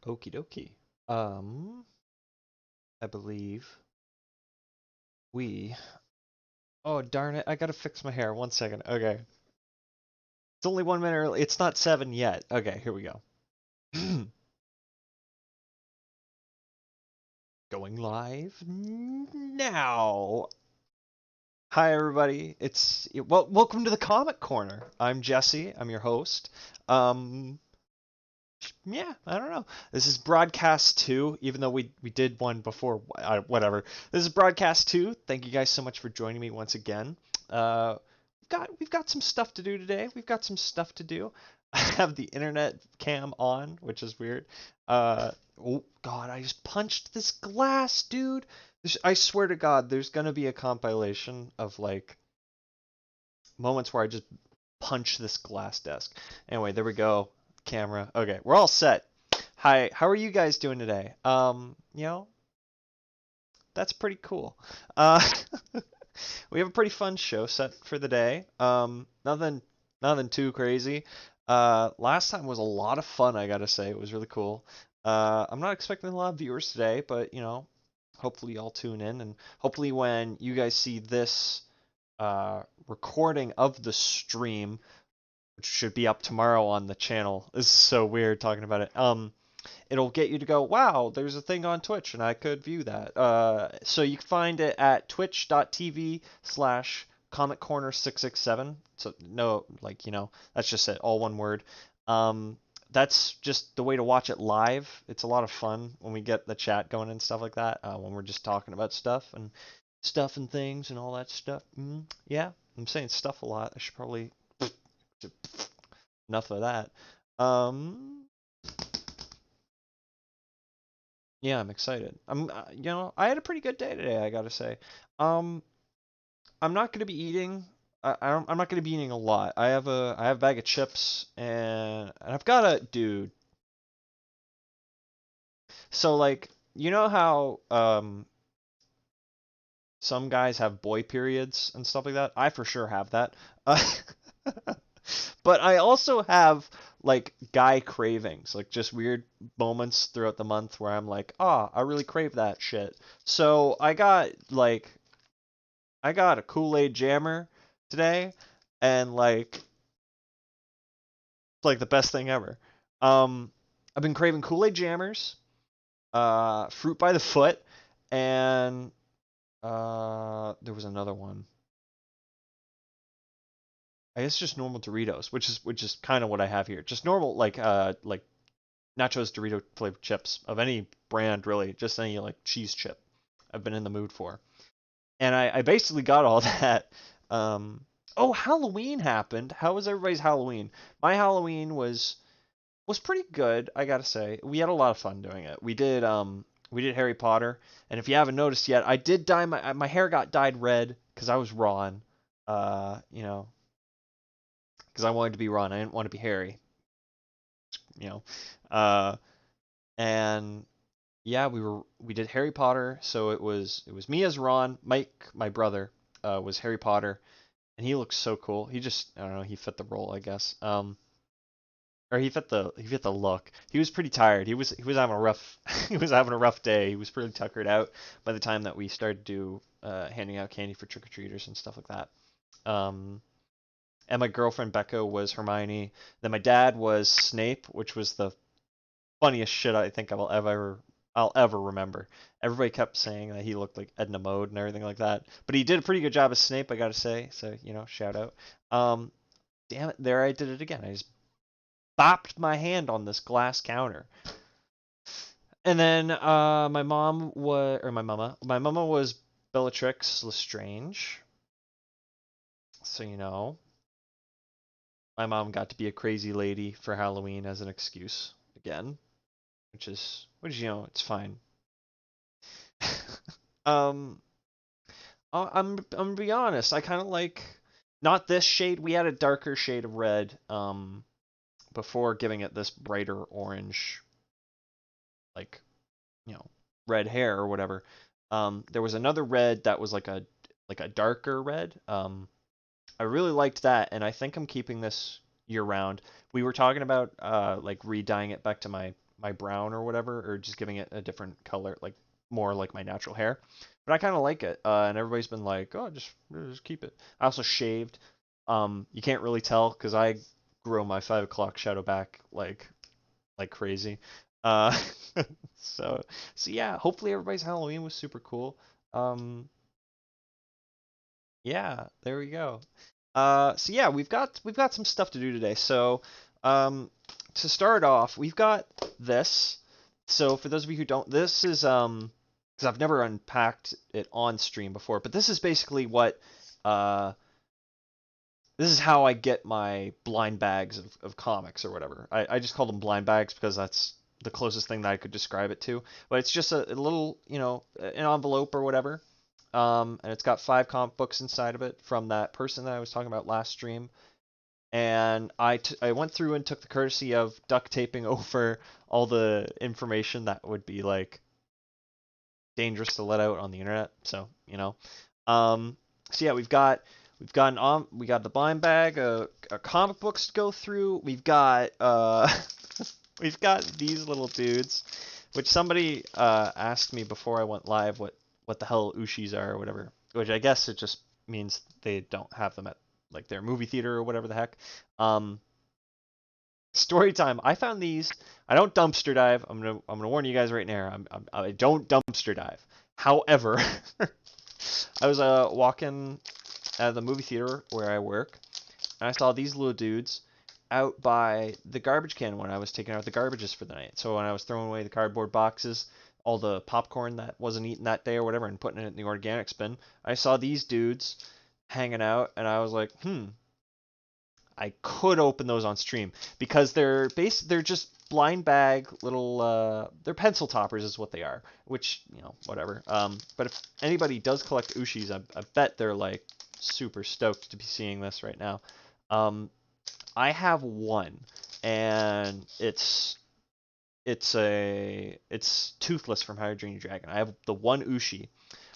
Okie dokie. I believe we. Oh, darn it. I gotta fix my hair. 1 second. Okay. It's only 1 minute early. It's not 7 yet. Okay, here we go. Going live now. Hi, everybody. Welcome to the Comic Corner. I'm Jesse. I'm your host. Um, yeah, I don't know. This is broadcast 2, even though we did one before. Whatever. This is broadcast 2. Thank you guys so much for joining me once again. We've got some stuff to do today. We've got some stuff to do. I have the internet cam on, which is weird. Oh God, I just punched this glass, dude. I swear to God, there's gonna be a compilation of like moments where I just punch this glass desk. Anyway, there we go. Camera. Okay, we're all set. Hi, how are you guys doing today? That's pretty cool. Uh, we have a pretty fun show set for the day. Nothing too crazy. Last time was a lot of fun, I gotta say. It was really cool. I'm not expecting a lot of viewers today, but hopefully y'all tune in, and hopefully when you guys see this recording of the stream, which should be up tomorrow on the channel. This is so weird talking about it. It'll get you to go, wow, there's a thing on Twitch and I could view that. So you can find it at twitch.tv/Comic Corner 667. So no, that's just it, all one word. That's just the way to watch it live. It's a lot of fun when we get the chat going and stuff like that. When we're just talking about stuff and things and all that stuff. Yeah, I'm saying stuff a lot. I should probably enough of that. Um, yeah, I'm excited. I had a pretty good day today, I gotta say. Um, I'm not gonna be eating. I'm not gonna be eating a lot. I have a bag of chips and I've got a dude. So like, you know how some guys have boy periods and stuff like that? I for sure have that. Uh, but I also have like guy cravings, like just weird moments throughout the month where I'm like, I really crave that shit. So I got a Kool-Aid jammer today, and it's like the best thing ever. I've been craving Kool-Aid jammers, fruit by the foot, and there was another one. I guess just normal Doritos, which is kind of what I have here. Just normal like nachos Dorito flavored chips of any brand really, just any like cheese chip I've been in the mood for. And I basically got all that. Oh, Halloween happened. How was everybody's Halloween? My Halloween was pretty good, I gotta say. We had a lot of fun doing it. We did Harry Potter, and if you haven't noticed yet, I did dye my hair got dyed red because I was Ron. Uh, you know, because I wanted to be Ron. I didn't want to be Harry. You know, uh, and yeah, we did Harry Potter, so it was me as Ron. Mike, my brother, was Harry Potter, and he looks so cool. He just, I don't know, he fit the role, I guess. Or he fit the look. He was pretty tired. He was having a rough he was having a rough day. He was pretty tuckered out by the time that we started to handing out candy for trick or treaters and stuff like that. Um, and my girlfriend Becca was Hermione. Then my dad was Snape, which was the funniest shit I think I'll ever remember. Everybody kept saying that he looked like Edna Mode and everything like that, but he did a pretty good job as Snape, I gotta say. So shout out. Um, damn it, there I did it again. I just bopped my hand on this glass counter. And then my mama was Bellatrix Lestrange. So my mom got to be a crazy lady for Halloween as an excuse again, which it's fine. um, I'm gonna be honest. I kind of like not this shade. We had a darker shade of red before giving it this brighter orange, like you know red hair or whatever. There was another red that was like a darker red. I really liked that, and I think I'm keeping this year round. We were talking about like re-dyeing it back to my my brown or whatever, or just giving it a different color, like more like my natural hair. But I kind of like it, and everybody's been like, "Oh, just keep it." I also shaved. You can't really tell because I grow my 5 o'clock shadow back like crazy. Uh, so so yeah. Hopefully everybody's Halloween was super cool. Um, yeah, there we go. So yeah, we've got some stuff to do today. So um, to start off, we've got this. So for those of you who don't, this is because I've never unpacked it on stream before, but this is basically what uh this is how I get my blind bags of comics or whatever. I just call them blind bags because that's the closest thing that I could describe it to. But it's just a little, an envelope or whatever. And it's got 5 comic books inside of it from that person that I was talking about last stream. And I went through and took the courtesy of duct taping over all the information that would be like dangerous to let out on the internet. So. Um, so yeah, we got the blind bag, a comic books to go through. We've got we've got these little dudes, which somebody asked me before I went live what the hell Ooshies are or whatever. Which I guess it just means they don't have them at like their movie theater or whatever the heck. Um, Story time. I found these. I don't dumpster dive. I'm gonna warn you guys right now. I don't dumpster dive. However, I was walking at the movie theater where I work, and I saw these little dudes out by the garbage can when I was taking out the garbages for the night. So when I was throwing away the cardboard boxes, all the popcorn that wasn't eaten that day or whatever, and putting it in the organics bin, I saw these dudes hanging out, and I was like, I could open those on stream because they're just blind bag little they're pencil toppers is what they are, which whatever. But if anybody does collect Ooshies, I bet they're like super stoked to be seeing this right now. I have one, and it's Toothless from How to Train Your Dragon. I have the one Ooshie,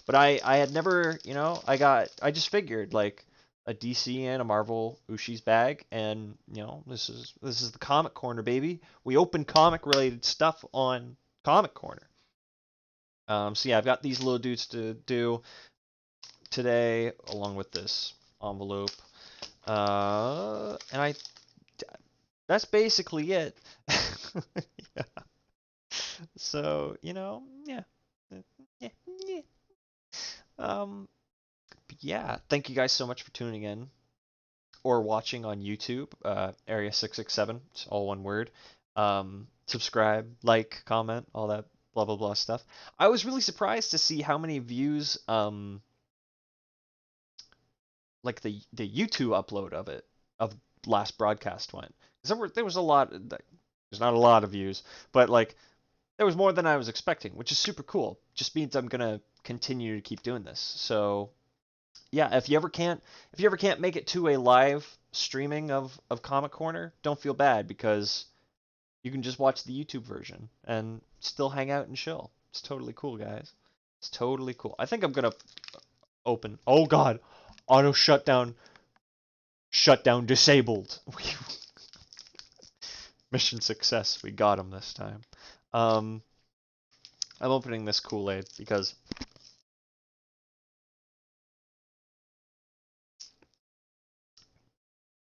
but I had never, I just figured like a DC and a Marvel Ooshies bag, and this is the comic corner, baby. We open comic related stuff on Comic Corner. So yeah, I've got these little dudes to do today, along with this envelope. And that's basically it. Yeah. So yeah, yeah, yeah. Um, yeah. Thank you guys so much for tuning in or watching on YouTube, Area 667, it's all one word. Subscribe, like, comment, all that blah blah blah stuff. I was really surprised to see how many views like the YouTube upload of last broadcast went. 'Cause there was a lot. There's not a lot of views, but like there was more than I was expecting, which is super cool. Just means I'm gonna continue to keep doing this. So yeah, if you ever can't make it to a live streaming of Comic Corner, don't feel bad because you can just watch the YouTube version and still hang out and chill. It's totally cool, guys. It's totally cool. I think I'm gonna open. Oh God, auto shutdown disabled. Mission success. We got him this time. Um, I'm opening this Kool-Aid because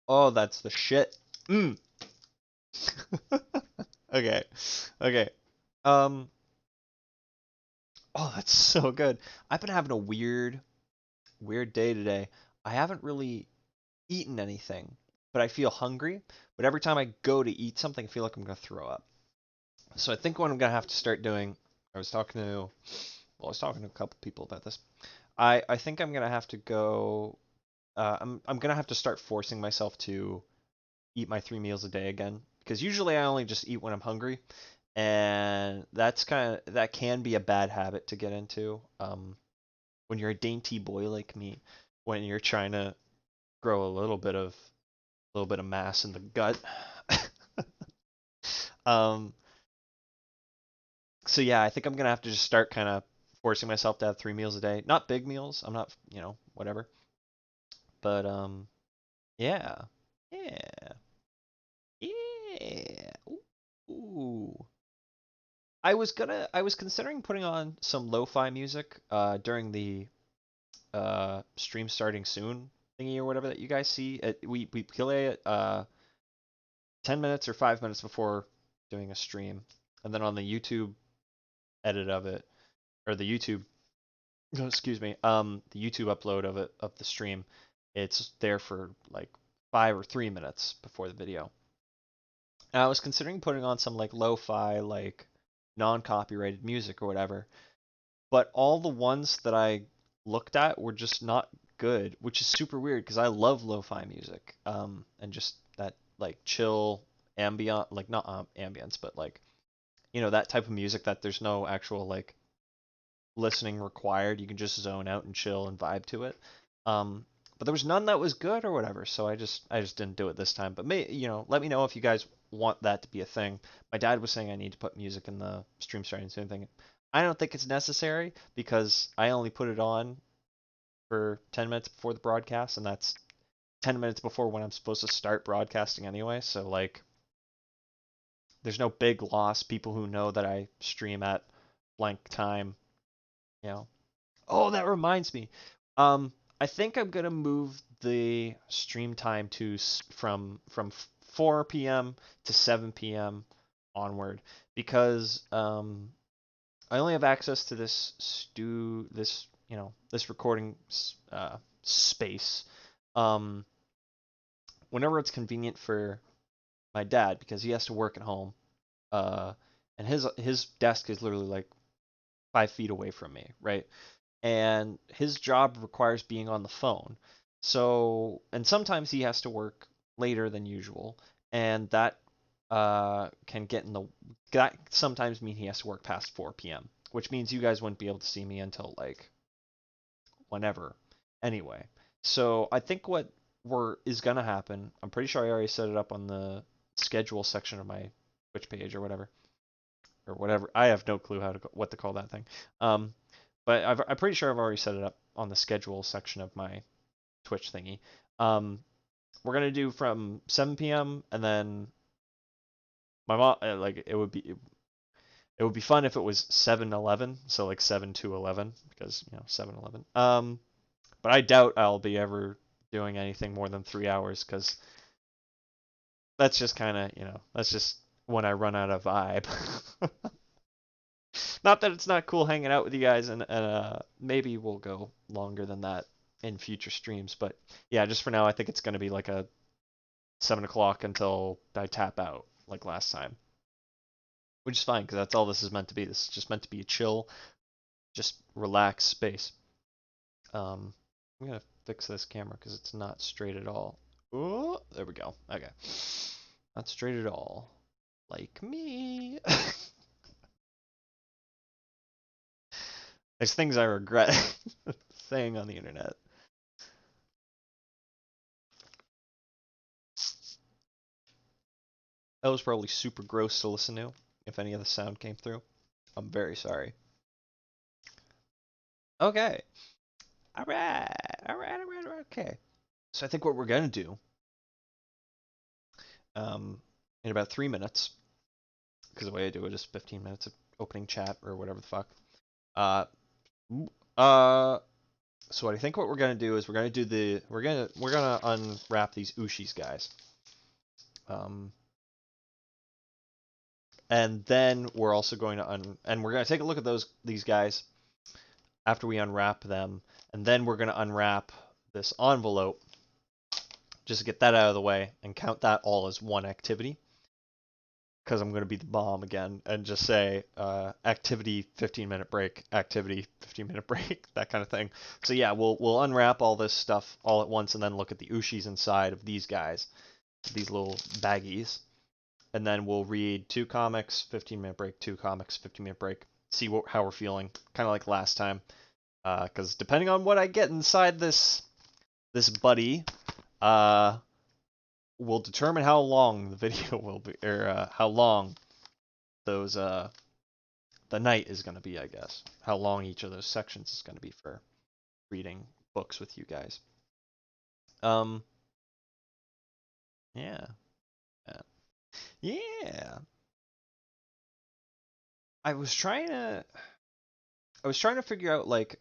oh, that's the shit. Mm. Okay. Okay. Um. Oh, that's so good. I've been having a weird day today. I haven't really eaten anything, but I feel hungry. But every time I go to eat something, I feel like I'm gonna throw up. So I think what I'm gonna have to start doing. I was talking to a couple people about this. I think I'm gonna have to go. I'm gonna have to start forcing myself to eat my 3 meals a day again because usually I only just eat when I'm hungry, and that can be a bad habit to get into. When you're a dainty boy like me, when you're trying to grow a little bit of mass in the gut. um, so yeah, I think I'm gonna have to just start kind of forcing myself to have 3 meals a day. Not big meals. I'm not, whatever. But yeah, yeah, yeah. Ooh. I was considering putting on some lo-fi music during the stream starting soon thingy or whatever that you guys see. We play it 10 minutes or 5 minutes before doing a stream, and then on the YouTube edit of it, or the YouTube, no, excuse me, the YouTube upload of it of the stream, it's there for like 5 or 3 minutes before the video. And I was considering putting on some like lo-fi, like non-copyrighted music or whatever, but all the ones that I looked at were just not good, which is super weird because I love lo-fi music, and just that like chill ambient, like not ambience, but like that type of music that there's no actual like listening required. You can just zone out and chill and vibe to it. But there was none that was good or whatever, so I just didn't do it this time. But let me know if you guys want that to be a thing. My dad was saying I need to put music in the stream starting soon thing. I don't think it's necessary because I only put it on for 10 minutes before the broadcast, and that's 10 minutes before when I'm supposed to start broadcasting anyway. So like, there's no big loss. People who know that I stream at blank time, you know. Oh, that reminds me. I think I'm gonna move the stream time to from 4 p.m. to 7 p.m. onward because I only have access to this recording space whenever it's convenient for my dad because he has to work at home. Uh, and his desk is literally like 5 feet away from me, right? And his job requires being on the phone. So, and sometimes he has to work later than usual, and that can get in the that sometimes mean he has to work past 4 p.m., which means you guys wouldn't be able to see me until like whenever. Anyway, so I think what is gonna happen, I'm pretty sure I already set it up on the schedule section of my Twitch page or whatever. Or whatever. I have no clue what to call that thing. But I'm pretty sure I've already set it up on the schedule section of my Twitch thingy. We're gonna do from 7 p.m. and then my mom like it would be fun if it was 7-11, so like 7 to 11 because 7-11. But I doubt I'll be ever doing anything more than 3 hours because that's just kind of that's just when I run out of vibe. Not that it's not cool hanging out with you guys, and maybe we'll go longer than that in future streams. But yeah, just for now, I think it's going to be like a 7 o'clock until I tap out, like last time, which is fine because that's all this is meant to be. This is just meant to be a chill, just relaxed space. I'm gonna fix this camera because it's not straight at all. Oh, there we go. Okay, not straight at all, like me. There's things I regret saying on the internet. That was probably super gross to listen to, if any of the sound came through. I'm very sorry. Okay. Alright, okay. So I think what we're gonna do, in about 3 minutes, because the way I do it is 15 minutes of opening chat or whatever the fuck. Uh, uh, so I think what we're gonna do is we're gonna unwrap these Ooshies guys. And then we're also going to we're going to take a look at these guys after we unwrap them, and then we're going to unwrap this envelope just to get that out of the way and count that all as one activity, because I'm going to be the bomb again and just say activity 15-minute break, activity 15-minute break, that kind of thing. So yeah, we'll unwrap all this stuff all at once and then look at the Ooshies inside of these guys, these little baggies. And then we'll read 2 comics, 15-minute break, 2 comics, 15-minute break. See how we're feeling, kind of like last time. Because depending on what I get inside this buddy, will determine how long the video will be, or how long those the night is going to be, I guess. How long each of those sections is going to be for reading books with you guys. Yeah. Yeah. I was trying to figure out like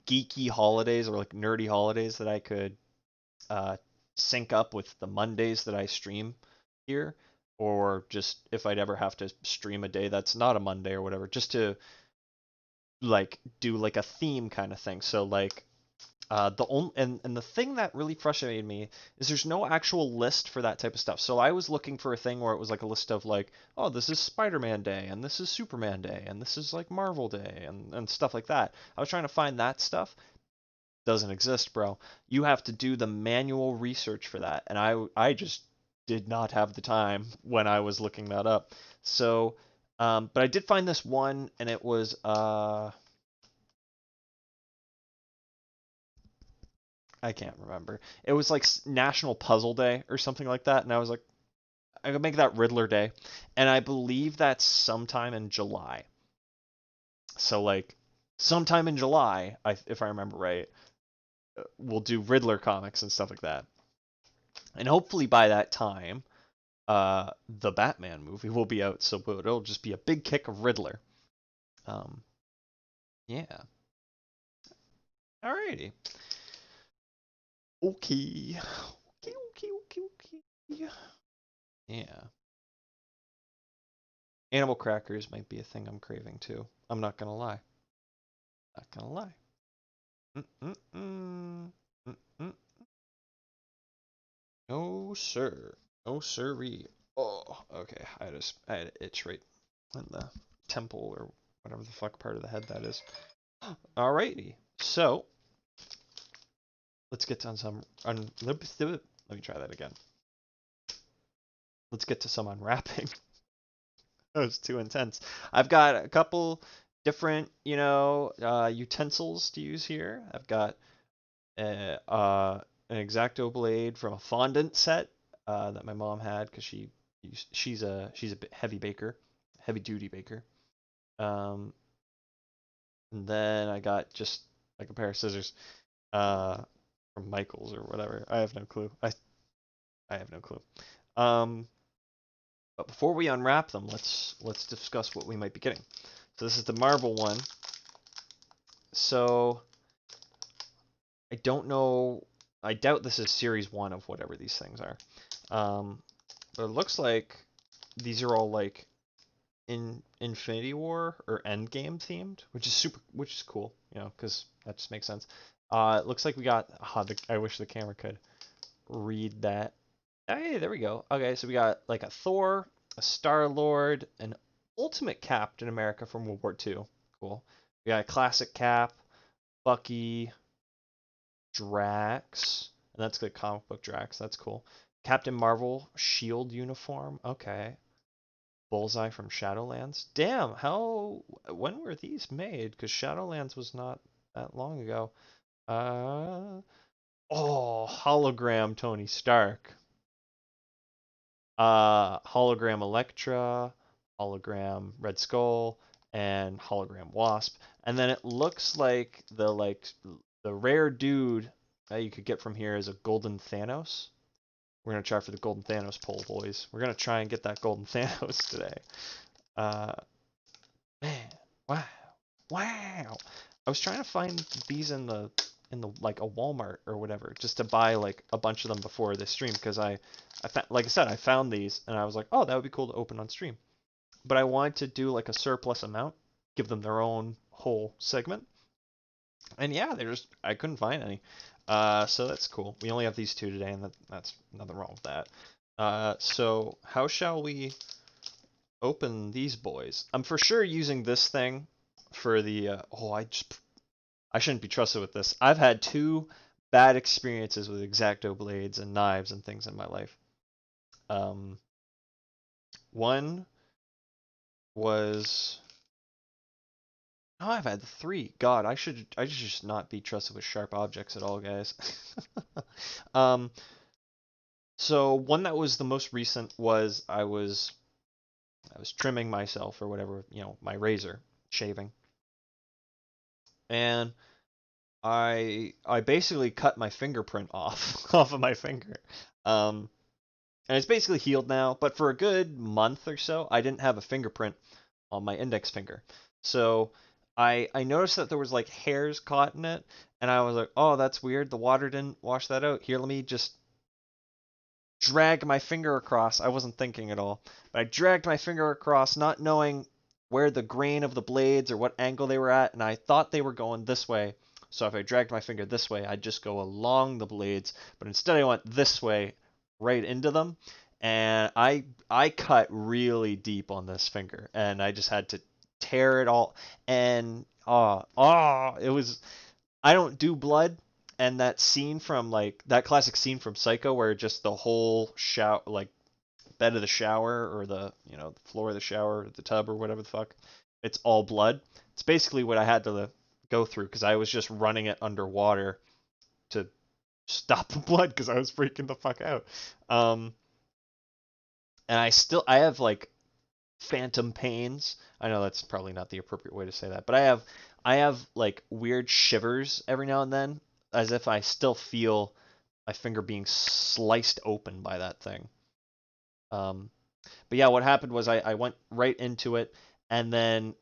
geeky holidays or like nerdy holidays that I could uh, sync up with the Mondays that I stream here, or just if I'd ever have to stream a day that's not a Monday or whatever, just to like do like a theme kind of thing. So like the only and the thing that really frustrated me is there's no actual list for that type of stuff. So I was looking for a thing where it was like a list of like, oh, this is Spider-Man Day and this is Superman Day and this is like Marvel Day and stuff like that. I was trying to find that stuff. Doesn't exist, bro. You have to do the manual research for that, and I just did not have the time when I was looking that up. So, but I did find this one, and it was I can't remember. It was like National Puzzle Day or something like that, and I was like, I could make that Riddler Day, and I believe that's sometime in July. So like, sometime in July, if I remember right, we'll do Riddler comics and stuff like that, and hopefully by that time the Batman movie will be out, so it'll just be a big kick of Riddler. Um, yeah. Alrighty. Okay. Okay. Yeah. Animal crackers might be a thing I'm craving too. I'm not gonna lie. Not gonna lie. Mm-mm-mm. Mm-mm. No, sir. No, sirree. Oh, okay. I had an itch right in the temple or whatever the fuck part of the head that is. Alrighty. So, let's get to some let me try that again. Let's get to some unwrapping. That was too intense. I've got a couple different, utensils to use here. I've got an X-Acto blade from a fondant set that my mom had because she's a heavy baker, heavy duty baker. Um, and then I got just like a pair of scissors uh, from Michaels or whatever. I have no clue. I have no clue. Um, but before we unwrap them, let's discuss what we might be getting. So this is the Marvel one. So I don't know. I doubt this is series 1 of whatever these things are. But it looks like these are all like in Infinity War or Endgame themed, which is cool, because that just makes sense. It looks like we got. I wish the camera could read that. Hey, there we go. Okay, so we got like a Thor, a Star-Lord, an Ultimate Captain America from World War II. Cool. We got a classic Cap, Bucky, Drax, and that's good comic book Drax. That's cool. Captain Marvel Shield uniform. Okay. Bullseye from Shadowlands. Damn, when were these made? Because Shadowlands was not that long ago. Uh, hologram Tony Stark. Hologram Elektra, hologram Red Skull, and hologram Wasp. And then it looks like the rare dude that you could get from here is a golden Thanos. We're gonna try for the golden Thanos poll, boys. We're gonna try and get that golden Thanos today. Uh, man, wow, wow. I was trying to find these in the like a Walmart or whatever, just to buy like a bunch of them before this stream because like I said, I found these and I was like, oh, that would be cool to open on stream. But I wanted to do like a surplus amount, give them their own whole segment. And yeah, I couldn't find any. So that's cool. We only have these two today, and that's nothing wrong with that. So how shall we open these boys? I'm for sure using this thing for the. I shouldn't be trusted with this. I've had 2 bad experiences with X-Acto blades and knives and things in my life. Um, one was. Oh, I've had 3. God, I should just not be trusted with sharp objects at all, guys. um, so one that was the most recent was I was trimming myself or whatever, my razor, shaving, and I basically cut my fingerprint off off of my finger. Um, And it's basically healed now, but for a good month or so, I didn't have a fingerprint on my index finger. So I noticed that there was like hairs caught in it, and I was like, oh, that's weird. The water didn't wash that out. Here, let me just drag my finger across. I wasn't thinking at all, but I dragged my finger across, not knowing where the grain of the blades or what angle they were at, and I thought they were going this way. So if I dragged my finger this way, I'd just go along the blades, but instead I went this way, right into them, and I cut really deep on this finger, and I just had to tear it all, and it was, I don't do blood, and that scene from like that classic scene from Psycho where just the whole shower, like bed of the shower or the the floor of the shower, the tub or whatever the fuck, it's all blood. It's basically what I had to go through because I was just running it underwater to stop the blood because I was freaking the fuck out. Um, and I have like phantom pains. I know that's probably not the appropriate way to say that, but I have like weird shivers every now and then, as if I still feel my finger being sliced open by that thing. Um, but yeah, what happened was I went right into it, and then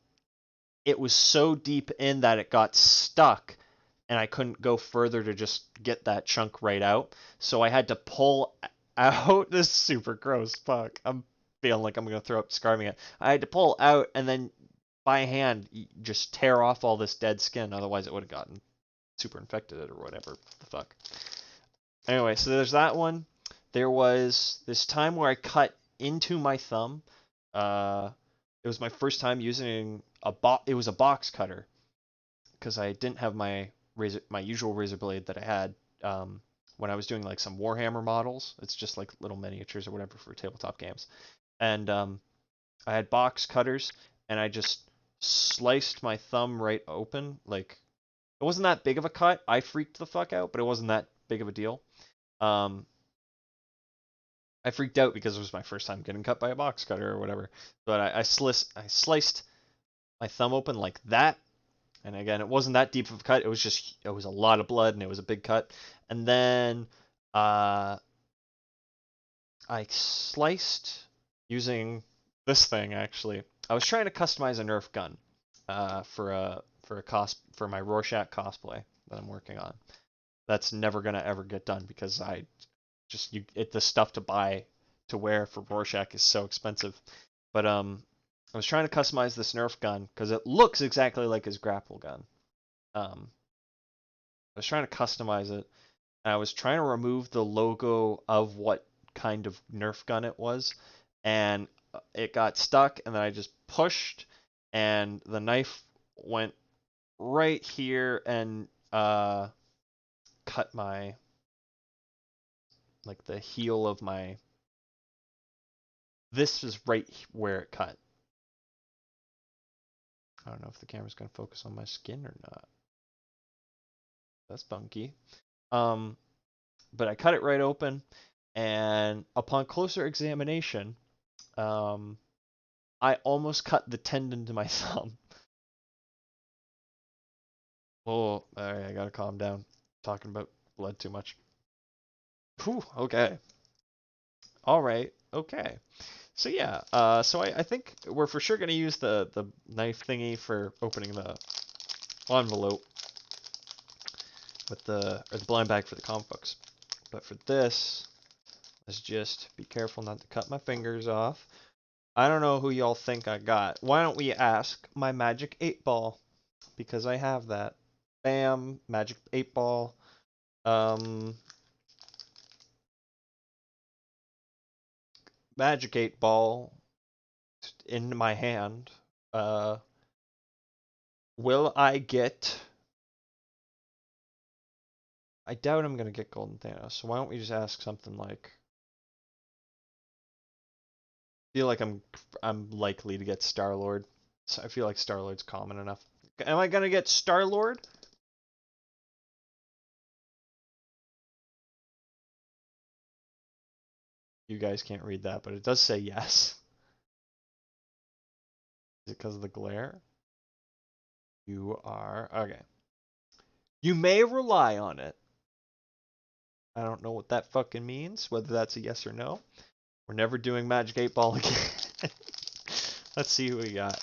it was so deep in that it got stuck, and I couldn't go further to just get that chunk right out. So I had to pull out. This is super gross. Fuck. I'm feeling like I'm gonna throw up describing it. I had to pull out and then by hand just tear off all this dead skin. Otherwise, it would have gotten super infected or whatever the fuck. Anyway, so there's that one. There was this time where I cut into my thumb. Uh, it was my first time using It was a box cutter because I didn't have my usual razor blade that I had when I was doing like some Warhammer models. It's just like little miniatures or whatever for tabletop games. And I had box cutters, and I just sliced my thumb right open. Like it wasn't that big of a cut. I freaked the fuck out, but it wasn't that big of a deal. Um, I freaked out because it was my first time getting cut by a box cutter or whatever. But I sliced my thumb open like that. And again, it wasn't that deep of a cut. It was a lot of blood and it was a big cut. And then uh, I sliced using this thing actually. I was trying to customize a Nerf gun for my Rorschach cosplay that I'm working on. That's never gonna ever get done because the stuff to buy to wear for Rorschach is so expensive. But I was trying to customize this Nerf gun because it looks exactly like his grapple gun. I was trying to customize it, and I was trying to remove the logo of what kind of Nerf gun it was, and it got stuck, and then I just pushed, and the knife went right here and cut my like the heel of my. This is right where it cut. I don't know if the camera's gonna focus on my skin or not. That's funky. Um, but I cut it right open, and upon closer examination, um, I almost cut the tendon to my thumb. Oh, all right, I gotta calm down. Talking about blood too much. Whew, okay. All right, okay. So yeah, I think we're for sure gonna use the knife thingy for opening the envelope with the blind bag for the comic books. But for this, let's just be careful not to cut my fingers off. I don't know who y'all think I got. Why don't we ask my magic 8-ball? Because I have that. Bam, magic 8-ball. Magic 8-ball in my hand. Uh, will I get... I doubt I'm gonna get Golden Thanos, so why don't we just ask something like... I feel like I'm likely to get Star-Lord. So I feel like Star-Lord's common enough. Am I gonna get Star-Lord? You guys can't read that, but it does say yes. Is it because of the glare? You are... Okay. You may rely on it. I don't know what that fucking means, whether that's a yes or no. We're never doing Magic 8 Ball again. Let's see who we got.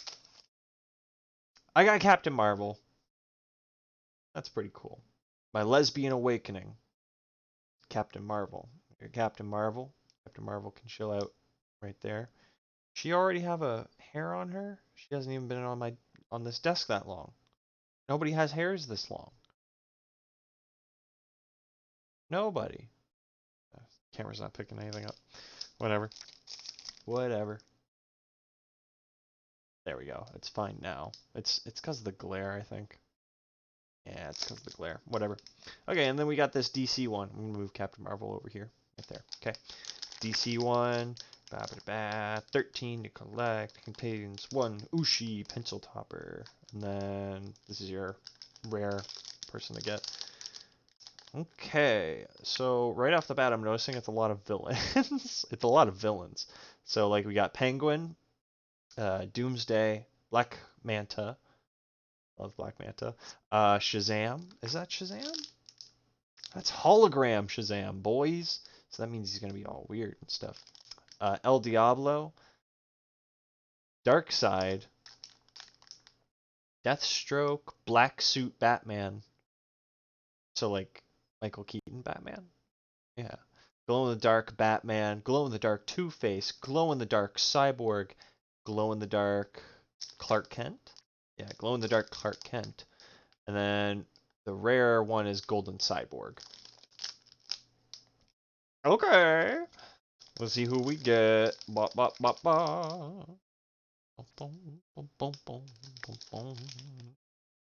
I got Captain Marvel. That's pretty cool. My Lesbian Awakening. Captain Marvel. You're Captain Marvel. Captain Marvel can chill out right there. She already have a hair on her? She hasn't even been on this desk that long. Nobody has hairs this long. Nobody. Camera's not picking anything up. Whatever. Whatever. There we go. It's fine now. It's because of the glare, I think. Yeah, it's because of the glare. Whatever. Okay, and then we got this DC one. I'm going to move Captain Marvel over here. Right there. Okay. DC one. 13 to collect. Contains 1 Ooshie pencil topper. And then this is your rare person to get. Okay, so right off the bat, I'm noticing it's a lot of villains. It's a lot of villains. So like we got Penguin, Doomsday, Black Manta. Love Black Manta. Shazam. Is that Shazam? That's hologram Shazam, boys. So that means he's gonna be all weird and stuff. El Diablo. Darkseid. Deathstroke. Black Suit Batman. So like Michael Keaton Batman. Yeah. Glow-in-the-dark Batman, glow-in-the-dark Two-Face, glow-in-the-dark Cyborg, glow-in-the-dark Clark Kent? Yeah, glow-in-the-dark Clark Kent. And then the rare one is Golden Cyborg. Okay. Let's see who we get. Ba, ba, ba, ba.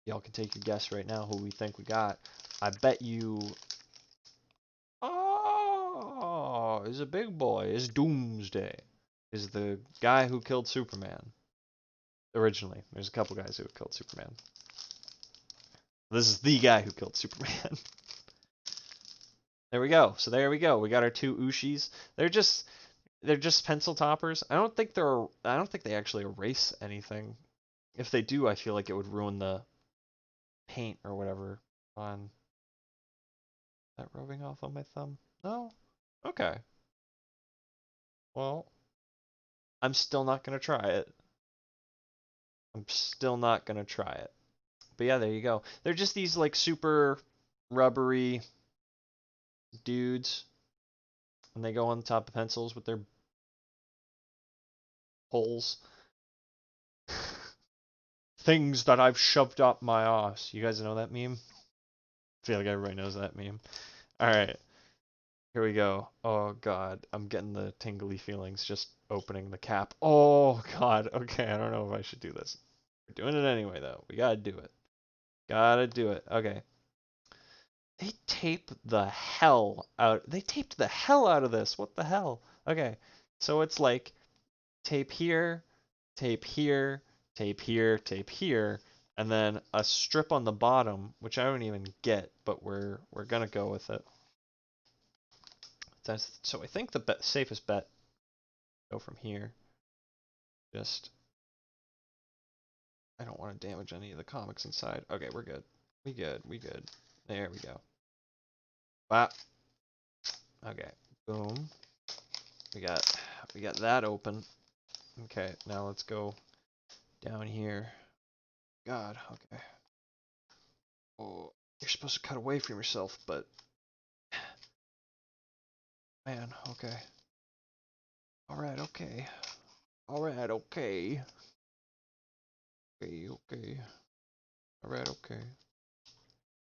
Y'all can take your guess right now who we think we got. I bet you... Oh, is a big boy. Is Doomsday. Is the guy who killed Superman. Originally. There's a couple guys who have killed Superman. This is the guy who killed Superman. There we go. So there we go. We got our 2 Ooshies. They're just pencil toppers. I don't think they actually erase anything. If they do, I feel like it would ruin the paint or whatever on... Is that rubbing off on my thumb? No? Okay. Well, I'm still not going to try it. I'm still not going to try it. But yeah, there you go. They're just these like super rubbery dudes. And they go on top of pencils with their holes. Things that I've shoved up my ass. You guys know that meme? I feel like everybody knows that meme. Alright. Here we go. Oh god. I'm getting the tingly feelings just opening the cap. Oh god. Okay, I don't know if I should do this. We're doing it anyway though. We gotta do it. Gotta do it. Okay. They taped the hell out. They taped the hell out of this. What the hell? Okay. So it's like tape here, tape here, tape here, tape here, and then a strip on the bottom, which I don't even get, but we're gonna go with it. So I think the safest bet go from here. Just I don't want to damage any of the comics inside. Okay, we're good. We good. There we go. Wow. Okay. Boom. We got that open. Okay, now let's go down here. God, okay. Oh, you're supposed to cut away from yourself, but man, okay. Alright, okay. Alright, okay. Okay. Alright, okay.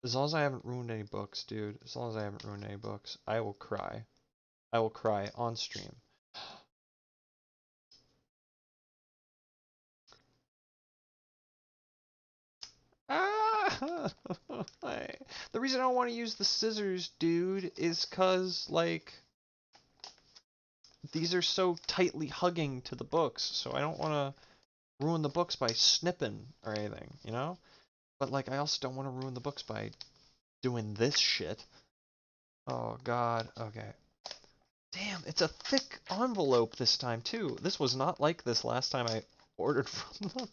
As long as I haven't ruined any books, dude. As long as I haven't ruined any books, I will cry. I will cry on stream. Ah! The reason I don't want to use the scissors, dude, is cause, like, these are so tightly hugging to the books, so I don't want to ruin the books by snipping or anything, you know? But, like, I also don't want to ruin the books by doing this shit. Oh, God. Okay. Damn, it's a thick envelope this time, too. This was not like this last time I ordered from them.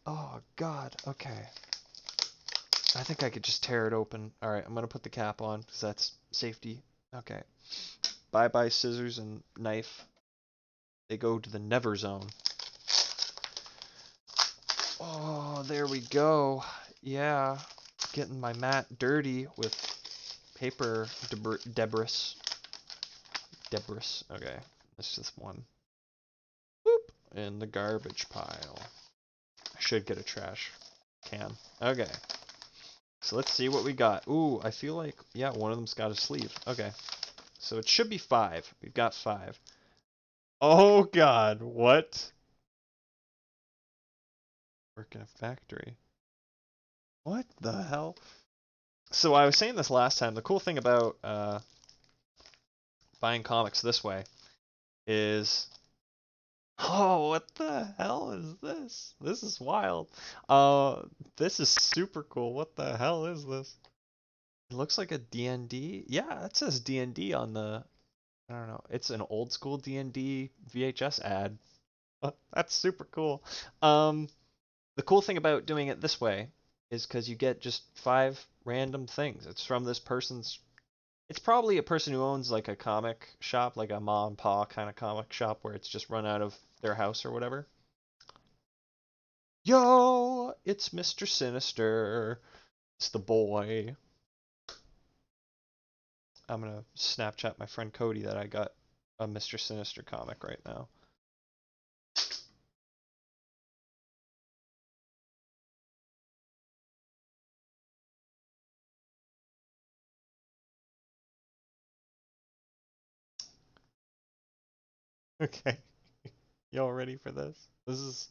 Oh, God. Okay. I think I could just tear it open. All right, I'm gonna put the cap on because that's safety. Okay. Bye bye scissors and knife. They go to the never zone. Oh, there we go. Yeah, getting my mat dirty with paper debris. Okay, that's just one. Boop, in the garbage pile. I should get a trash can. Okay. So let's see what we got. Ooh, I feel like, yeah, one of them's got a sleeve. Okay. So it should be 5. We've got 5. Oh god, what? Work in a factory. What the hell? So I was saying this last time, the cool thing about buying comics this way is, oh, what the hell is this? This is wild. This is super cool. What the hell is this? It looks like a D&D. Yeah, it says D&D on the, I don't know. It's an old school D&D VHS ad. That's super cool. The cool thing about doing it this way is because you get just 5 random things. It's from this person's. It's probably a person who owns like a comic shop, like a mom and pa kind of comic shop where it's just run out of their house or whatever. Yo, it's Mr. Sinister. It's the boy. I'm gonna Snapchat my friend Cody that I got a Mr. Sinister comic right now. Okay. Y'all ready for this? This is.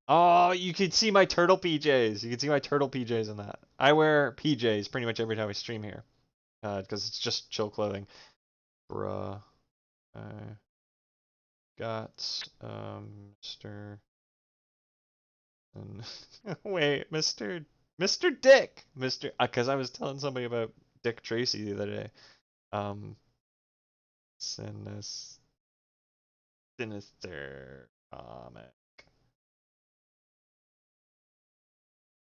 Oh, you can see my turtle PJs. You can see my turtle PJs in that. I wear PJs pretty much every time I stream here, because it's just chill clothing. Bruh, I got Mr. And wait, Mr. Dick, because I was telling somebody about Dick Tracy the other day. Um, Sinister comic.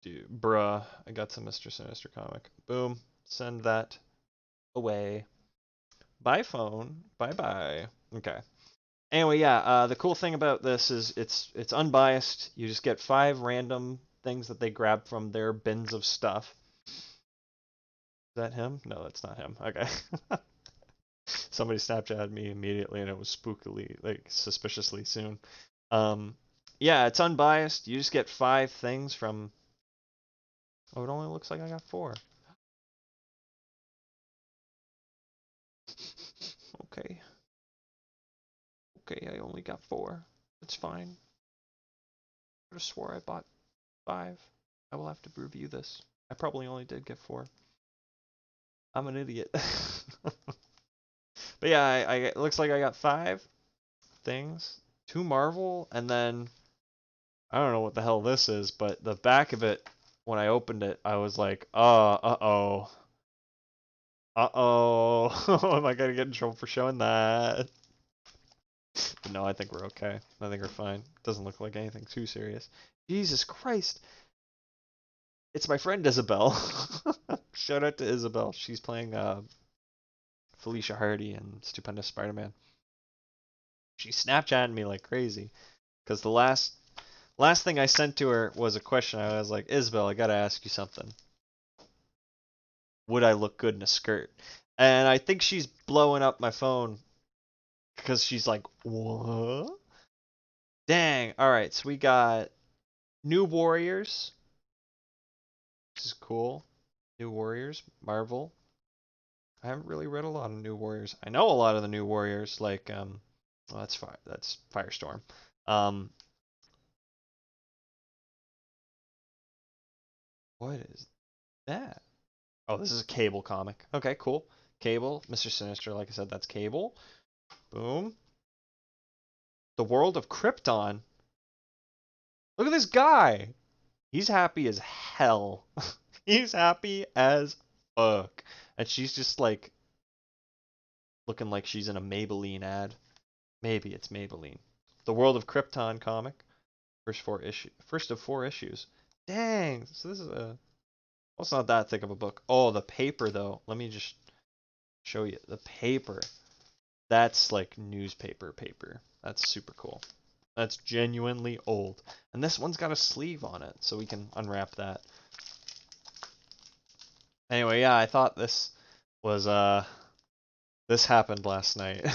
Dude, bruh, I got some Mr. Sinister comic. Boom, send that away. Bye phone. Bye bye. Okay. Anyway, yeah, the cool thing about this is it's unbiased. You just get 5 random things that they grab from their bins of stuff. Is that him? No, that's not him. Okay. Somebody Snapchatted me immediately and it was spookily, like suspiciously soon. Yeah, it's unbiased. You just get 5 things from. Oh, it only looks like I got 4. Okay. Okay, I only got 4. That's fine. I could have swore I bought 5. I will have to review this. I probably only did get 4. I'm an idiot. But yeah, it looks like I got 5 things. 2 Marvel, and then I don't know what the hell this is, but the back of it, when I opened it, I was like, uh-oh. Uh-oh. Am I gonna get in trouble for showing that? But no, I think we're okay. I think we're fine. Doesn't look like anything too serious. Jesus Christ. It's my friend Isabel. Shout out to Isabel. She's playing Felicia Hardy in Stupendous Spider-Man. She's Snapchatting me like crazy. Because the last thing I sent to her was a question. I was like, Isabel, I gotta ask you something. Would I look good in a skirt? And I think she's blowing up my phone because she's like, what? Dang. All right, so we got New Warriors. This is cool. New Warriors, Marvel. I haven't really read a lot of New Warriors. I know a lot of the New Warriors, like well, that's Firestorm. What is that? Oh, this is a Cable comic. Okay, cool. Cable, Mr. Sinister, like I said, that's Cable. Boom. The World of Krypton. Look at this guy. He's happy as hell. He's happy as fuck. And she's just like looking like she's in a Maybelline ad. Maybe it's Maybelline. The World of Krypton comic. First of 4 issues. Dang. So this is a. Well, it's not that thick of a book. Oh, the paper though. Let me just show you the paper. That's like newspaper paper. That's super cool. That's genuinely old. And this one's got a sleeve on it, so we can unwrap that. Anyway, yeah, I thought this was this happened last night.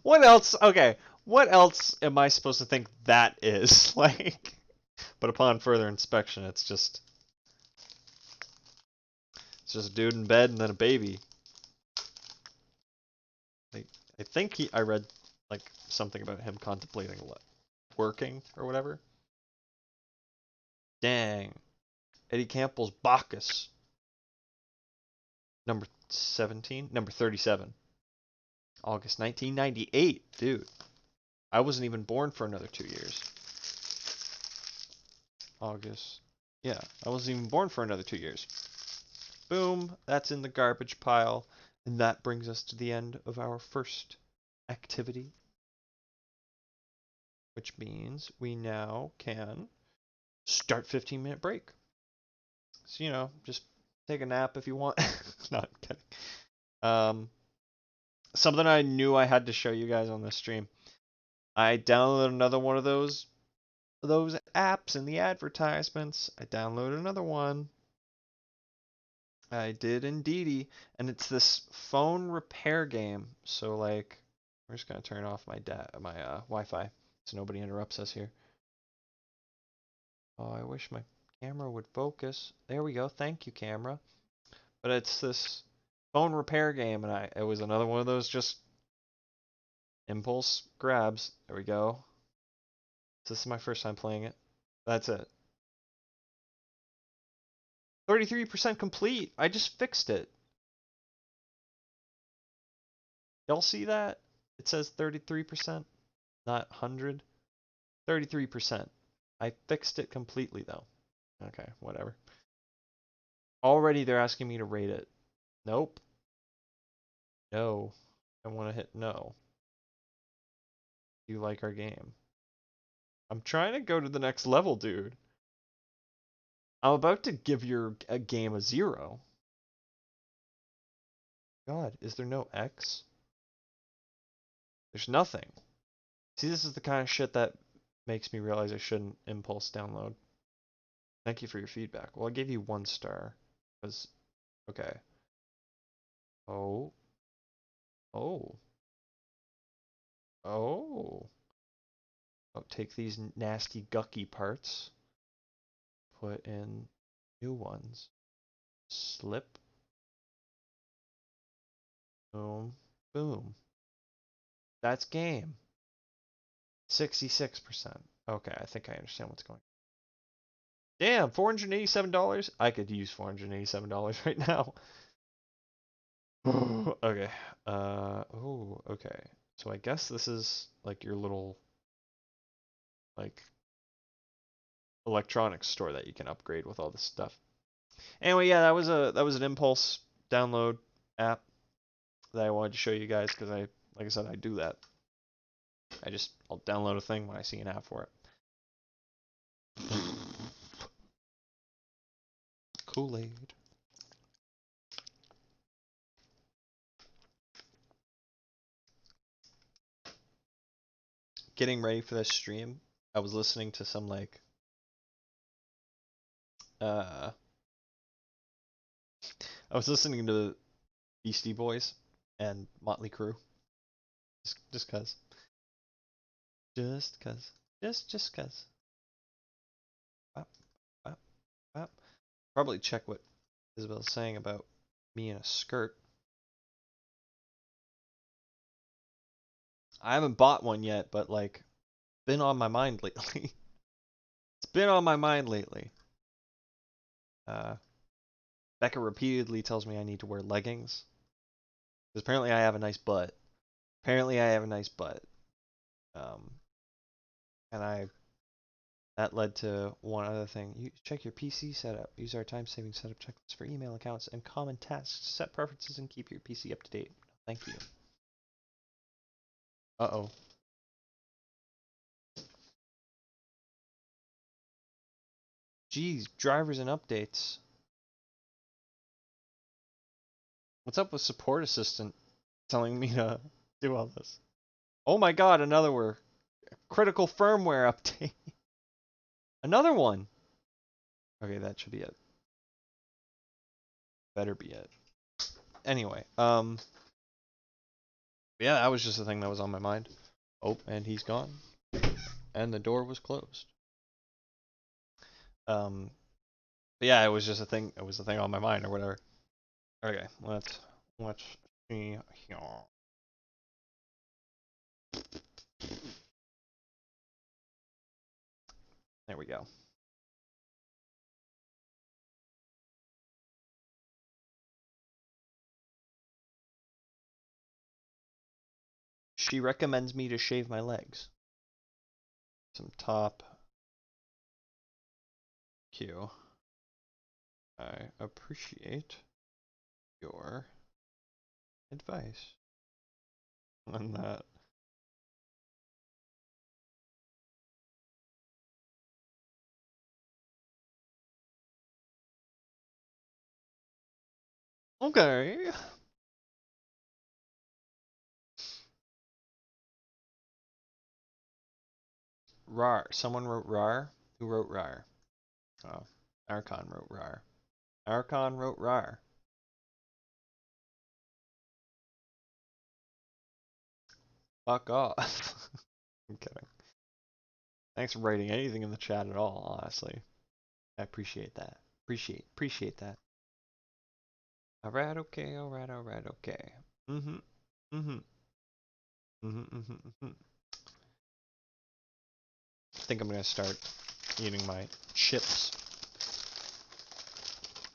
What else? Okay, what else am I supposed to think that is? Like, but upon further inspection, it's just a dude in bed and then a baby. I think I read like something about him contemplating working or whatever. Dang. Eddie Campbell's Bacchus. Number 17? Number 37. August 1998. Dude, I wasn't even born for another 2 years. August. Yeah, I wasn't even born for another 2 years. Boom, that's in the garbage pile. And that brings us to the end of our first activity. Which means we now can start 15-minute break. So, you know, just take a nap if you want. Not kidding. Something I knew I had to show you guys on this stream. I downloaded another one of those apps in the advertisements. I downloaded another one. I did indeedy, and it's this phone repair game. So like, we're just gonna turn off my Wi-Fi so nobody interrupts us here. Oh, I wish my camera would focus. There we go. Thank you, camera. But it's this phone repair game, and it was another one of those just impulse grabs. There we go. So this is my first time playing it. That's it. 33% complete. I just fixed it. Y'all see that? It says 33%, not 100. 33%. I fixed it completely though. Okay, whatever. Already they're asking me to rate it. Nope. No. I want to hit no. Do you like our game? I'm trying to go to the next level, dude. I'm about to give your game a 0. God, is there no X? There's nothing. See, this is the kind of shit that makes me realize I shouldn't impulse download. Thank you for your feedback. Well, I gave you 1 star. Because, okay. Oh. Oh. Oh. Oh, take these nasty gucky parts. Put in new ones. Slip. Boom. Boom. That's game. 66%. Okay, I think I understand what's going on. Damn, $487? I could use $487 right now. Okay. Oh, okay. So I guess this is like your little like electronics store that you can upgrade with all this stuff. Anyway, yeah, that was an impulse download app that I wanted to show you guys because like I said, I do that. I'll download a thing when I see an app for it. Kool-Aid. Getting ready for this stream, I was listening to some like I was listening to Beastie Boys and Motley Crue. Just cause. Just cause. Just cause. Wap, wap, wap. Probably check what Isabel's saying about me in a skirt. I haven't bought one yet, but like, been on my mind lately. It's been on my mind lately. Becca repeatedly tells me I need to wear leggings. Because apparently I have a nice butt. Apparently I have a nice butt. And that led to one other thing. You check your PC setup. Use our time-saving setup checklist for email accounts and common tasks. Set preferences and keep your PC up to date. Thank you. Uh-oh. Geez, drivers and updates. What's up with support assistant telling me to do all this? Oh my god, another critical firmware update. Another one. Okay, that should be it. Better be it. Anyway, yeah, that was just a thing that was on my mind. Oh, and he's gone. And the door was closed. But yeah, it was just a thing. It was a thing on my mind or whatever. Okay, let's see here. There we go. She recommends me to shave my legs. Some top Q. I appreciate your advice on that. Okay. Rar. Someone wrote rar. Who wrote rar? Oh, Archon wrote rar. Archon wrote rar. Fuck off. I'm kidding. Thanks for writing anything in the chat at all, honestly. I appreciate that. Appreciate that. Alright, okay, alright, okay. Mm-hmm. Mm-hmm. Mm-hmm. Mm-hmm. Mm-hmm. I think I'm gonna start eating my chips.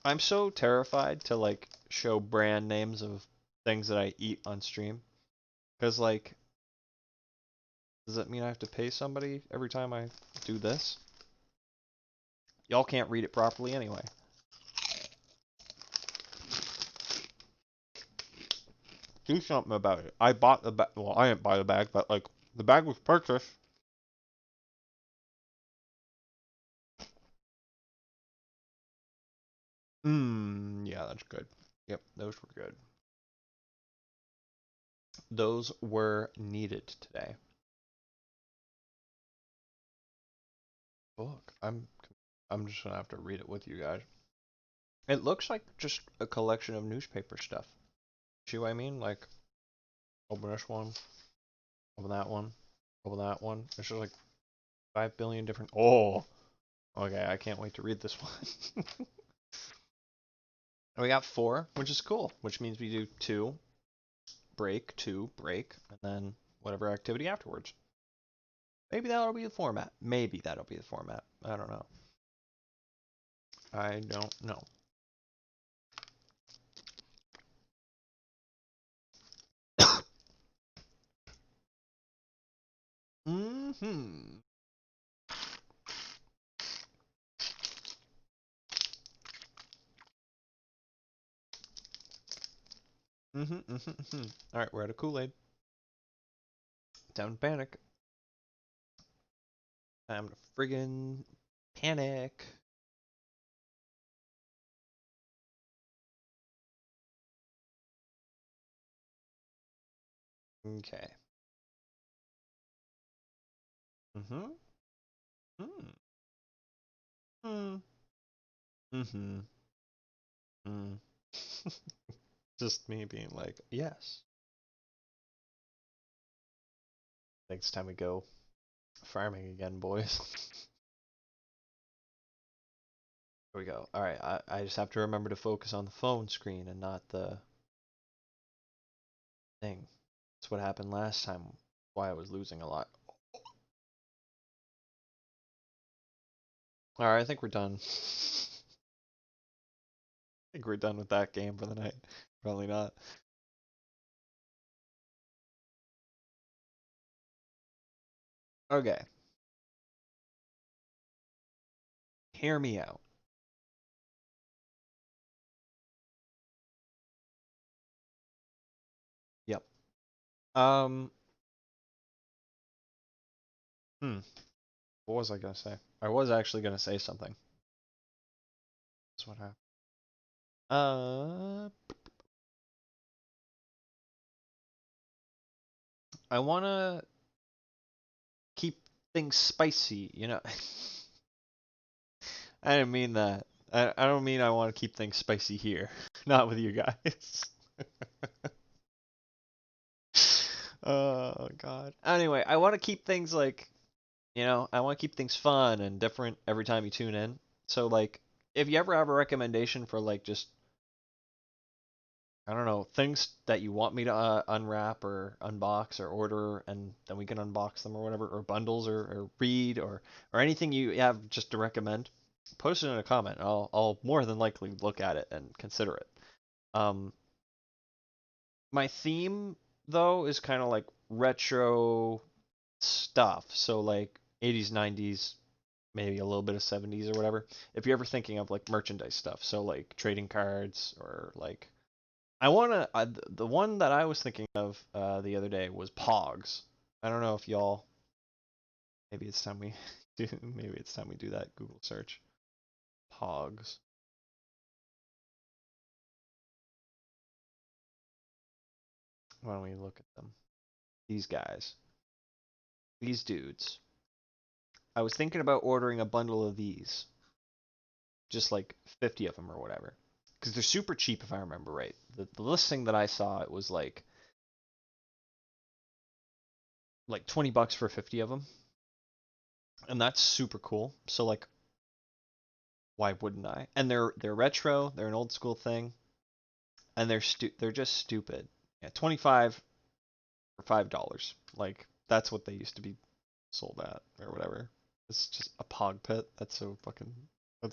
I'm so terrified to like show brand names of things that I eat on stream. Cause like, does that mean I have to pay somebody every time I do this? Y'all can't read it properly anyway. Do something about it. I bought the bag. Well, I didn't buy the bag, but like the bag was purchased. Yeah, that's good. Yep, those were good. Those were needed today. Book. I'm just gonna have to read it with you guys. It looks like just a collection of newspaper stuff. See what I mean? Like, open this one, open that one, open that one. It's just like 5 billion different. Oh, okay. I can't wait to read this one. We got 4, which is cool. Which means we do 2, break, 2, break, and then whatever activity afterwards. Maybe that'll be the format. Maybe that'll be the format. I don't know. I don't know. Mm-hmm. Mm-hmm, mm-hmm, mm-hmm. Alright, we're out of Kool-Aid. Time to panic. Time to friggin' panic. Okay. Mm-hmm. Mm. Mm. Mm-hmm. Mm. Just me being like, yes. Next time we go farming again, boys. Here we go. Alright, I just have to remember to focus on the phone screen and not the thing. That's what happened last time. Why I was losing a lot. Alright, I think we're done. I think we're done with that game for the night. Probably not. Okay. Hear me out. Yep. Um. Hmm. What was I gonna say? I was actually gonna say something. That's what happened. Uh, I want to keep things spicy, you know. I didn't mean that. I don't mean I want to keep things spicy here. Not with you guys. Oh god. Anyway, I want to keep things like, I want to keep things fun and different every time you tune in. So like, if you ever have a recommendation for like just, I don't know, things that you want me to unwrap or unbox or order, and then we can unbox them or whatever, or bundles or read or anything you have just to recommend, post it in a comment. I'll more than likely look at it and consider it. Um, my theme though is kind of like retro stuff. So like 80s, 90s, maybe a little bit of 70s or whatever. If you're ever thinking of like merchandise stuff, so like trading cards or like I want to the one that I was thinking of the other day was Pogs. I don't know if y'all maybe it's time we do that Google search. Pogs. Why don't we look at them? These guys. These dudes. I was thinking about ordering a bundle of these. Just like 50 of them or whatever. Because they're super cheap if I remember right. The listing that I saw, it was like 20 bucks for 50 of them. And that's super cool. So like why wouldn't I? And they're retro, they're an old school thing, and they're just stupid. Yeah, 25 for $5. Like that's what they used to be sold at or whatever. It's just a pog pit. That's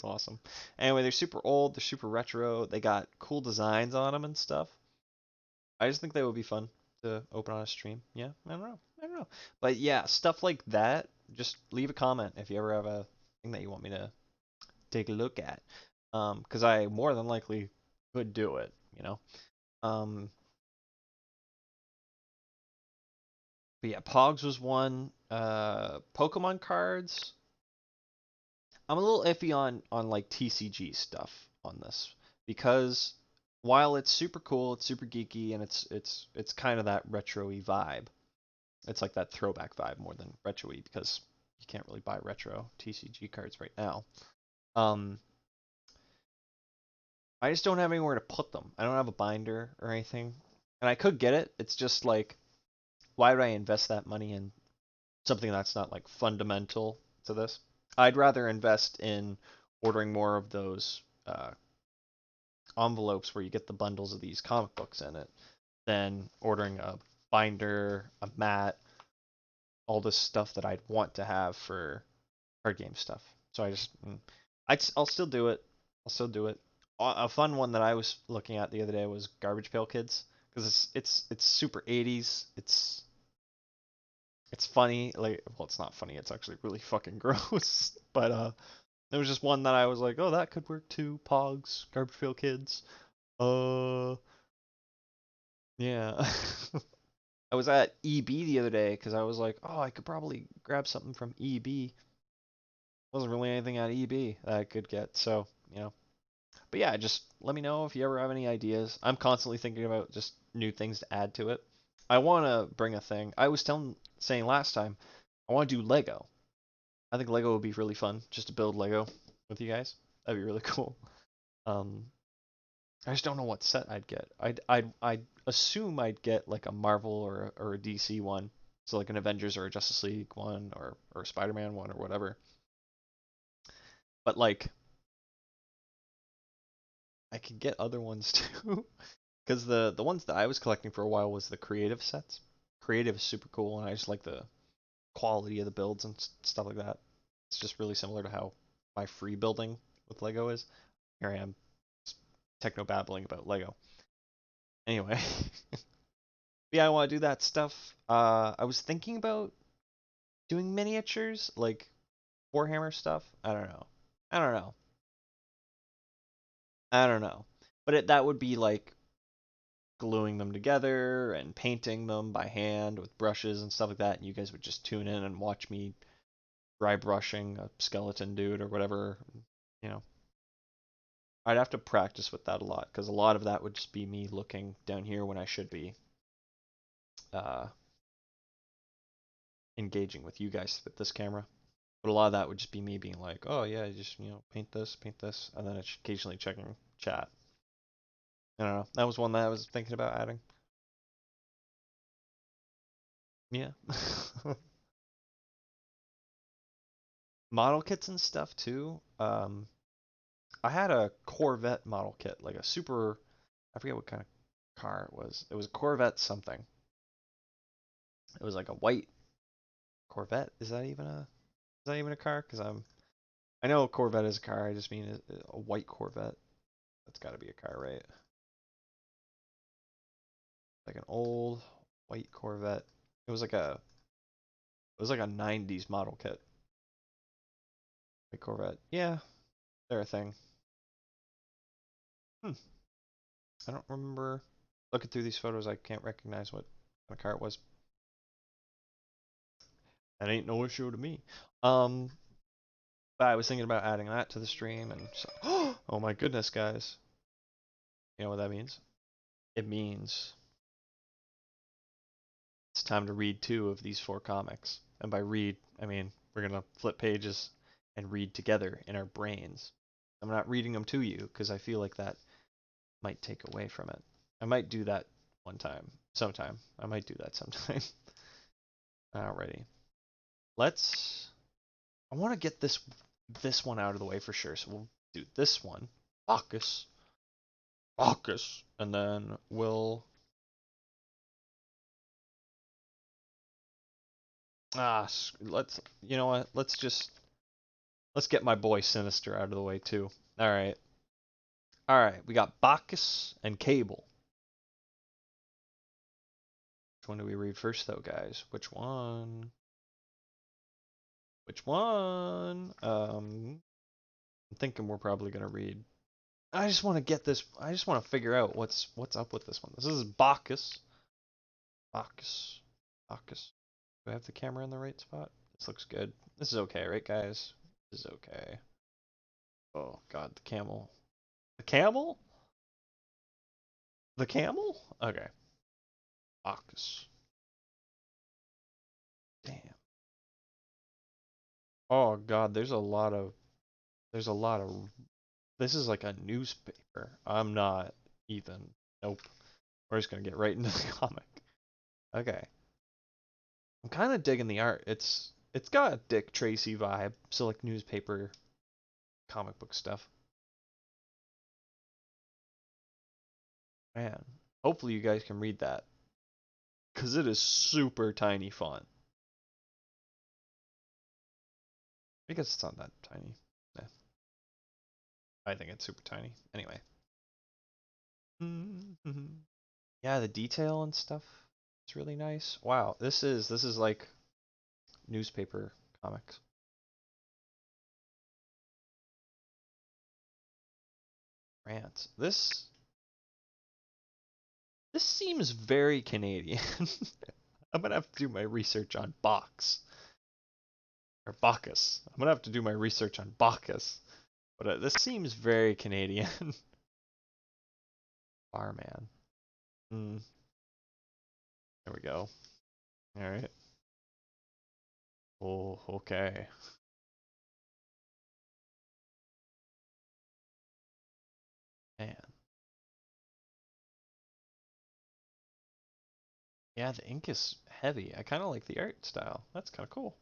awesome. Anyway, they're super old, they're super retro. They got cool designs on them and stuff. I just think they would be fun to open on a stream. Yeah, I don't know. I don't know. But yeah, stuff like that, just leave a comment if you ever have a thing that you want me to take a look at. Because I more than likely could do it, you know. Um, but yeah, Pogs was one. Pokemon cards. I'm a little iffy on like TCG stuff on this because while it's super cool, it's super geeky, and it's kind of that retro-y vibe. It's like that throwback vibe more than retro-y because you can't really buy retro TCG cards right now. Um, I just don't have anywhere to put them. I don't have a binder or anything. And I could get it. It's just like, why would I invest that money in something that's not like fundamental to this? I'd rather invest in ordering more of those envelopes where you get the bundles of these comic books in it than ordering a binder, a mat, all this stuff that I'd want to have for card game stuff. So I'll still do it. I'll still do it. A fun one that I was looking at the other day was Garbage Pail Kids because it's super 80s. It's funny. Like, well, it's not funny. It's actually really fucking gross. But there was just one that I was like, oh, that could work too. Pogs, Garbage Pail Kids. Uh, yeah. I was at EB the other day because I was like, oh, I could probably grab something from EB. Wasn't really anything at EB that I could get. So, you know. But yeah, just let me know if you ever have any ideas. I'm constantly thinking about just new things to add to it. I want to bring a thing. I was saying last time, I want to do Lego. I think Lego would be really fun just to build Lego with you guys. That'd be really cool. Um, I just don't know what set I'd get. I'd assume I'd get like a Marvel or a DC one. So like an Avengers or a Justice League one or a Spider-Man one or whatever. But like I could get other ones too. Because the ones that I was collecting for a while was the creative sets. Creative is super cool, and I just like the quality of the builds and stuff like that. It's just really similar to how my free building with Lego is. Here I am, techno babbling about Lego. Anyway, yeah, I want to do that stuff. I was thinking about doing miniatures, like Warhammer stuff. I don't know. I don't know. I don't know. But that would be like gluing them together and painting them by hand with brushes and stuff like that. And you guys would just tune in and watch me dry brushing a skeleton dude or whatever, you know. I'd have to practice with that a lot because a lot of that would just be me looking down here when I should be uh, engaging with you guys with this camera. But a lot of that would just be me being like, oh yeah, just paint this, and then occasionally checking chat. I don't know. That was one that I was thinking about adding. Yeah. Model kits and stuff too. I had a Corvette model kit, like a super. I forget what kind of car it was. It was a Corvette something. It was like a white Corvette. Is that even a car? Because I know a Corvette is a car. I just mean a white Corvette. That's got to be a car, right? Like an old white Corvette. It was like a 90s model kit. White Corvette. Yeah, they're a thing. Hmm. I don't remember looking through these photos. I can't recognize what kind of car it was. That ain't no issue to me. Um, but I was thinking about adding that to the stream, and so, oh my goodness, guys. You know what that means? It means it's time to read 2 of these 4 comics. And by read, I mean we're gonna flip pages and read together in our brains. I'm not reading them to you because I feel like that might take away from it. I might do that sometime. I might do that sometime. Alrighty. I want to get this one out of the way for sure. So we'll do this one, Bacchus, and then we'll let's you know what? Let's get my boy Sinister out of the way too. All right. We got Bacchus and Cable. Which one do we read first, though, guys? Which one? Which one? I'm thinking we're probably gonna read. I just want to get this. I just want to figure out what's up with this one. This is Bacchus. Bacchus. Bacchus. Do I have the camera in the right spot? This looks good. This is okay, right, guys? This is okay. Oh God, the camel. The camel? The camel? Okay. Bacchus. Damn. Oh God, there's a lot of this is like a newspaper. I'm not Ethan. Nope. We're just gonna get right into the comic. Okay. I'm kind of digging the art. It's got a Dick Tracy vibe, so like newspaper, comic book stuff. Man, hopefully you guys can read that, cause it is super tiny font. I guess it's not that tiny. Eh, I think it's super tiny. Anyway. Yeah, the detail and stuff. It's really nice. Wow, this is like newspaper comics. Rant. This seems very Canadian. I'm gonna have to do my research on Bacchus. I'm gonna have to do my research on Bacchus. But this seems very Canadian. Barman. Mm, there we go. All right. Oh, okay. Man. Yeah, the ink is heavy. I kind of like the art style. That's kind of cool.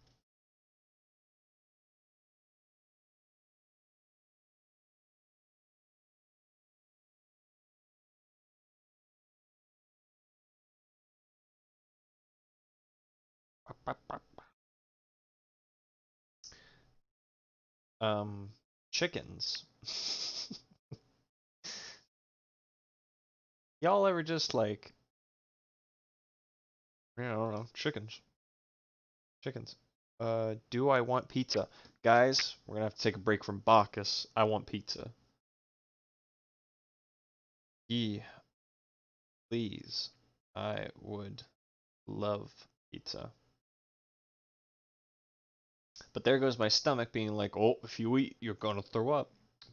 Um, chickens. Y'all ever just like, I don't know, chickens. Chickens. Do I want pizza? Guys, we're gonna have to take a break from Bacchus. I want pizza. E, please. I would love pizza. But there goes my stomach being like, oh, if you eat, you're gonna throw up.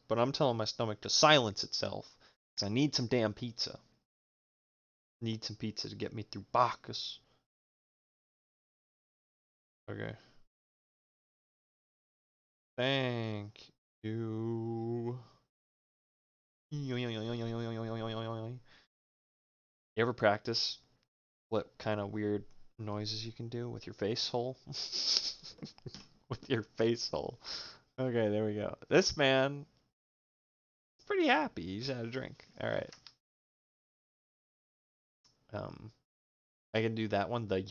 but I'm telling my stomach to silence itself because I need some damn pizza. Need some pizza to get me through Bacchus. Okay. Thank you. You ever practice what kind of weird noises you can do with your face hole? With your face hole. Okay, there we go. This man is pretty happy. He's had a drink. All right. I can do that one. The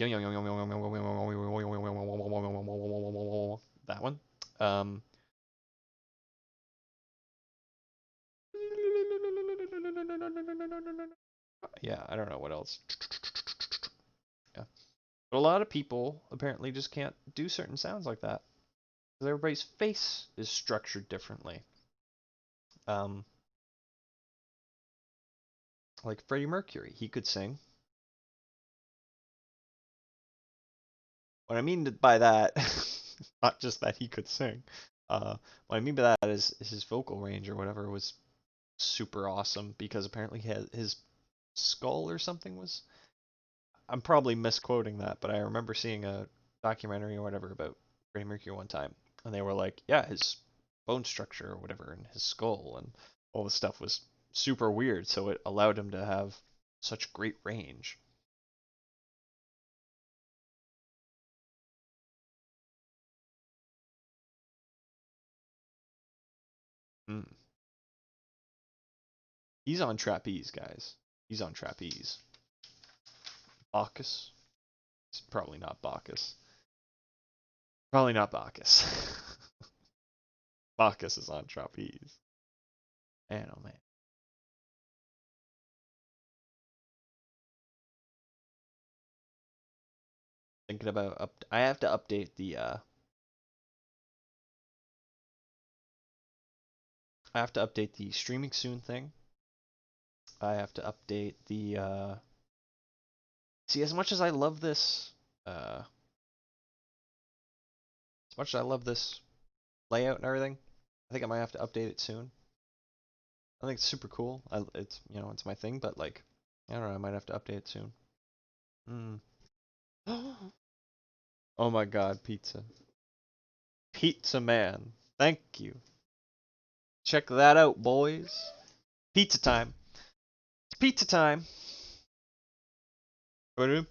that one. Yeah, I don't know what else. Yeah. But a lot of people apparently just can't do certain sounds like that because everybody's face is structured differently. Um, like Freddie Mercury, he could sing. What I mean by that, not just that he could sing. What I mean by that is his vocal range or whatever was super awesome because apparently his skull or something was. I'm probably misquoting that, but I remember seeing a documentary or whatever about Freddie Mercury one time, and they were like, yeah, his bone structure or whatever, and his skull and all this stuff was super weird, so it allowed him to have such great range. Mm. He's on trapeze, guys. He's on trapeze. Bacchus? It's probably not Bacchus. Probably not Bacchus. Bacchus is on trapeze. Man, oh man. Thinking about I have to update the I have to update the streaming soon thing. I have to update the see, as much as I love this as much as I love this layout and everything, I think I might have to update it soon. I think it's super cool. It's it's my thing, but like I don't know, I might have to update it soon. Mm. Oh my god, pizza. Pizza man. Thank you. Check that out, boys. Pizza time. It's pizza time. Alright.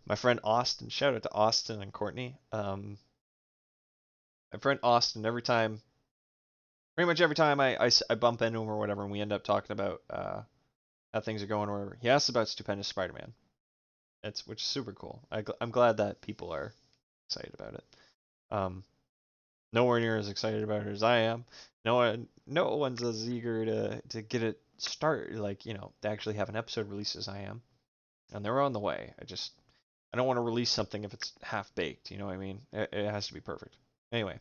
My friend Austin, shout out to Austin and Courtney. My friend Austin, pretty much every time I bump into him or whatever, and we end up talking about how things are going or whatever, he asks about Stupendous Spider-Man. Which is super cool. I'm glad that people are excited about it. Um, Nowhere near as excited about it as I am. No one's as eager to get it started, like to actually have an episode released as I am, and they're on the way. I don't want to release something if it's half baked. You know what I mean? It has to be perfect. Anyway,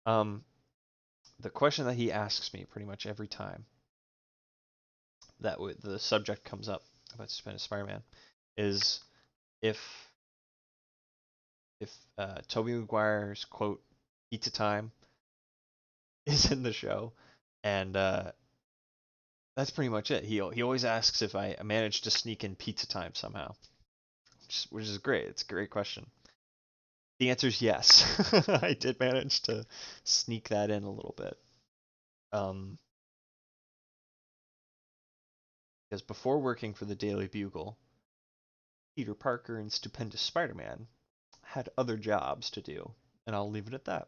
um, the question that he asks me pretty much every time that the subject comes up about Suspended Spider-Man is if Tobey Maguire's quote "Pizza time" is in the show, and that's pretty much it. He always asks if I managed to sneak in pizza time somehow, which is great. It's a great question. The answer is yes. I did manage to sneak that in a little bit. Because before working for the Daily Bugle, Peter Parker and Stupendous Spider-Man had other jobs to do, and I'll leave it at that.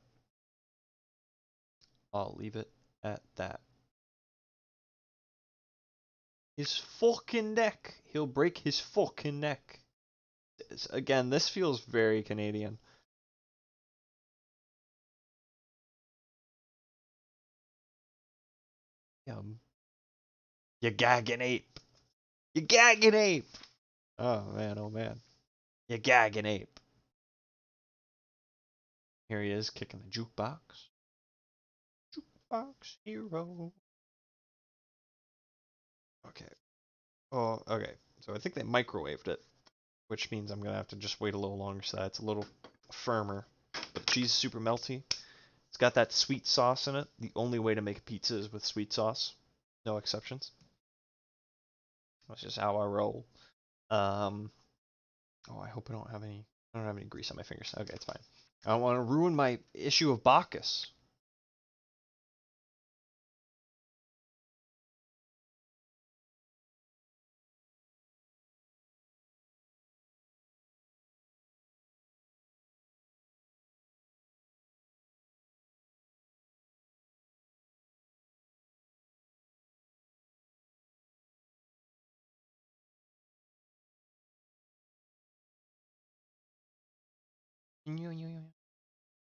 I'll leave it at that. His fucking neck. He'll break his fucking neck. Again, this feels very Canadian. You gagging ape. You gagging ape. Oh man, oh man. You gagging ape. Here he is kicking the jukebox. Jukebox hero. Okay. Oh, okay. So I think they microwaved it, which means I'm gonna have to just wait a little longer so that it's a little firmer. But the cheese is super melty. It's got that sweet sauce in it. The only way to make a pizza is with sweet sauce. No exceptions. That's just how I roll. Um, oh, I hope I don't have any grease on my fingers. Okay, it's fine. I don't want to ruin my issue of Bacchus.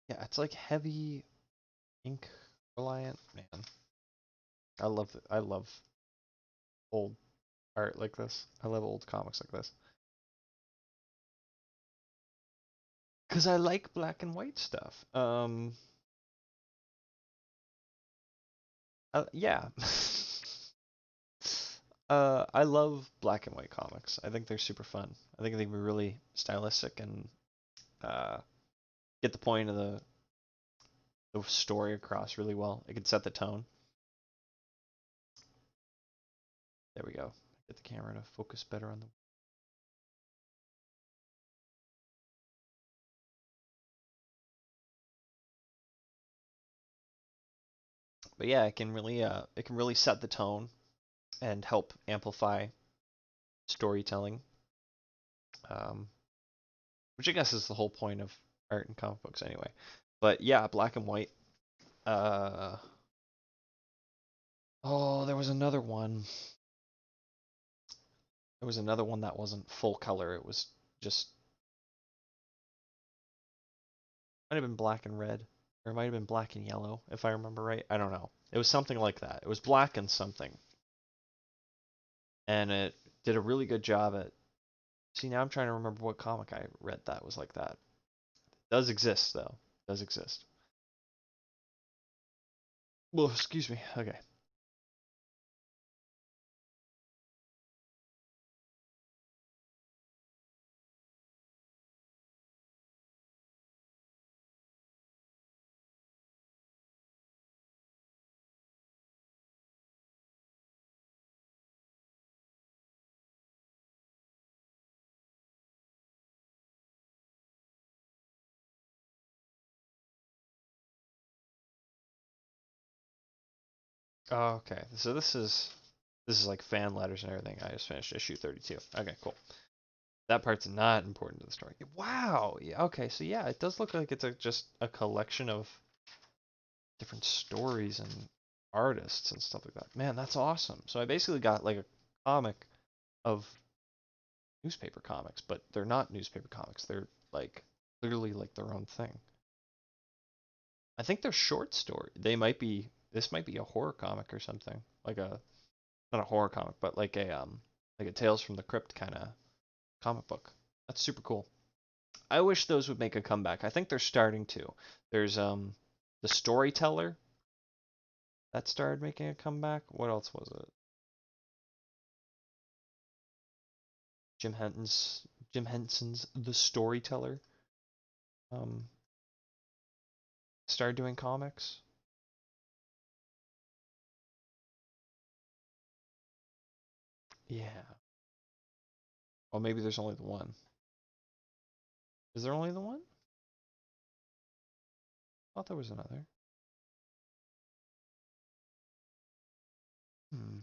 Yeah, it's like heavy ink reliant. Man, I love old art like this. I love old comics like this. Cause I like black and white stuff. Yeah. I love black and white comics. I think they're super fun. I think they can be really stylistic and uh, get the point of the story across really well. It can set the tone. There we go. Get the camera to focus better on the. But yeah, it can really set the tone and help amplify storytelling. Um, which I guess is the whole point of art and comic books anyway. But yeah, black and white. Uh, oh, there was another one. There was another one that wasn't full color. It was just might have been black and red, or it might have been black and yellow, if I remember right. I don't know. It was something like that. It was black and something, and it did a really good job at. See, now I'm trying to remember what comic I read that was like that. It does exist though. It does exist. Well, excuse me. Okay. Oh, okay. So this is like fan letters and everything. I just finished issue 32. Okay, cool. That part's not important to the story. Wow. Yeah. Okay. So yeah, it does look like it's just a collection of different stories and artists and stuff like that. Man, that's awesome. So I basically got like a comic of newspaper comics, but they're not newspaper comics. They're like literally like their own thing. I think they're short story. They might be. This might be a horror comic or something. Like a not a horror comic, but like a Tales from the Crypt kind of comic book. That's super cool. I wish those would make a comeback. I think they're starting to. There's the Storyteller that started making a comeback. What else was it? Jim Henson's Jim Henson's The Storyteller um started doing comics. Yeah. Well, maybe there's only the one. Is there only the one? I thought there was another. Hmm.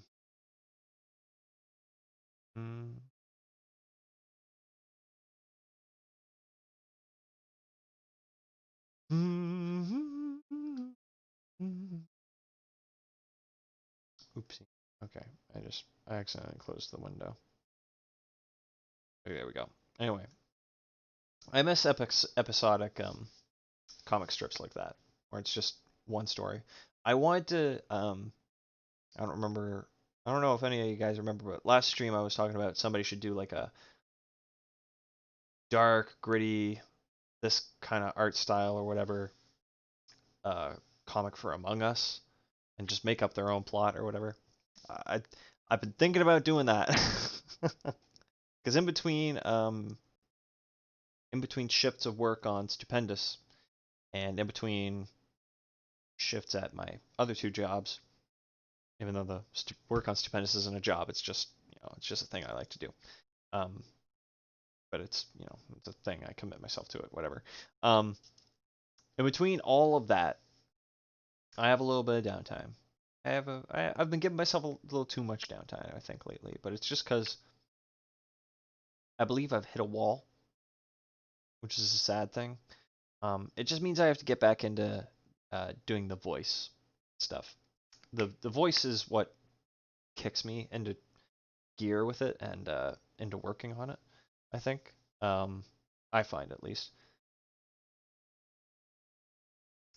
Hmm. Oopsie. Okay. I accidentally closed the window. Okay, there we go. Anyway, I miss episodic comic strips like that, where it's just one story. I wanted to I don't remember. I don't know if any of you guys remember, but last stream I was talking about somebody should do like a dark, gritty, this kind of art style or whatever, uh, comic for Among Us, and just make up their own plot or whatever. I I've been thinking about doing that. Because in between shifts of work on Stupendous and in between shifts at my other two jobs, even though the work on Stupendous isn't a job, it's just it's just a thing I like to do. Um, but it's it's a thing, I commit myself to it, whatever. In between all of that, I have a little bit of downtime. I've been giving myself a little too much downtime, I think, lately, but it's just because I believe I've hit a wall, which is a sad thing. It just means I have to get back into doing the voice stuff. The voice is what kicks me into gear with it and into working on it, I think. I find, at least.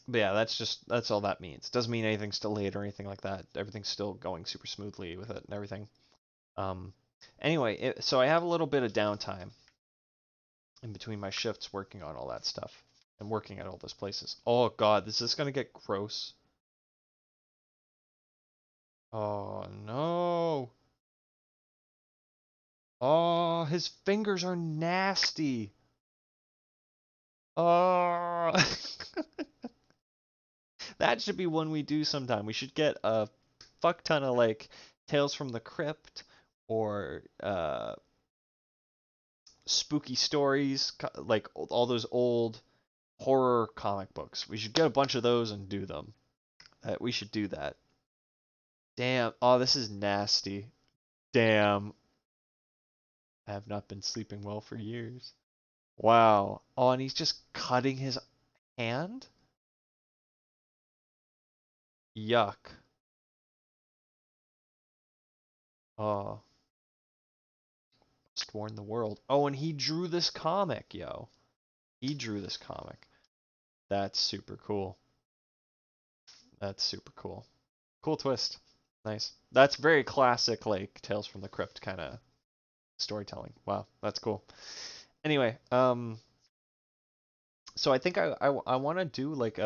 But yeah, that's all that means. Doesn't mean anything's delayed or anything like that. Everything's still going super smoothly with it and everything. Um, anyway, so I have a little bit of downtime in between my shifts working on all that stuff and working at all those places. Oh God, is this gonna get gross? Oh no. Oh, his fingers are nasty. Oh. That should be one we do sometime. We should get a fuck ton of like Tales from the Crypt or spooky stories, like all those old horror comic books. We should get a bunch of those and do them. We should do that. Damn. Oh, this is nasty. Damn. I have not been sleeping well for years. Wow. Oh, and he's just cutting his hand? Yuck. Oh, must warn the world. Oh, and he drew this comic, yo. He drew this comic. That's super cool. That's super cool. Cool twist. Nice. That's very classic, like Tales from the Crypt kind of storytelling. Wow, that's cool. Anyway, so I think I want to do like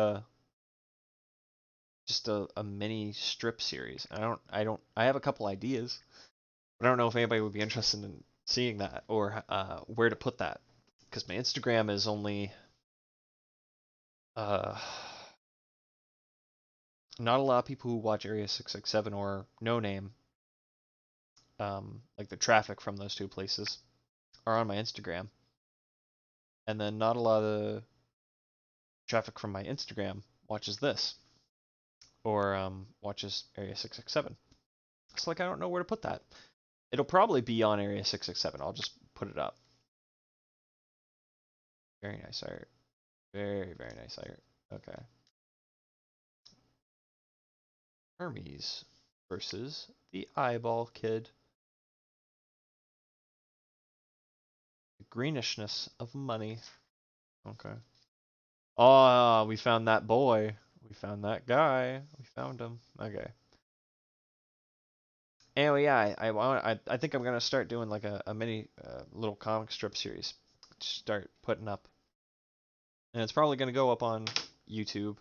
just a mini strip series. I have a couple ideas, but I don't know if anybody would be interested in seeing that or where to put that, because my Instagram is only uh not a lot of people who watch Area 667 or No Name, like the traffic from those two places, are on my Instagram, and then not a lot of traffic from my Instagram watches this or watches Area 667. It's like I don't know where to put that. It'll probably be on Area 667. I'll just put it up. Very nice art. Very, very nice art. Okay. Hermes versus the Eyeball Kid. The greenishness of money. Okay. Oh, we found that boy. We found that guy. We found him. Okay. Anyway, yeah, I think I'm gonna start doing like a mini little comic strip series. Start putting up, and it's probably gonna go up on YouTube,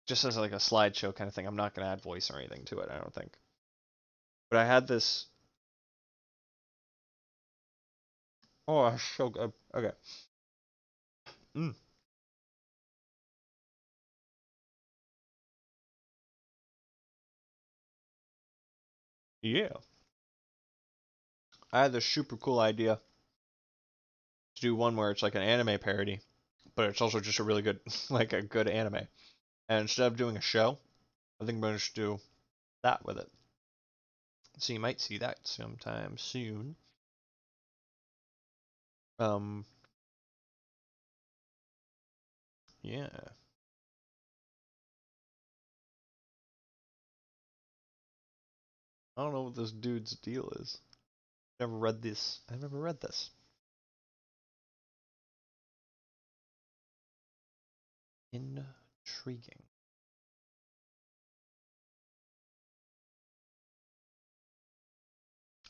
just as like a slideshow kind of thing. I'm not gonna add voice or anything to it, I don't think. But I had this. Oh, so good. Okay. Mm, yeah. I had this super cool idea to do one where it's like an anime parody, but it's also just a really good, like a good anime. And instead of doing a show, I think I'm gonna just do that with it. So you might see that sometime soon. Um, yeah. I don't know what this dude's deal is. Never read this. I've never read this. Intriguing.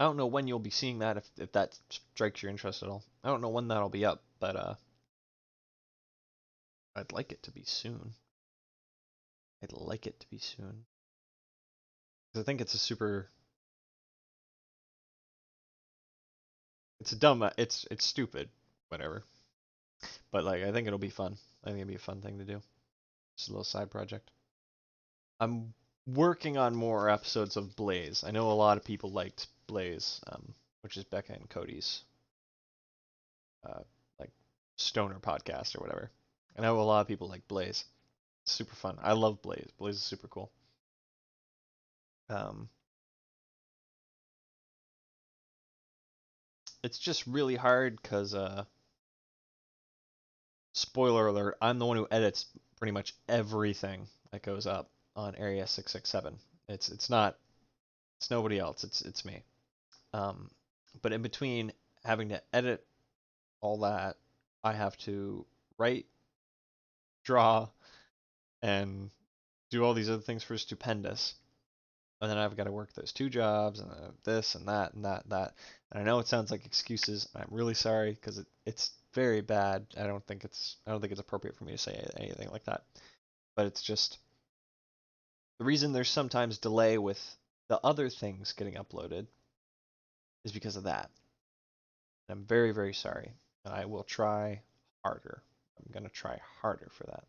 I don't know when you'll be seeing that if that strikes your interest at all. I don't know when that'll be up, but I'd like it to be soon. I'd like it to be soon. 'Cause I think it's a super It's a dumb. It's stupid. Whatever. But like, I think it'll be fun. I think it'll be a fun thing to do. Just a little side project. I'm working on more episodes of Blaze. I know a lot of people liked Blaze, which is Becca and Cody's uh, like stoner podcast or whatever. I know a lot of people like Blaze. It's super fun. I love Blaze. Blaze is super cool. Um, it's just really hard because spoiler alert, I'm the one who edits pretty much everything that goes up on Area 667. It's nobody else. It's me. Um, but in between having to edit all that, I have to write, draw, and do all these other things for Stupendous. And then I've got to work those two jobs and this and that and that. And I know it sounds like excuses. I'm really sorry because it's very bad. I don't think it's appropriate for me to say anything like that. But it's just the reason there's sometimes delay with the other things getting uploaded is because of that. And I'm very, very sorry. And I will try harder. I'm going to try harder for that.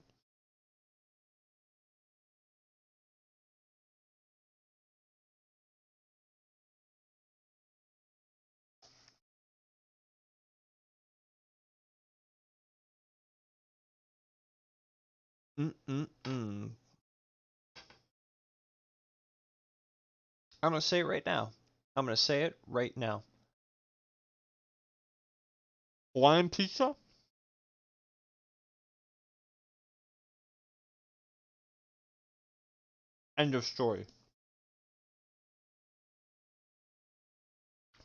Mm-mm-mm. I'm going to say it right now. I'm going to say it right now. Hawaiian pizza? End of story.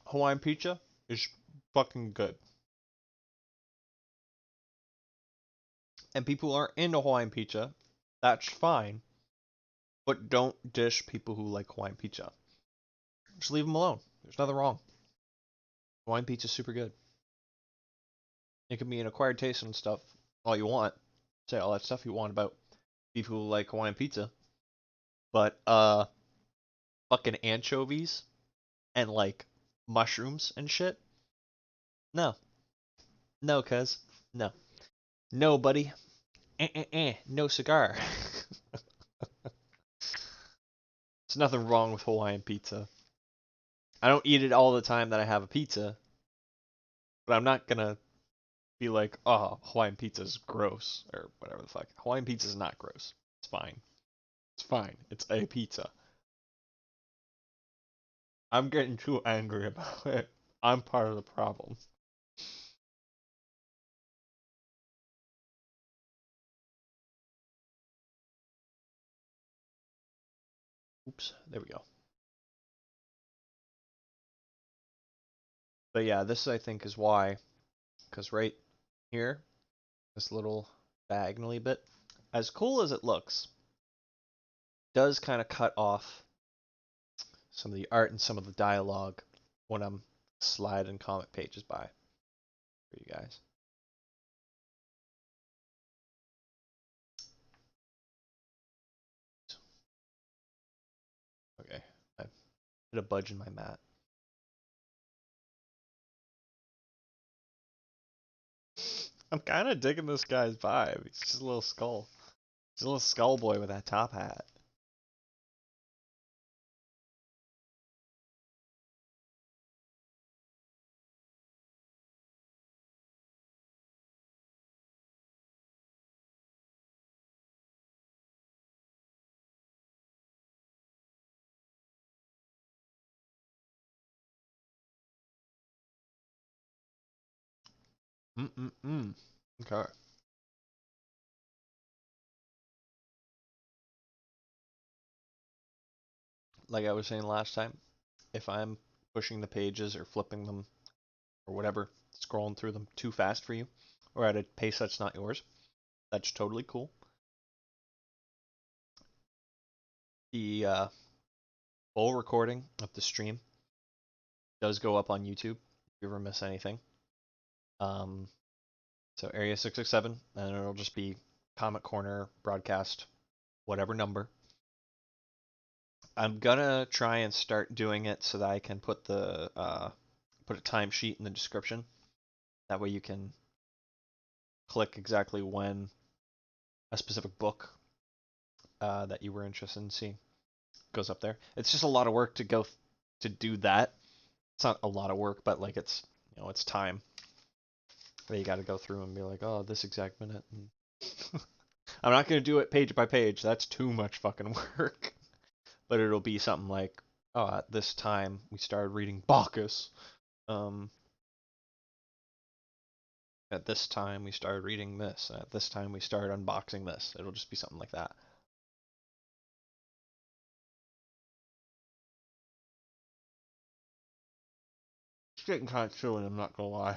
Hawaiian pizza is fucking good. And people who aren't into Hawaiian pizza, that's fine. But don't dish people who like Hawaiian pizza. Just leave them alone. There's nothing wrong. Hawaiian pizza is super good. It can be an acquired taste and stuff all you want. Say all that stuff you want about people who like Hawaiian pizza. But fucking anchovies and like mushrooms and shit. No. No, cuz. No. No, buddy. No cigar. There's nothing wrong with Hawaiian pizza. I don't eat it all the time that I have a pizza, but I'm not gonna be like, oh, Hawaiian pizza's gross or whatever the fuck. Hawaiian pizza's not gross. It's fine. It's fine. It's a pizza. I'm getting too angry about it. I'm part of the problem. Oops, there we go. But yeah, this I think is why, because right here, this little diagonally bit, as cool as it looks, does kind of cut off some of the art and some of the dialogue when I'm sliding comic pages by for you guys. Okay, I hit a budge in my mat. I'm kind of digging this guy's vibe. He's just a little skull. He's a little skull boy with that top hat. Mm-mm-mm. Okay. Like I was saying last time, if I'm pushing the pages or flipping them or whatever, scrolling through them too fast for you, or at a pace that's not yours, that's totally cool. The full recording of the stream does go up on YouTube if you ever miss anything. Um, so Area 667, and it'll just be Comic Corner broadcast, whatever number. I'm gonna try and start doing it so that I can put put a timesheet in the description. That way you can click exactly when a specific book that you were interested in seeing goes up there. It's just a lot of work to go to do that. It's not a lot of work, but like it's it's time that you got to go through and be like, oh, this exact minute. I'm not gonna do it page by page. That's too much fucking work. But it'll be something like, oh, at this time we started reading Bacchus. At this time we started reading this. At this time we started unboxing this. It'll just be something like that. It's getting kind of chilly, I'm not gonna lie.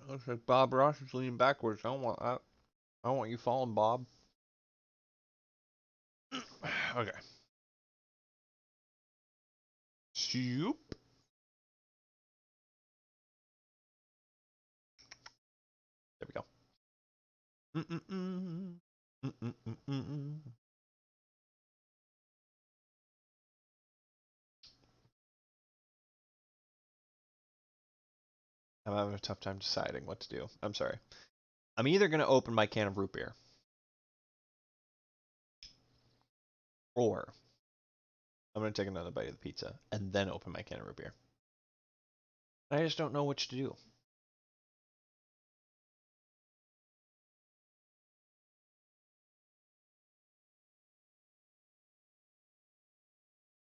Looks like Bob Ross is leaning backwards. I don't want that. I don't want you falling, Bob. Okay. Shoop. There we go. Mm-mm-mm. Mm-mm-mm-mm. I'm having a tough time deciding what to do. I'm sorry. I'm either going to open my can of root beer, or I'm going to take another bite of the pizza and then open my can of root beer. I just don't know which to do.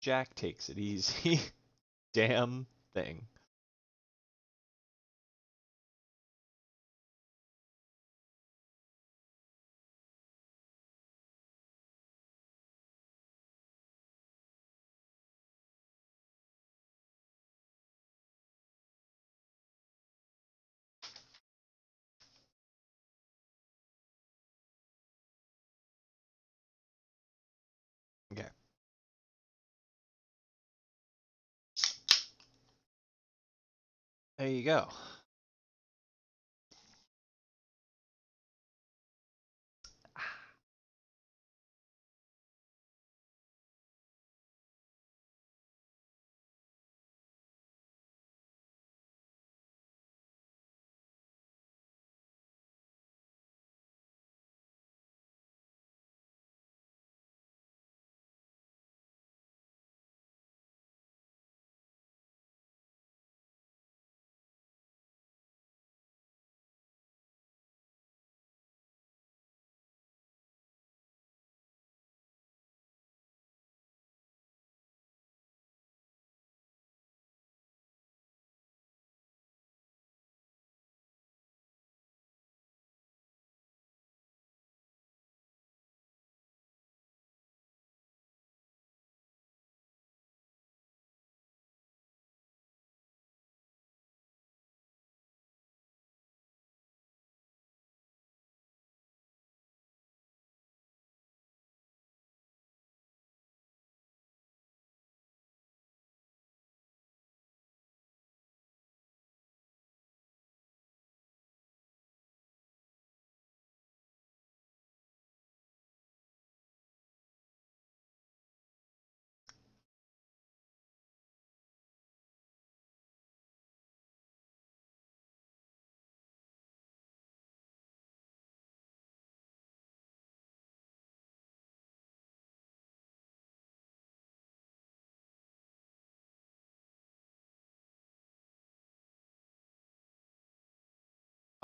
Jack takes it easy. Damn thing. Okay. There you go.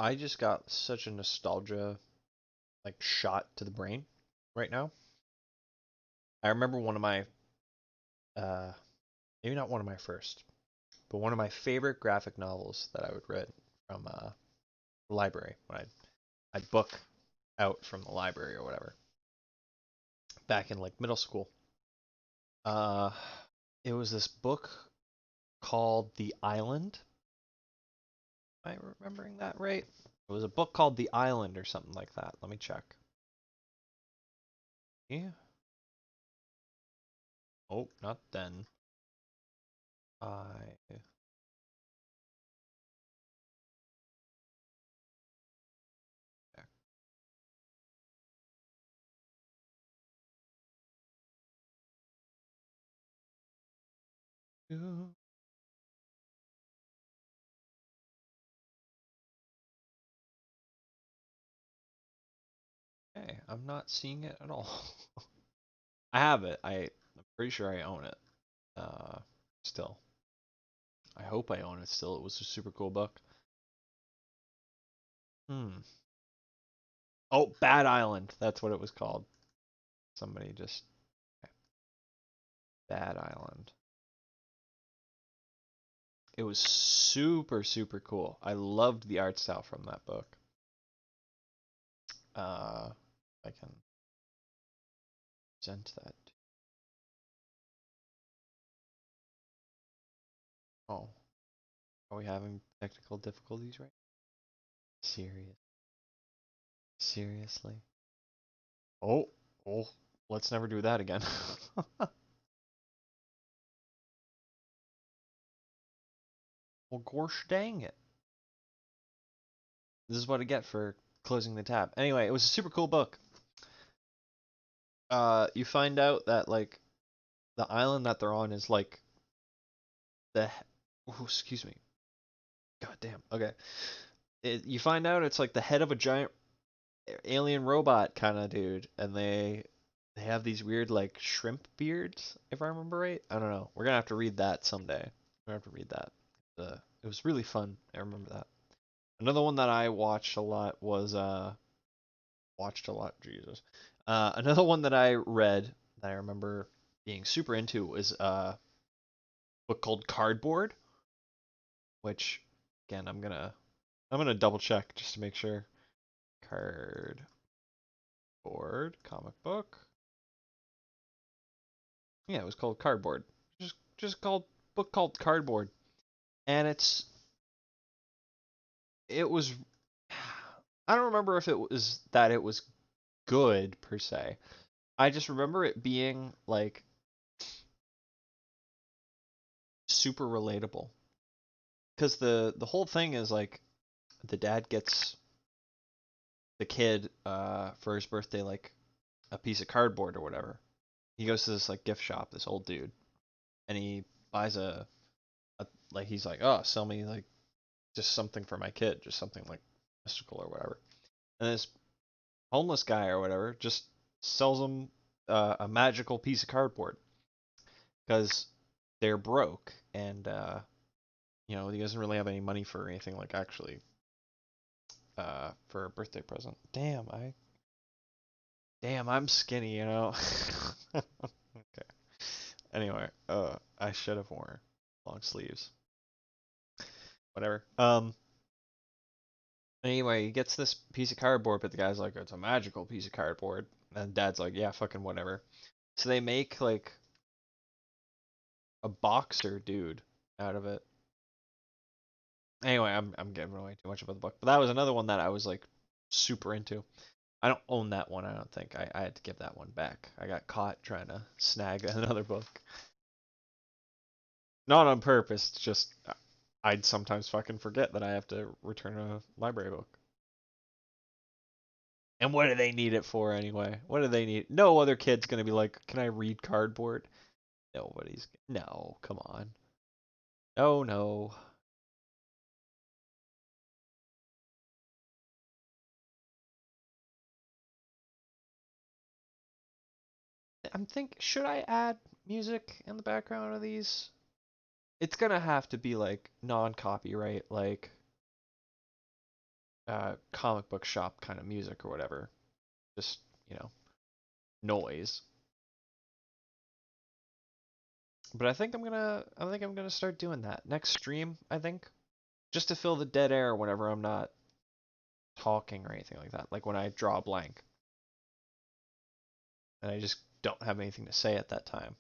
I just got such a nostalgia like shot to the brain right now. I remember one of my maybe not one of my first, but one of my favorite graphic novels that I would read from the library when I'd book out from the library or whatever back in like middle school. Uh, it was this book called The Island. Am I remembering that right? It was a book called The Island or something like that. Let me check. Yeah. Oh, not then. I Hey, I'm not seeing it at all. I have it. I'm pretty sure I own it. Still. I hope I own it still. It was a super cool book. Hmm. Oh, Bad Island. That's what it was called. Somebody just. Okay. Bad Island. It was super, super cool. I loved the art style from that book. I can present that. Oh, are we having technical difficulties right? Serious. Seriously? Oh, oh, let's never do that again. Well, gosh dang it. This is what I get for closing the tab. Anyway, it was a super cool book. You find out that like the island that they're on is like the oh, excuse me. God damn. Okay. You find out it's like the head of a giant alien robot kind of dude, and they have these weird like shrimp beards, if I remember right. I don't know. We're gonna have to read that someday. We're gonna have to read that. It was really fun. I remember that. Another one that I watched a lot was watched a lot. Jesus. Another one that I read that I remember being super into was a book called Cardboard, which again I'm gonna double check just to make sure. Cardboard comic book. Yeah, it was called Cardboard. Just called book called Cardboard, and it was. I don't remember if it was that it was good per se. I just remember it being like super relatable because the whole thing is like the dad gets the kid for his birthday like a piece of cardboard or whatever. He goes to this like gift shop, this old dude, and he buys a like he's like, oh, sell me like just something for my kid, just something like mystical or whatever. And this homeless guy or whatever just sells him a magical piece of cardboard because they're broke and he doesn't really have any money for anything like actually for a birthday present. Damn, I'm skinny, you know. Okay. Anyway, I should have worn long sleeves. Whatever. Anyway, he gets this piece of cardboard, but the guy's like, it's a magical piece of cardboard. And dad's like, yeah, fucking whatever. So they make like a boxer dude out of it. Anyway, I'm giving away too much about the book. But that was another one that I was like super into. I don't own that one, I don't think. I had to give that one back. I got caught trying to snag another book. Not on purpose, just I'd sometimes fucking forget that I have to return a library book. And what do they need it for anyway? What do they need? No other kid's gonna be like, "Can I read cardboard?" Nobody's. No, come on. No, no. Should I add music in the background of these? It's gonna have to be like non-copyright, like comic book shop kind of music or whatever. Just, noise. But I think I'm gonna start doing that next stream, I think. Just to fill the dead air whenever I'm not talking or anything like that. Like when I draw a blank and I just don't have anything to say at that time.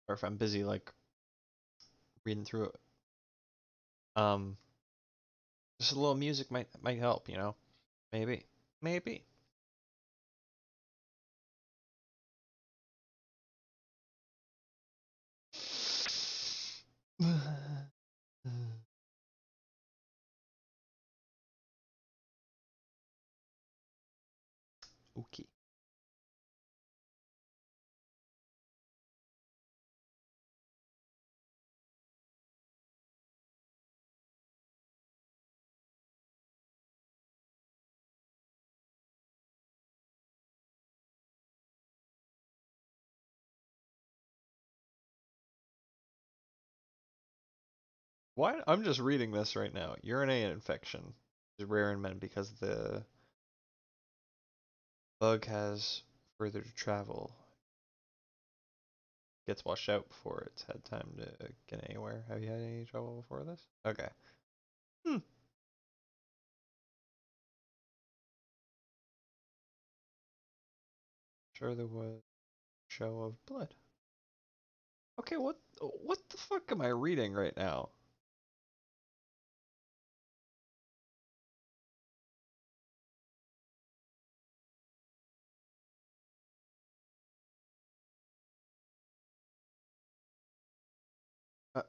Or if I'm busy like reading through it. Um just a little music might help, Maybe. Maybe. Okay. Why? I'm just reading this right now. Urinary infection is rare in men because the bug has further to travel. Gets washed out before it's had time to get anywhere. Have you had any trouble before this? Okay. Hmm. Sure there was a show of blood. Okay, what the fuck am I reading right now? Uh,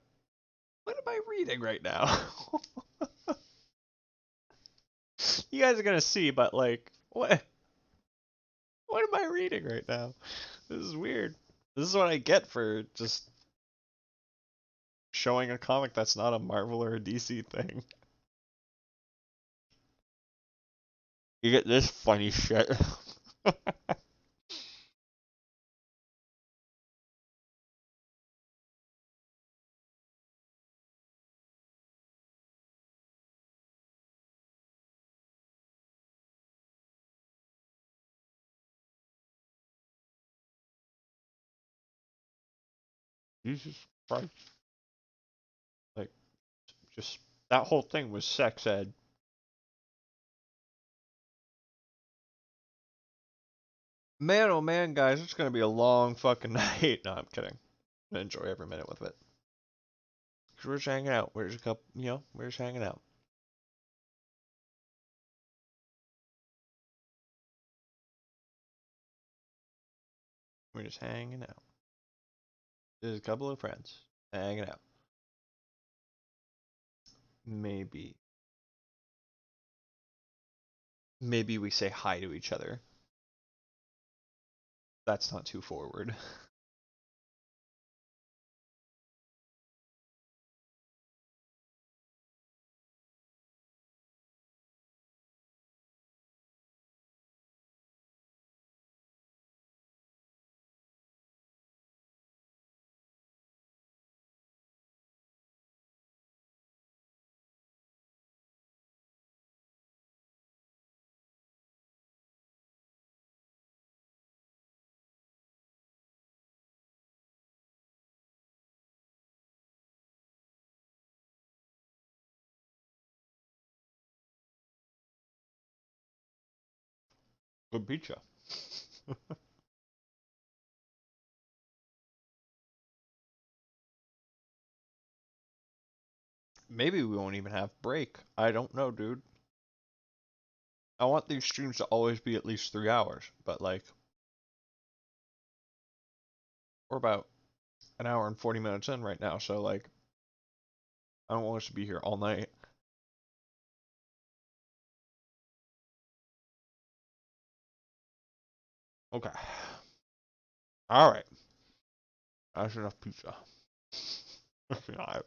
what am I reading right now? You guys are gonna see, but like, what am I reading right now? This is weird. This is what I get for just showing a comic that's not a Marvel or a DC thing. You get this funny shit. Jesus Christ. Like, just that whole thing was sex ed. Man, oh man, guys, it's gonna be a long fucking night. No, I'm kidding. I'm gonna enjoy every minute with it. Cause we're just hanging out. We're just a couple, we're just hanging out. We're just hanging out. There's a couple of friends hanging out. Maybe, maybe we say hi to each other. That's not too forward. Good pizza. Maybe we won't even have break. I don't know, dude. I want these streams to always be at least 3 hours, but like, we're about an hour and 40 minutes in right now, so like, I don't want us to be here all night. Okay. Alright. That's enough pizza. I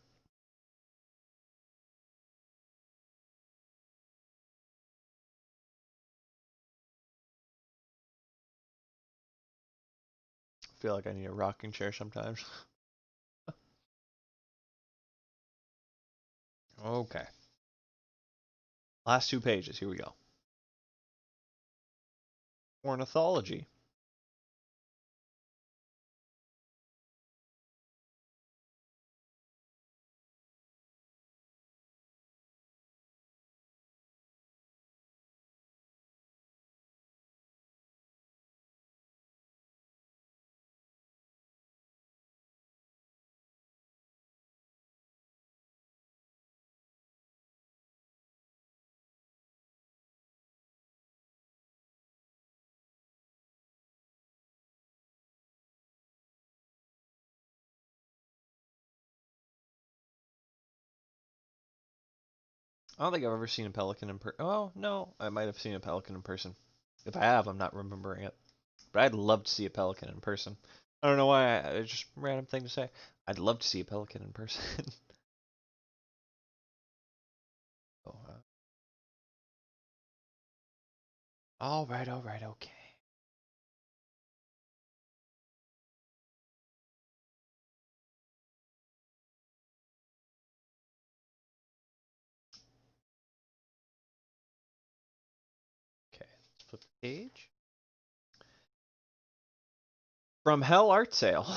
feel like I need a rocking chair sometimes. Okay. Last 2 pages. Here we go. Ornithology. I don't think I've ever seen a pelican in person. Oh, no. I might have seen a pelican in person. If I have, I'm not remembering it. But I'd love to see a pelican in person. I don't know why. It's just a random thing to say. I'd love to see a pelican in person. Oh, all right, okay. Page. From Hell Art Sale.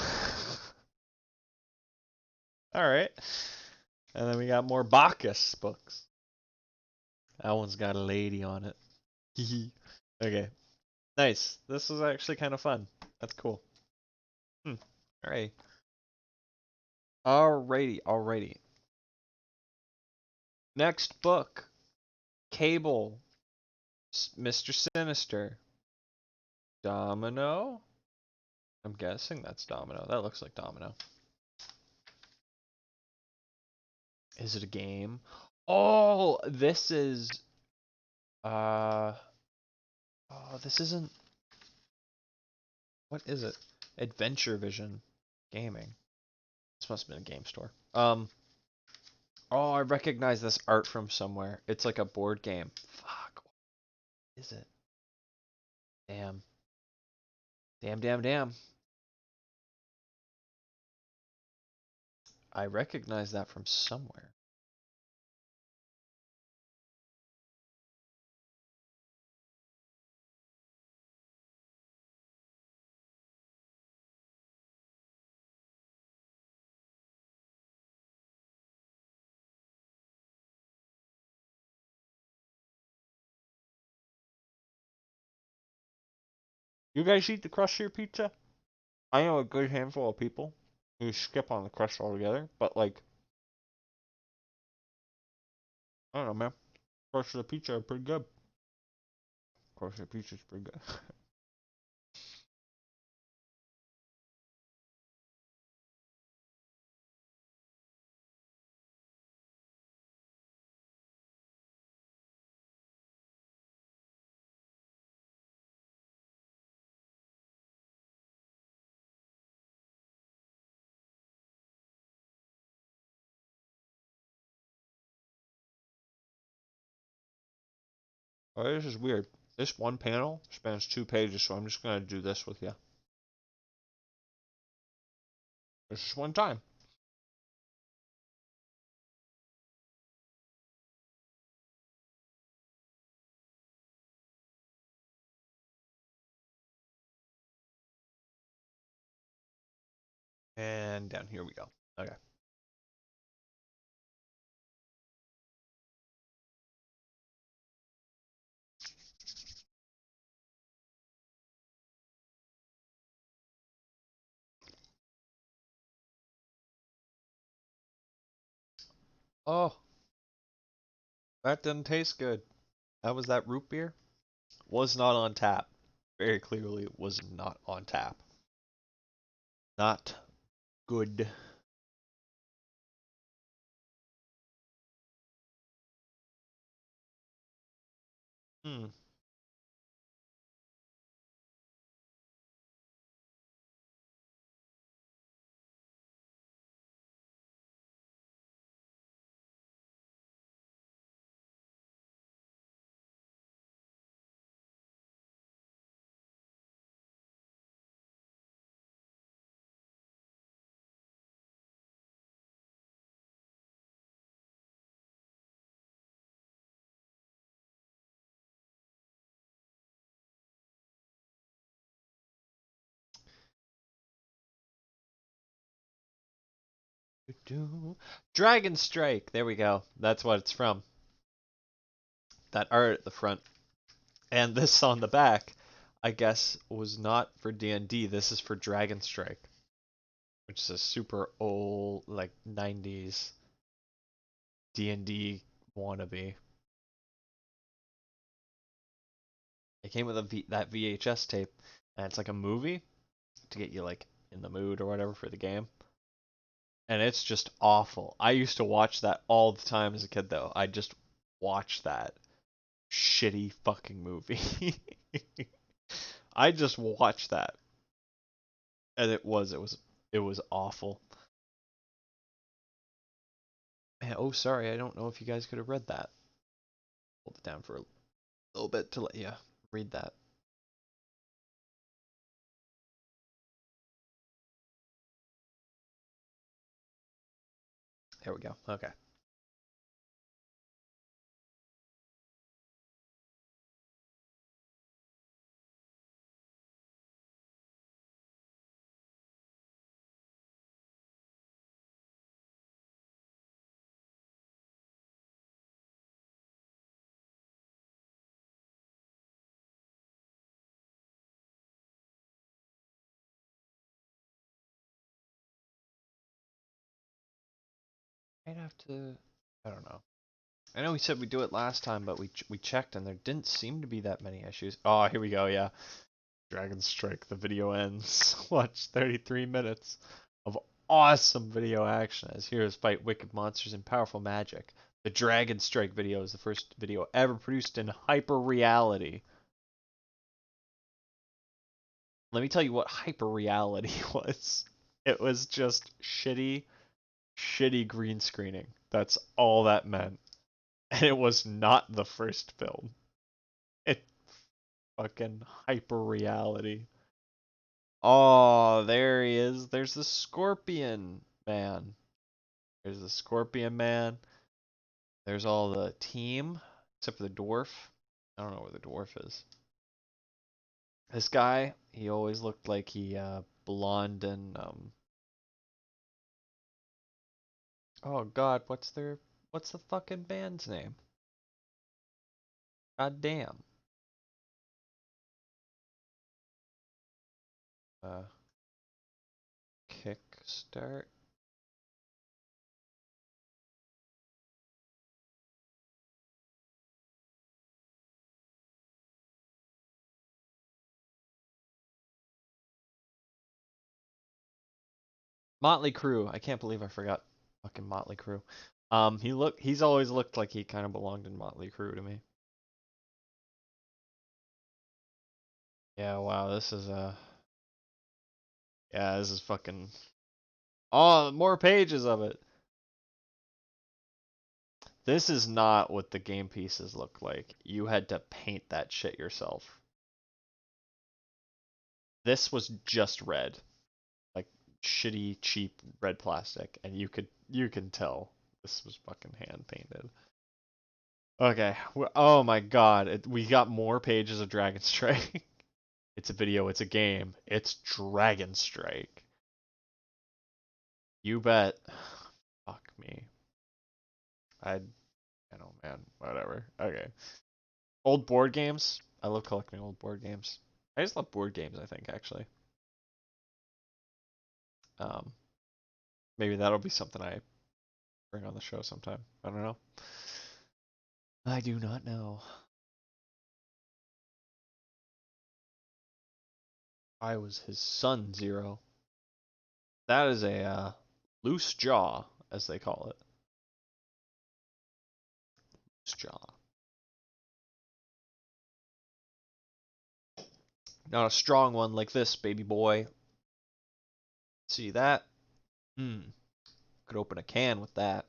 Alright. And then we got more Bacchus books. That one's got a lady on it. Okay. Nice. This was actually kind of fun. That's cool. Alright. Alrighty. Next book. Cable. Mr. Sinister. Domino? I'm guessing that's Domino. That looks like Domino. Is it a game? Oh, this is... Oh, this isn't... What is it? Adventure Vision Gaming. This must have been a game store. Oh, I recognize this art from somewhere. It's like a board game. Fuck. What is it? Damn. Damn. I recognize that from somewhere. You guys eat the crust of your pizza? I know a good handful of people who skip on the crust altogether, but like, I don't know, man. Crust of the pizza are pretty good. Crust of the pizza is pretty good. Oh, this is weird. This one panel spans 2 pages, so I'm just gonna do this with you. It's just one time. And down here we go. Okay. Oh, that didn't taste good. That was that root beer? Was not on tap. Very clearly was not on tap. Not good. Hmm. Dragon Strike. There we go. That's what it's from. That art at the front. And this on the back, I guess, was not for D&D. This is for Dragon Strike, which is a super old, like 90s D&D wannabe. It came with that VHS tape, and it's like a movie to get you like in the mood or whatever for the game. And it's just awful. I used to watch that all the time as a kid, though. I just watched that shitty fucking movie. I just watched that, and it was awful. Man, oh, sorry, I don't know if you guys could have read that. Hold it down for a little bit to let you read that. There we go. Okay. might have to. I don't know. I know we said we'd do it last time, but we checked and there didn't seem to be that many issues. Oh, here we go. Yeah, Dragon Strike. The video ends. Watch 33 minutes of awesome video action as heroes fight wicked monsters and powerful magic. The Dragon Strike video is the first video ever produced in hyper reality. Let me tell you what hyper reality was. It was just shitty green screening. That's all that meant. And it was not the first film. It fucking hyper reality. Oh, there he is. There's the Scorpion Man. There's the Scorpion Man. There's all the team, except for the dwarf. I don't know where the dwarf is. This guy, he always looked like he belonged in oh god, what's the fucking band's name? God damn. Uh Kickstart. Motley Crue. I can't believe I forgot fucking Motley Crue. He's always looked like he kind of belonged in Motley Crue to me. Yeah, wow, this is fucking oh, more pages of it. This is not what the game pieces look like. You had to paint that shit yourself. This was just red. Like shitty cheap red plastic and you can tell this was fucking hand painted. Okay. Oh my god. We got more pages of Dragon Strike. It's a video, it's a game. It's Dragon Strike. You bet. Fuck me. I don't, man. Whatever. Okay. Old board games. I love collecting old board games. I just love board games, I think, actually. Um, Maybe that'll be something I bring on the show sometime. I don't know. I do not know. I was his son, Zero. That is a loose jaw, as they call it. Loose jaw. Not a strong one like this, baby boy. See that? Could open a can with that.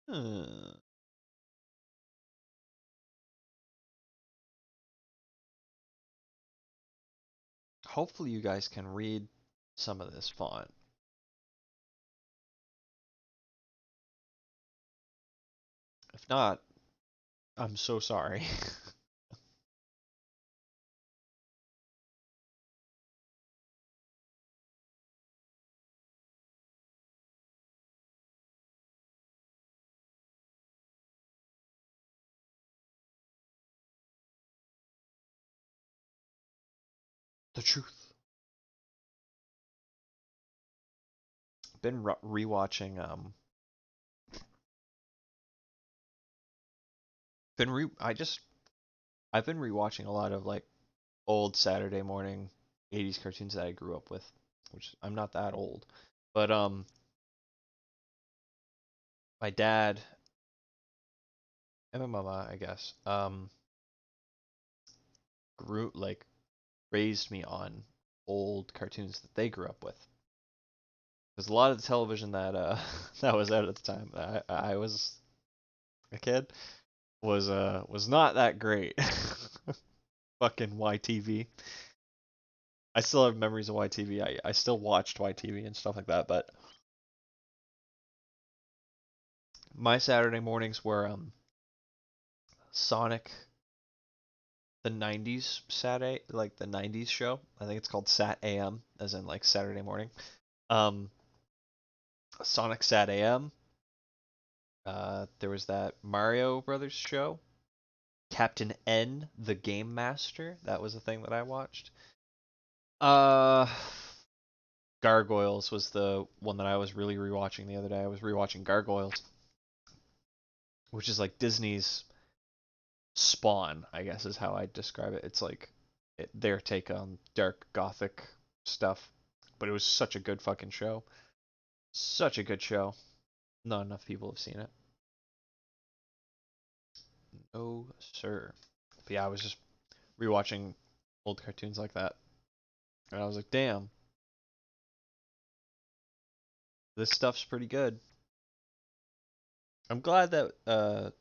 Hmm. Hopefully you guys can read some of this font. If not, I'm so sorry. The truth. Been rewatching been re I just I've been rewatching a lot of like old Saturday morning 80s cartoons that I grew up with, which I'm not that old. But my dad and my mama, I guess, grew like raised me on old cartoons that they grew up with. There's a lot of the television that that was out at the time that I was a kid was not that great. Fucking YTV. I still have memories of YTV. I still watched YTV and stuff like that, but my Saturday mornings were Sonic the 90s Saturday, like the 90s show. I think it's called Sat AM, as in like Saturday morning. Um, Sonic Sat AM. There was that Mario Brothers show. Captain N, the Game Master. That was a thing that I watched. Uh, Gargoyles was the one that I was really rewatching the other day. I was rewatching Gargoyles, which is like Disney's Spawn, I guess is how I describe it. It's like their take on dark gothic stuff. But it was such a good fucking show. Such a good show. Not enough people have seen it. No, sir. But yeah, I was just rewatching old cartoons like that. And I was like, damn, this stuff's pretty good. I'm glad that, oh,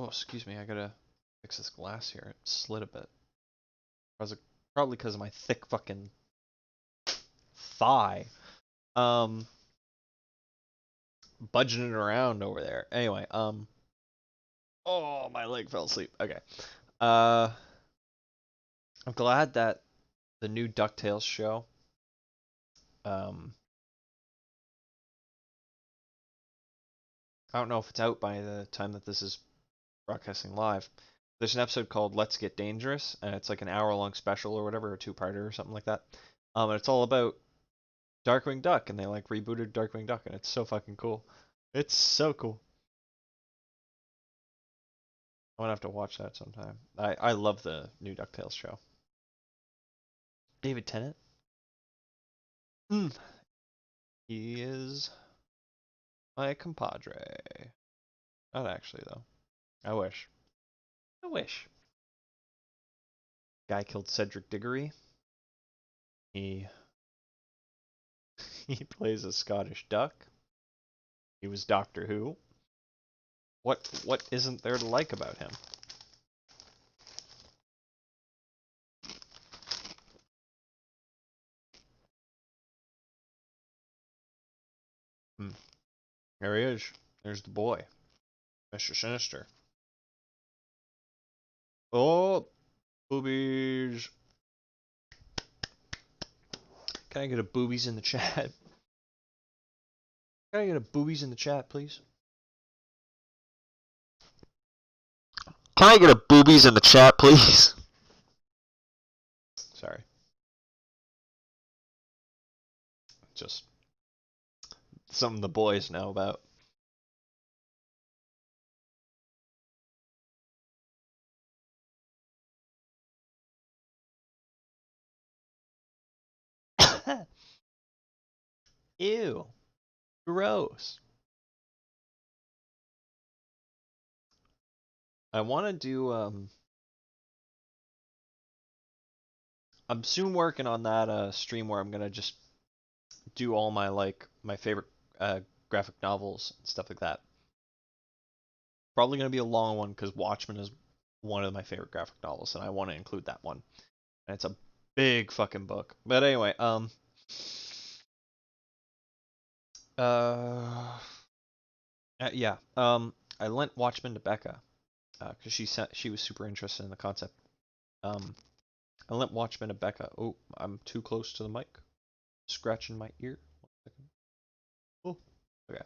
excuse me, I gotta fix this glass here. It slid a bit. I was like, probably because of my thick fucking thigh. Budging it around over there. Anyway, oh, my leg fell asleep. Okay. Uh, I'm glad that the new DuckTales show, um, I don't know if it's out by the time that this is broadcasting live. There's an episode called Let's Get Dangerous, and it's like an hour-long special or whatever, a two-parter or something like that. And it's all about Darkwing Duck, and they like rebooted Darkwing Duck, and it's so fucking cool. It's so cool. I'm gonna have to watch that sometime. I love the new DuckTales show. David Tennant? He is my compadre. Not actually though. I wish. I wish. Guy killed Cedric Diggory. He he plays a Scottish duck. He was Doctor Who. What isn't there to like about him? Hmm. There he is. There's the boy, Mr. Sinister. Oh, boobies. Can I get a boobies in the chat? Can I get a boobies in the chat, please? Can I get a boobies in the chat, please? Sorry. Just something the boys know about. Ew. Gross. I want to do, I'm soon working on that stream where I'm going to just do all my, like, my favorite graphic novels and stuff like that. Probably going to be a long one because Watchmen is one of my favorite graphic novels, and I want to include that one. And it's a big fucking book. But anyway, uh, yeah, I lent Watchmen to Becca because she was super interested in the concept. I lent Watchmen to Becca. Oh, I'm too close to the mic. Scratching my ear. 1 second. Oh, okay.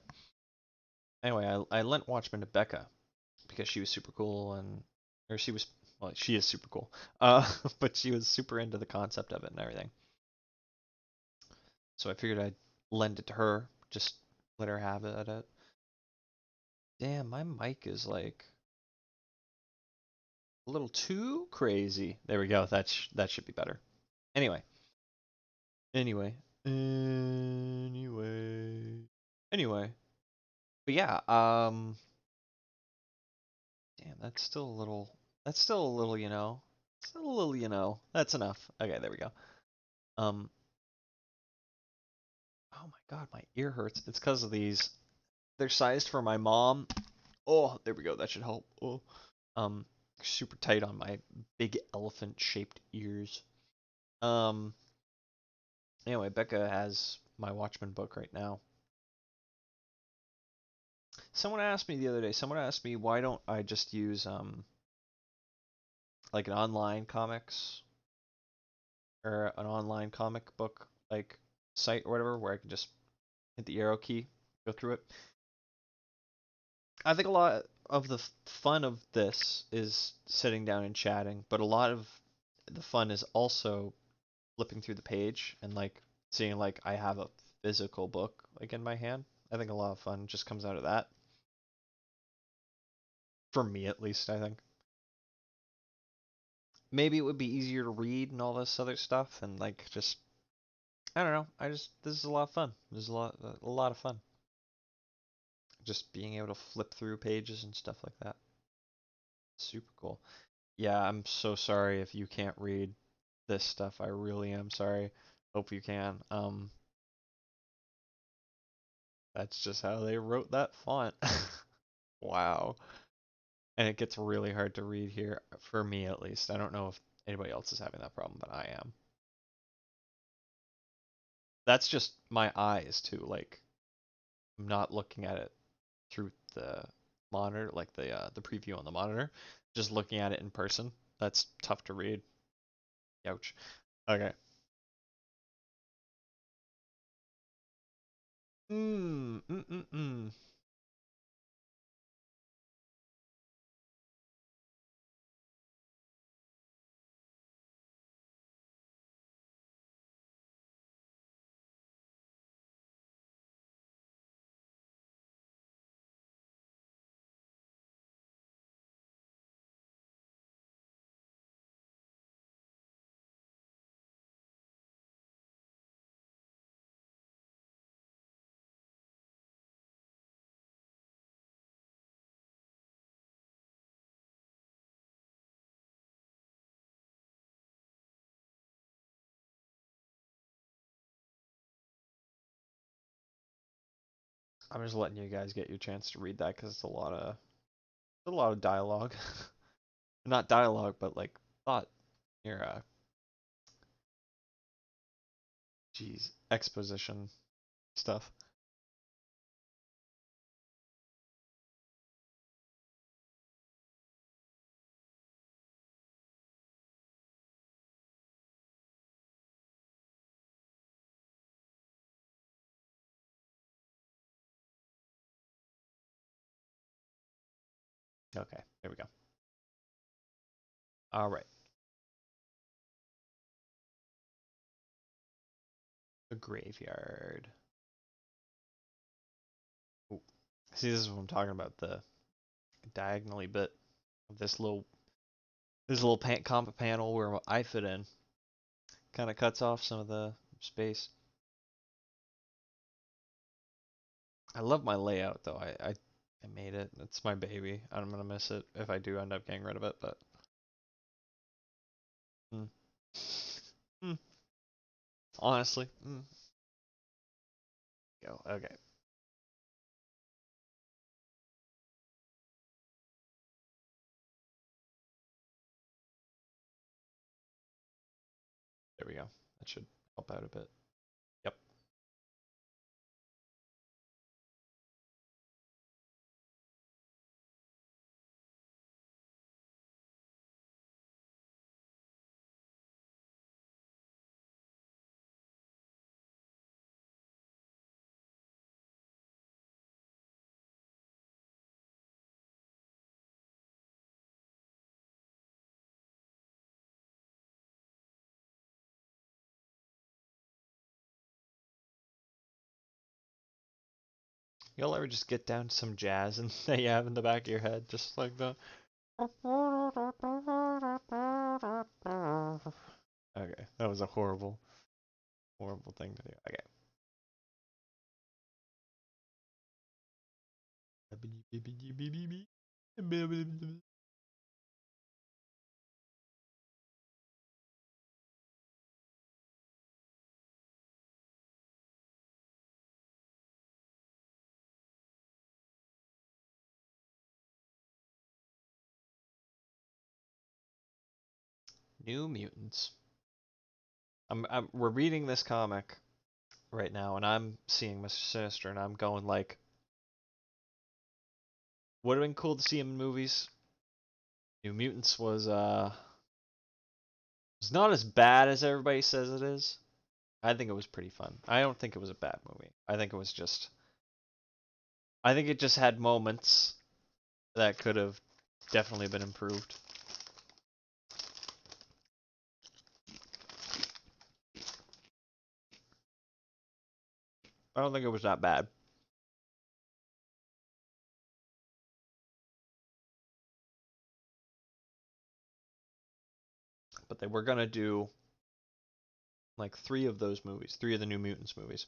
Anyway, I lent Watchmen to Becca because she was super cool or she was, well, she is super cool. But she was super into the concept of it and everything. So I figured I'd lend it to her, just let her have it at it. Damn, my mic is like a little too crazy. There we go. That should be better. Anyway. Anyway. Anyway. But yeah, damn, that's still a little, still a little, that's enough. Okay, there we go. Oh my god, my ear hurts. It's because of these. They're sized for my mom. Oh, there we go. That should help. Oh, um, super tight on my big elephant-shaped ears. Anyway, Becca has my Watchmen book right now. Someone asked me the other day. Someone asked me why don't I just use like an online comics or an online comic book like site or whatever where I can just hit the arrow key, go through it. I think of the fun of this is sitting down and chatting, but a lot of the fun is also flipping through the page and like seeing like I have a physical book like in my hand. I think a lot of fun just comes out of that. For me at least, I think. Maybe it would be easier to read and all this other stuff and like just I don't know. This is a lot of fun. This is a lot of fun. Just being able to flip through pages and stuff like that. Super cool. Yeah, I'm so sorry if you can't read this stuff. I really am sorry. Hope you can. That's just how they wrote that font. Wow. And it gets really hard to read here, for me at least. I don't know if anybody else is having that problem, but I am. That's just my eyes too. Like I'm not looking at it through the monitor, like the preview on the monitor. Just looking at it in person. That's tough to read. Ouch. Okay. Mm, mm, mm, mm. I'm just letting you guys get your chance to read that because it's a lot of dialogue. Not dialogue, but like thought. Your geez, exposition stuff. Okay, there we go. All right. A graveyard. Ooh. See, this is what I'm talking about. The diagonally bit of this little comp panel where I fit in kind of cuts off some of the space. I love my layout though. I made it. It's my baby. I'm gonna miss it if I do end up getting rid of it, but mm. Mm. Honestly, go. Okay, there we go. That should help out a bit. Yep. You'll ever just get down to some jazz and that you have in the back of your head, just like the. Okay, that was a horrible, horrible thing to do. Okay. New Mutants. We're reading this comic right now, and I'm seeing Mr. Sinister, and I'm going like, would have been cool to see him in movies. New Mutants was not as bad as everybody says it is. I think it was pretty fun. I don't think it was a bad movie. I think it just had moments. that could have definitely been improved. I don't think it was that bad. But they were gonna do like 3 of those movies, 3 of the New Mutants movies.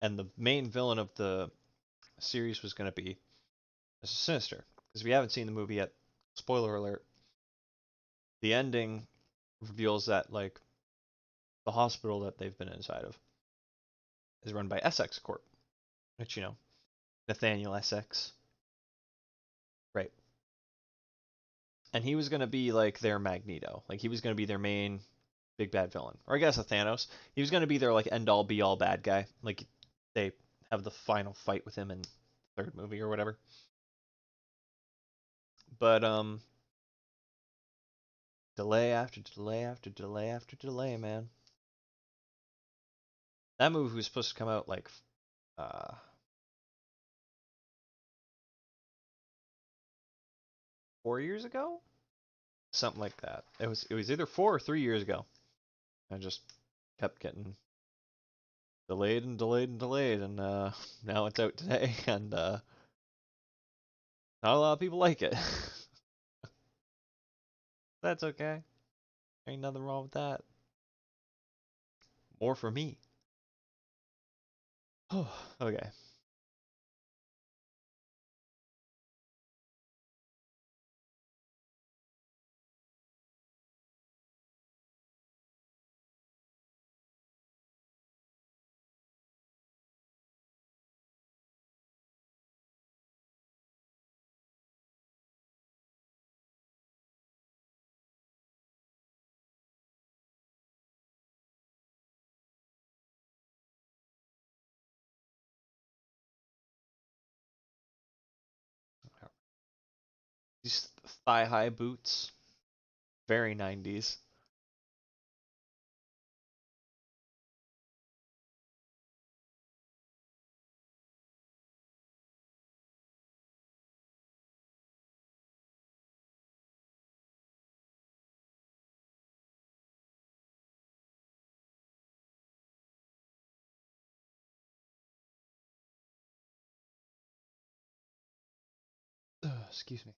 And the main villain of the series was gonna be Sinister. Because if you haven't seen the movie yet, spoiler alert, the ending reveals that like the hospital that they've been inside of is run by Essex Corp, which you know, Nathaniel Essex, right? And he was gonna be like their Magneto, like he was gonna be their main big bad villain, or I guess a Thanos. He was gonna be their like end all be all bad guy. Like they have the final fight with him in the 3rd movie or whatever. But delay after delay after delay after delay, man. That movie was supposed to come out like uh 4 years ago, something like that. It was either 4 or 3 years ago. I just kept getting delayed and delayed and delayed, and now it's out today, and not a lot of people like it. That's okay. Ain't nothing wrong with that. More for me. Oh, okay. These thigh high boots, very 90s. Excuse me.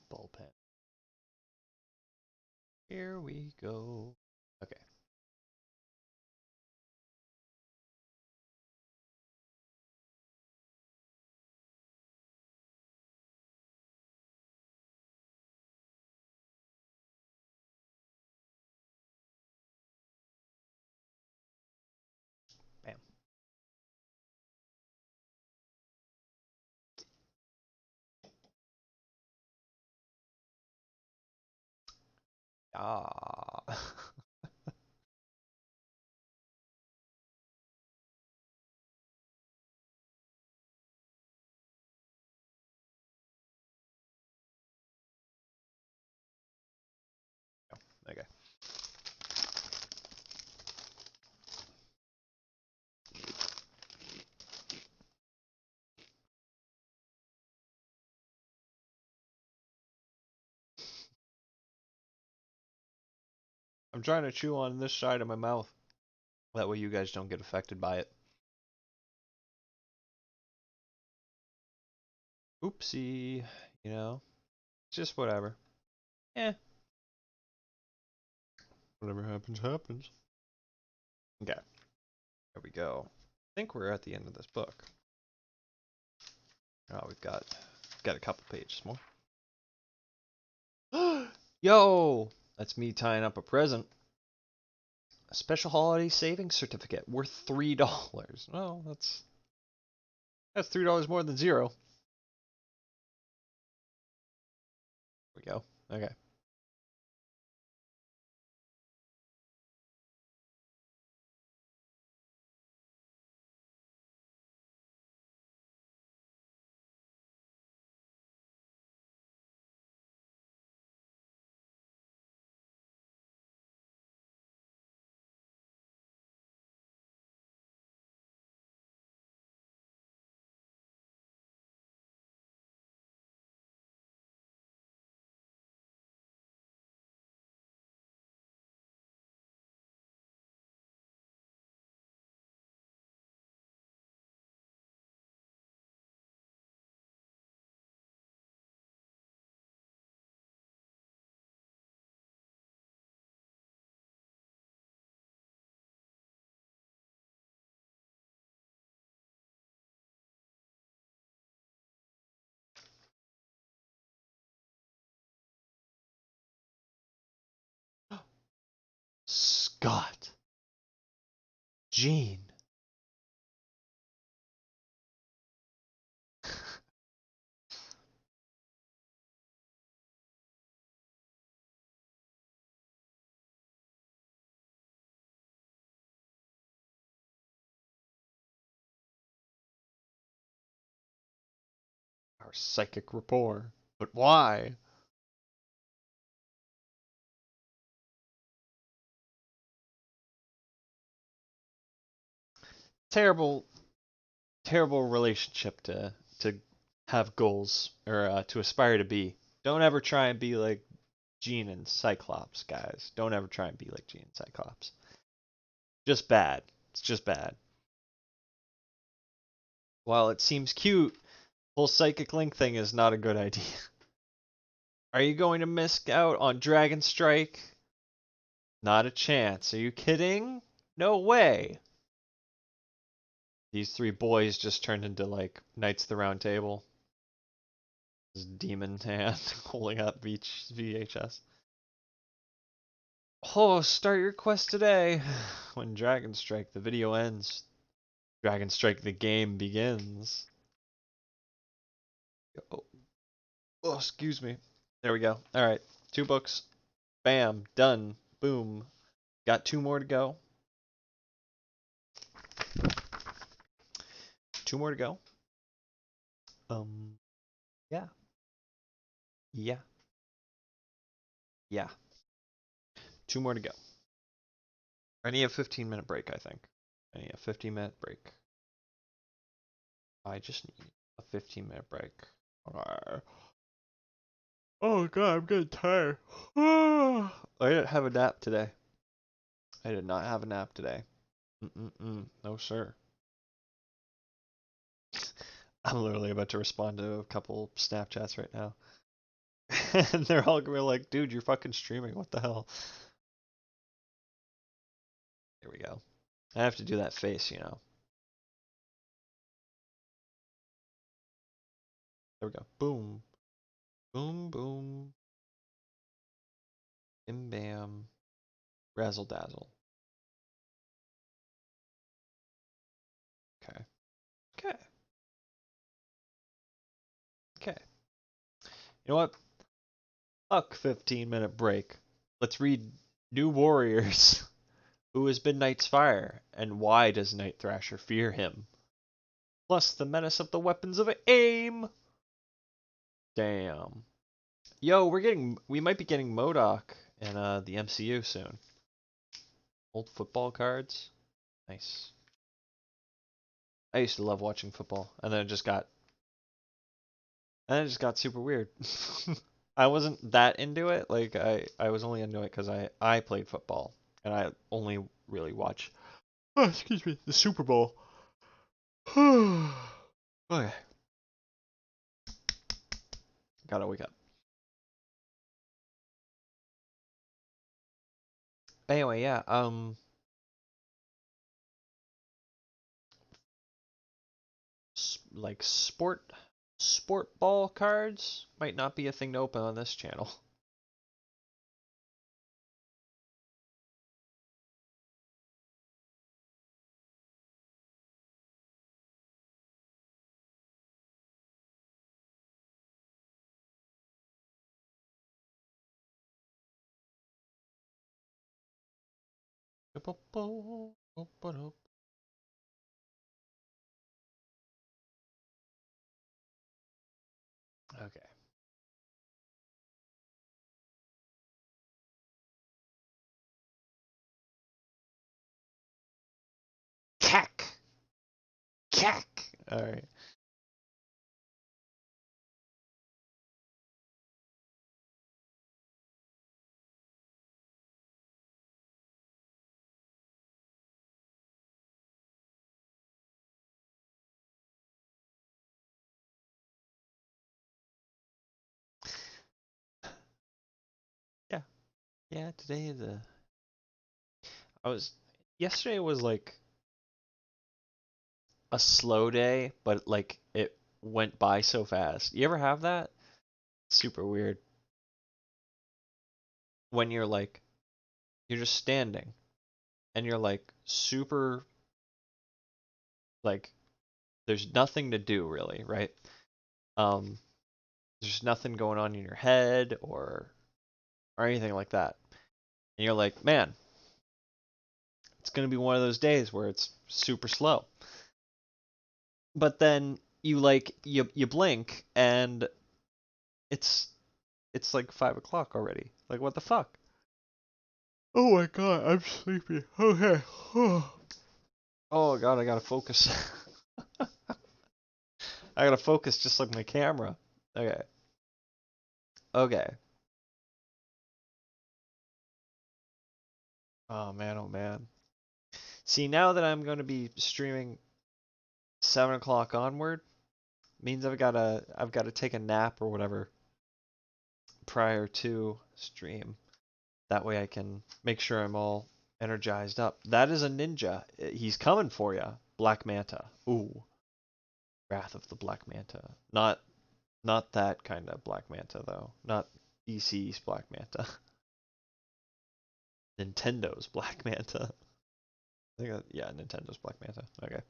Ball pen. Here we go. Okay. Ah. Okay. I'm trying to chew on this side of my mouth. That way you guys don't get affected by it. Oopsie. You know? Just whatever. Eh. Whatever happens, happens. Okay. There we go. I think we're at the end of this book. Oh, we've got a couple pages more. Yo! That's me tying up a present. A special holiday savings certificate worth $3. Well, that's $3 more than zero. There we go. Okay. Scott. Jean. Our psychic rapport. But why? Terrible, terrible relationship to have goals or to aspire to be. Don't ever try and be like Jean and Cyclops, guys. Don't ever try and be like Jean and Cyclops. Just bad. It's just bad. While it seems cute, whole psychic link thing is not a good idea. Are you going to miss out on Dragon Strike? Not a chance. Are you kidding? No way. These three boys just turned into like Knights of the Round Table. This demon hand holding up VHS. Oh, start your quest today. When Dragon Strike the video ends, Dragon Strike the game begins. Oh, excuse me. There we go. All right, 2 books. Bam, done. Boom. Got 2 more to go. 2 more to go. Yeah. Yeah. Yeah. 2 more to go. I need a 15-minute break, I think. I need a 15-minute break. I just need a 15-minute break. Oh god, I'm getting tired. I didn't have a nap today. I did not have a nap today. No, sir. I'm literally about to respond to a couple Snapchats right now. And they're all gonna be like, dude, you're fucking streaming. What the hell? Here we go. I have to do that face, you know. There we go. Boom. Boom, boom. Bim, bam. Razzle dazzle. Okay. Okay. Okay. You know what? Fuck 15-minute break. Let's read New Warriors. Who is Midnight's Fire, and why does Night Thrasher fear him? Plus the menace of the weapons of aim. Damn. Yo, we might be getting MODOK in the MCU soon. Old football cards. Nice. I used to love watching football, and then it just got super weird. I wasn't that into it. Like I was only into it because I played football, and I only really watch. Oh, excuse me, the Super Bowl. Okay, gotta wake up. Anyway, yeah. Like sport ball cards might not be a thing to open on this channel. Okay. Cack. Cack. All right. Yeah. Yeah. Today I was yesterday was like a slow day, but like it went by so fast. You ever have that? Super weird. When you're just standing and you're like super like there's nothing to do really, right? Um there's nothing going on in your head or anything like that. And you're like, "Man, it's going to be one of those days where it's super slow." But then you blink and it's it's like 5 o'clock already. Like what the fuck? Oh my god, I'm sleepy. Okay. Oh god, I gotta focus. I gotta focus just like my camera. Okay. Okay. Oh man, oh man. See, now that I'm gonna be streaming 7 o'clock onward, means I've gotta take a nap or whatever prior to stream. That way I can make sure I'm all energized up. That is a ninja. He's coming for you. Black Manta. Ooh. Wrath of the Black Manta. Not that kind of Black Manta though. Not DC's Black Manta. Nintendo's Black Manta. I think yeah, Nintendo's Black Manta. Okay.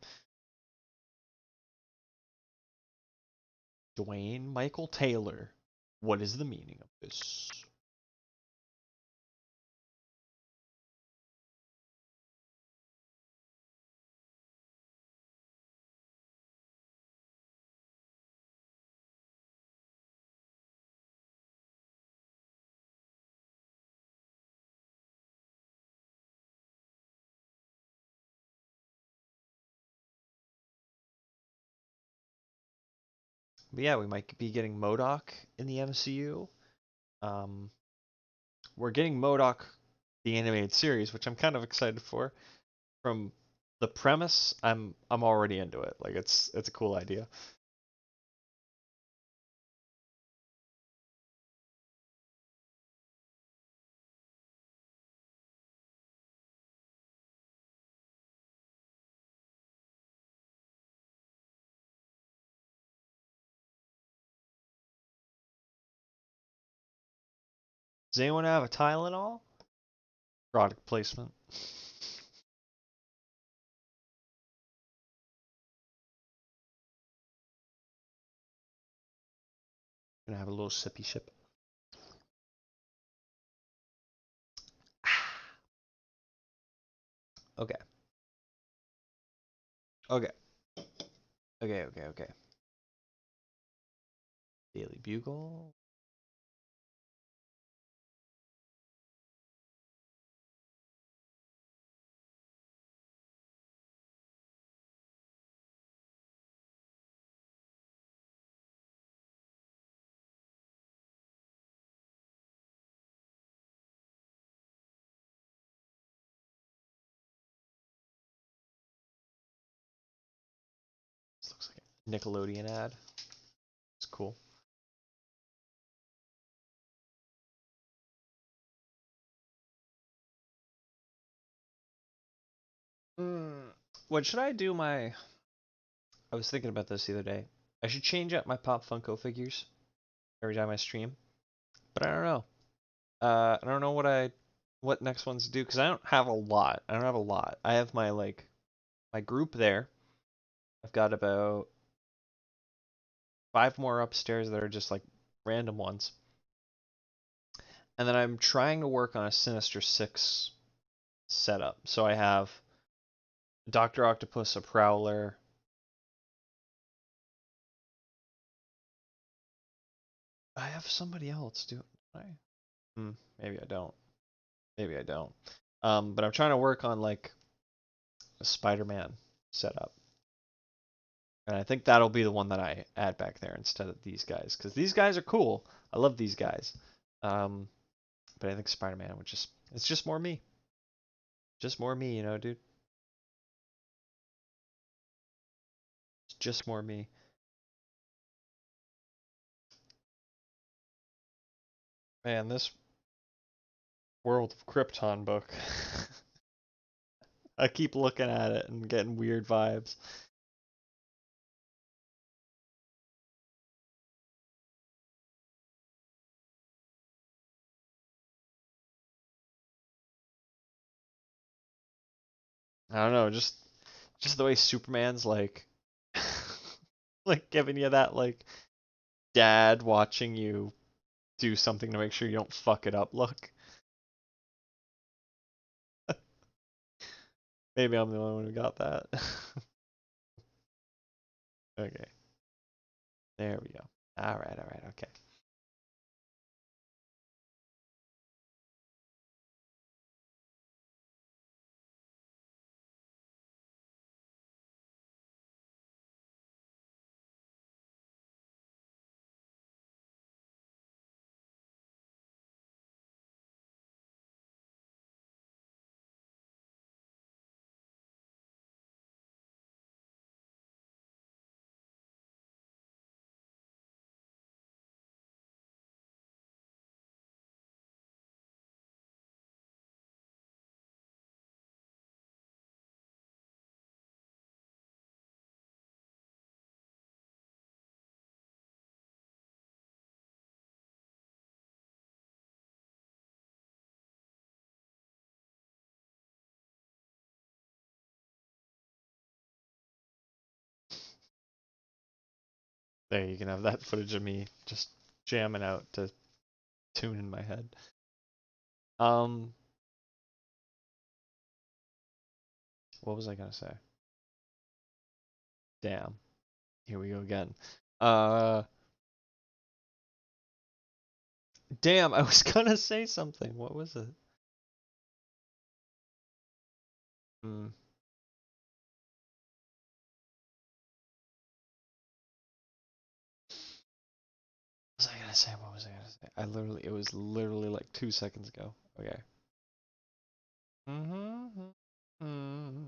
Dwayne Michael Taylor. What is the meaning of this? But yeah, we might be getting MODOK in the MCU. Um, we're getting MODOK the animated series, which I'm kind of excited for. From the premise, I'm already into it. Like it's a cool idea. Does anyone have a Tylenol? Product placement. Gonna have a little sippy sip. Okay. Okay. Okay, okay, okay. Daily Bugle. This looks like a Nickelodeon ad. It's cool. What should I do I was thinking about this the other day. I should change up my Pop Funko figures every time I stream, but I don't know. I don't know what next ones to do because I don't have a lot. I don't have a lot. I have my group there. I've got about 5 more upstairs that are just like random ones. And then I'm trying to work on a Sinister Six setup. So I have Dr. Octopus, a Prowler. I have somebody else, do I? Maybe I don't. Maybe I don't. But I'm trying to work on like a Spider-Man setup. And I think that'll be the one that I add back there instead of these guys. Because these guys are cool. I love these guys. But I think Spider-Man would it's just more me. Just more me, dude. It's just more me. Man, this World of Krypton book. I keep looking at it and getting weird vibes. I don't know, just the way Superman's like like giving you that like dad watching you do something to make sure you don't fuck it up look. Maybe I'm the only one who got that. Okay. There we go. All right, okay. There, you can have that footage of me just jamming out to tune in my head. Um, what was I gonna say? Damn. Here we go again. Uh, damn, I was gonna say something. What was it? Hmm. What was I gonna say? What was I gonna say? It was literally like 2 seconds ago. Okay. Mm-hmm.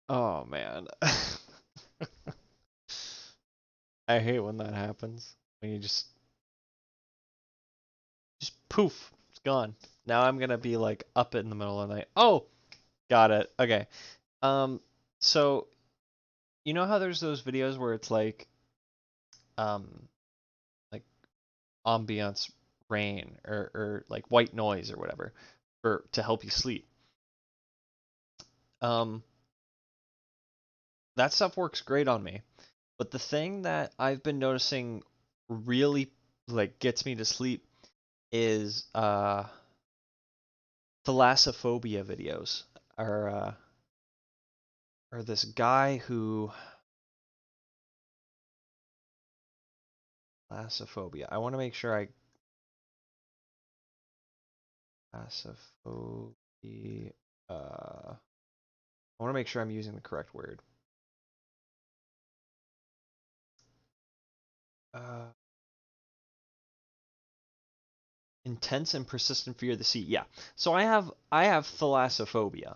Oh man. I hate when that happens. When you just poof, it's gone. Now I'm gonna be like up in the middle of the night. Oh, got it. Okay. Um, so you know how there's those videos where it's um like ambiance rain or like white noise or whatever for to help you sleep. Um, that stuff works great on me. But the thing that I've been noticing really like gets me to sleep is thalassophobia videos. Are this guy who thalassophobia. I want to make sure I thalassophobia. I want to make sure I'm using the correct word. Uh, intense and persistent fear of the sea. Yeah. So I have thalassophobia,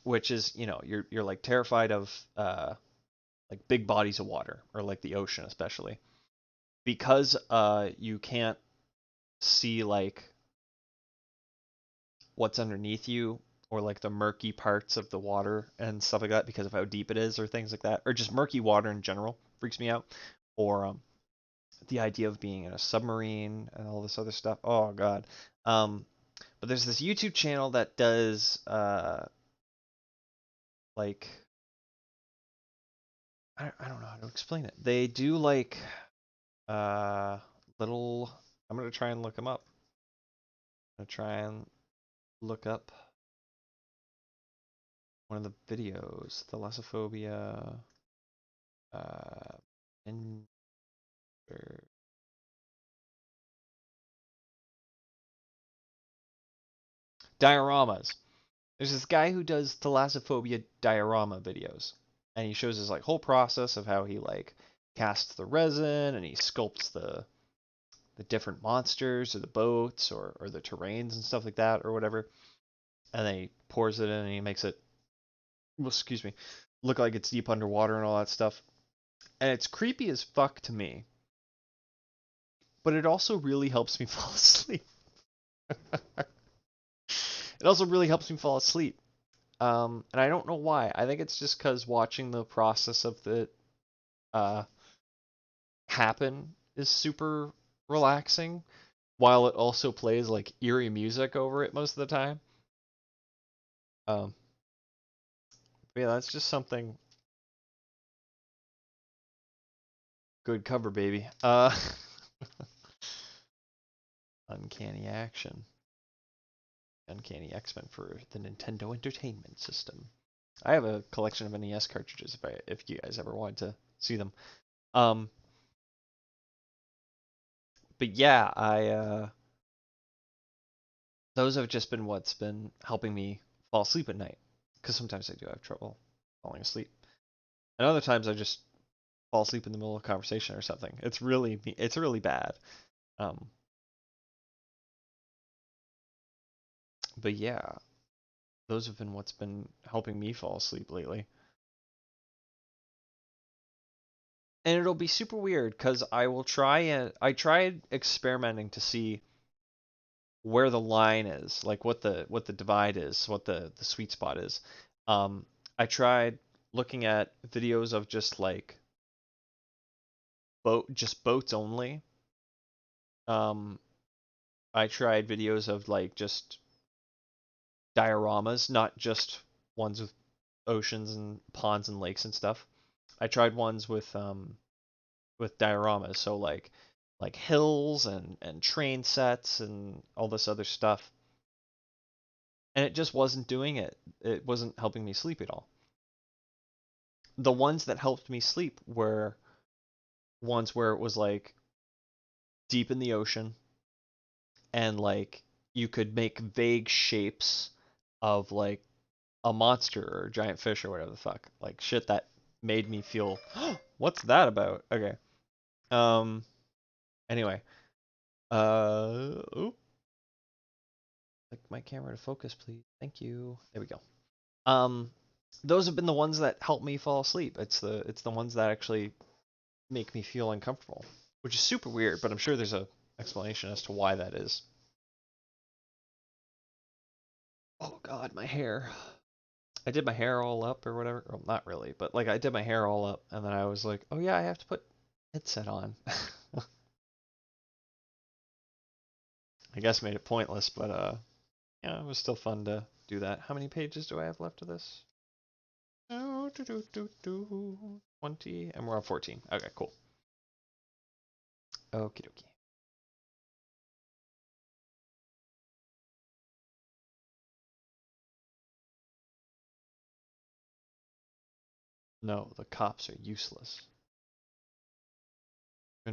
which is, you're like terrified of like big bodies of water or like the ocean especially because you can't see like what's underneath you or like the murky parts of the water and stuff like that because of how deep it is or things like that or just murky water in general freaks me out or the idea of being in a submarine and all this other stuff. Oh god. um but there's this YouTube channel that does like I don't know how to explain it. They do like uh little I'm gonna try and look them up. I'm gonna try and look up one of the videos, thalassophobia uh and dioramas. There's this guy who does thalassophobia diorama videos, and he shows his like whole process of how he like casts the resin and he sculpts the different monsters or the boats or the terrains and stuff like that or whatever, and then he pours it in and he makes it, well, excuse me, look like it's deep underwater and all that stuff. And it's creepy as fuck to me, but it also really helps me fall asleep. It also really helps me fall asleep. And I don't know why. I think it's just because watching the process of the uh, happen is super relaxing, while it also plays like eerie music over it most of the time. Um, yeah, that's just something. Good cover, baby. Uncanny Action, Uncanny X-Men for the Nintendo Entertainment System. I have a collection of NES cartridges if you guys ever wanted to see them. Um, but yeah, I those have just been what's been helping me fall asleep at night. Because sometimes I do have trouble falling asleep, and other times I just fall asleep in the middle of a conversation or something. It's really bad. Um, but yeah, those have been what's been helping me fall asleep lately. And it'll be super weird because I tried experimenting to see where the line is, like what the divide is, what the sweet spot is. Um, I tried looking at videos of just like boats only. Um, I tried videos of like just dioramas, not just ones with oceans and ponds and lakes and stuff. I tried ones with dioramas, so like hills and train sets and all this other stuff. And it just wasn't doing it. It wasn't helping me sleep at all. The ones that helped me sleep were ones where it was like deep in the ocean and like you could make vague shapes of like a monster or a giant fish or whatever the fuck. Like shit that made me feel what's that about? Okay. Um anyway. Oh, like my camera to focus, please. Thank you. There we go. Um those have been the ones that help me fall asleep. It's the ones that actually make me feel uncomfortable, which is super weird, but I'm sure there's a explanation as to why that is. Oh god, my hair. I did my hair all up or whatever. Well, not really, but like I did my hair all up and then I was like, "Oh yeah, I have to put headset on." I guess made it pointless, but yeah, it was still fun to do that. How many pages do I have left of this? Oh, 20, and we're on 14. Okay, cool. Okie dokie. No, the cops are useless.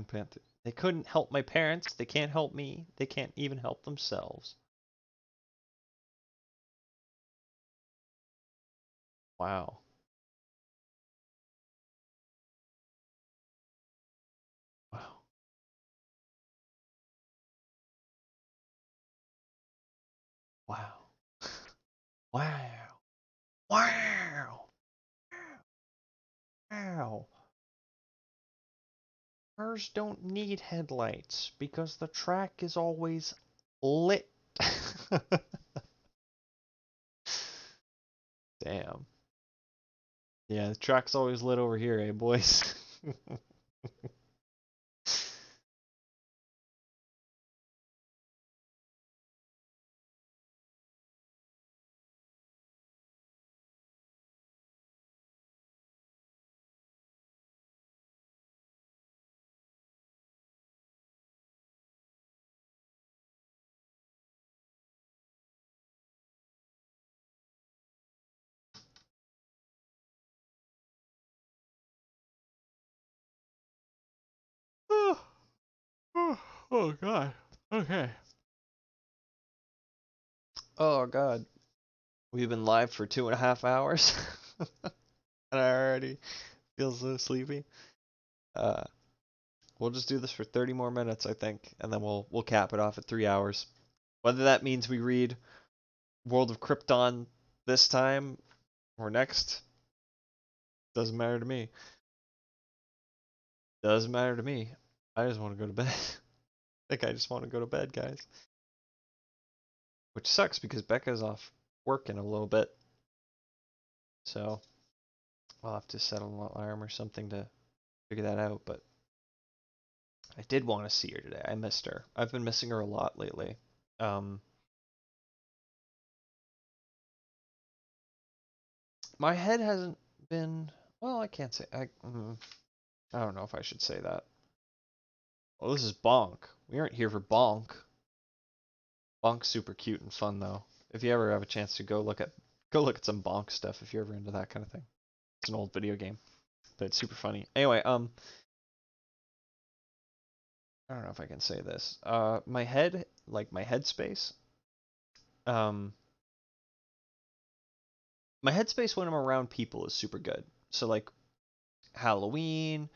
Panther. They couldn't help my parents. They can't help me. They can't even help themselves. Wow. Wow. Wow. Wow. Wow. Wow. Cars don't need headlights because the track is always lit. Damn. Yeah, the track's always lit over here, eh, boys? Oh, oh, oh, God. Okay. Oh, God. We've been live for 2.5 hours. And I already feel so sleepy. Uh, we'll just do this for 30 more minutes, I think, and then we'll cap it off at 3 hours. Whether that means we read World of Krypton this time or next, doesn't matter to me. Doesn't matter to me. I just want to go to bed. I think I just want to go to bed, guys. Which sucks because Becca's off work in a little bit. So I'll have to set an alarm or something to figure that out. But I did want to see her today. I missed her. I've been missing her a lot lately. My head hasn't been. Well, I can't say. I don't know if I should say that. Well, this is Bonk. We aren't here for Bonk. Bonk's super cute and fun though. If you ever have a chance to go look at some Bonk stuff if you're ever into that kind of thing. It's an old video game, but it's super funny. Anyway, I don't know if I can say this. My head, like my headspace, um, my headspace when I'm around people is super good. So like Halloween,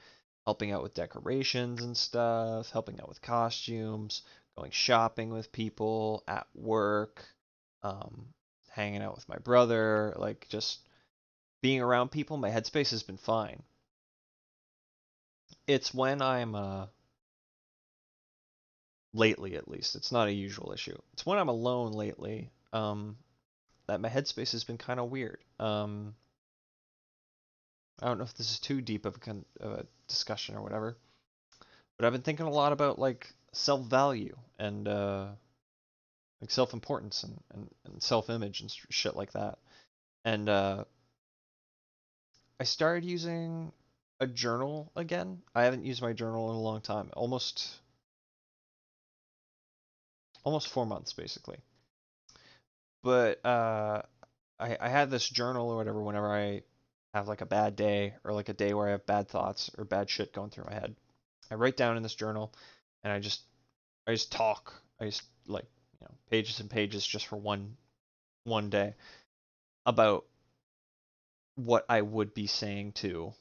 helping out with decorations and stuff, helping out with costumes, going shopping with people at work, um, hanging out with my brother, like just being around people, my headspace has been fine. It's when I'm lately at least, it's not a usual issue. It's when I'm alone lately, that my headspace has been kind of weird. I don't know if this is too deep of a discussion or whatever, but I've been thinking a lot about like self-value and like self-importance and self-image and shit like that. And I started using a journal again. I haven't used my journal in a long time, almost 4 months basically. But I had this journal or whatever whenever I have like a bad day or like a day where I have bad thoughts or bad shit going through my head. I write down in this journal and I just talk. I just like, pages and pages just for one day about what I would be saying to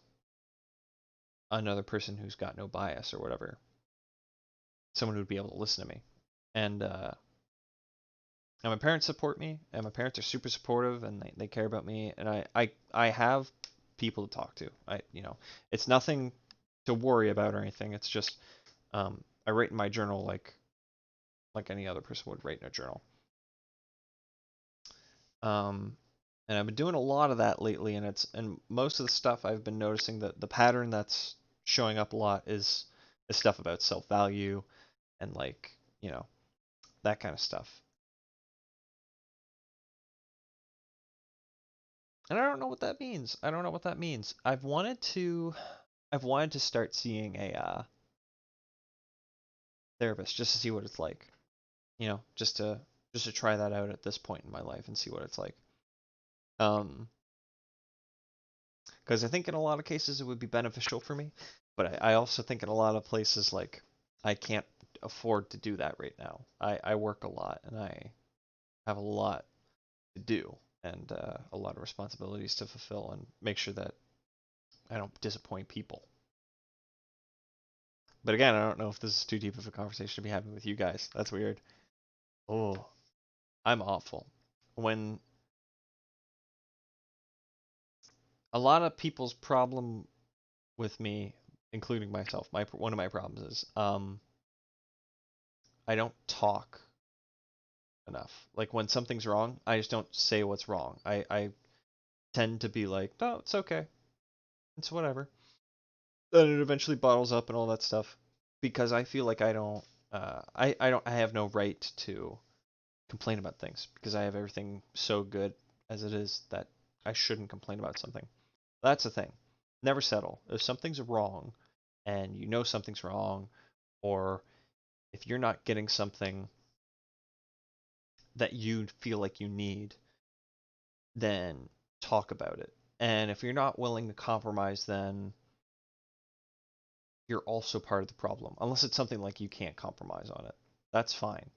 another person who's got no bias or whatever. Someone who would be able to listen to me. And my parents support me, and my parents are super supportive, and they care about me, and I have people to talk to. It's nothing to worry about or anything. It's just I write in my journal like any other person would write in a journal. Um, and I've been doing a lot of that lately, and most of the stuff I've been noticing that the pattern that's showing up a lot is stuff about self-value and like, that kind of stuff. And I don't know what that means. I don't know what that means. I've wanted to start seeing a therapist just to see what it's like. Just to try that out at this point in my life and see what it's like. Um, because I think in a lot of cases it would be beneficial for me, but I also think in a lot of places like I can't afford to do that right now. I work a lot and I have a lot to do and a lot of responsibilities to fulfill and make sure that I don't disappoint people. But again, I don't know if this is too deep of a conversation to be having with you guys. That's weird. Oh, I'm awful. When a lot of people's problem with me, including myself, one of my problems is I don't talk enough. Like when something's wrong, I just don't say what's wrong. I tend to be like, no, it's okay. It's whatever. Then it eventually bottles up and all that stuff because I feel like I have no right to complain about things because I have everything so good as it is that I shouldn't complain about something. That's the thing. Never settle. If something's wrong and you know something's wrong, or if you're not getting something that you feel like you need, then talk about it. And if you're not willing to compromise, then you're also part of the problem. Unless it's something like you can't compromise on it. That's fine.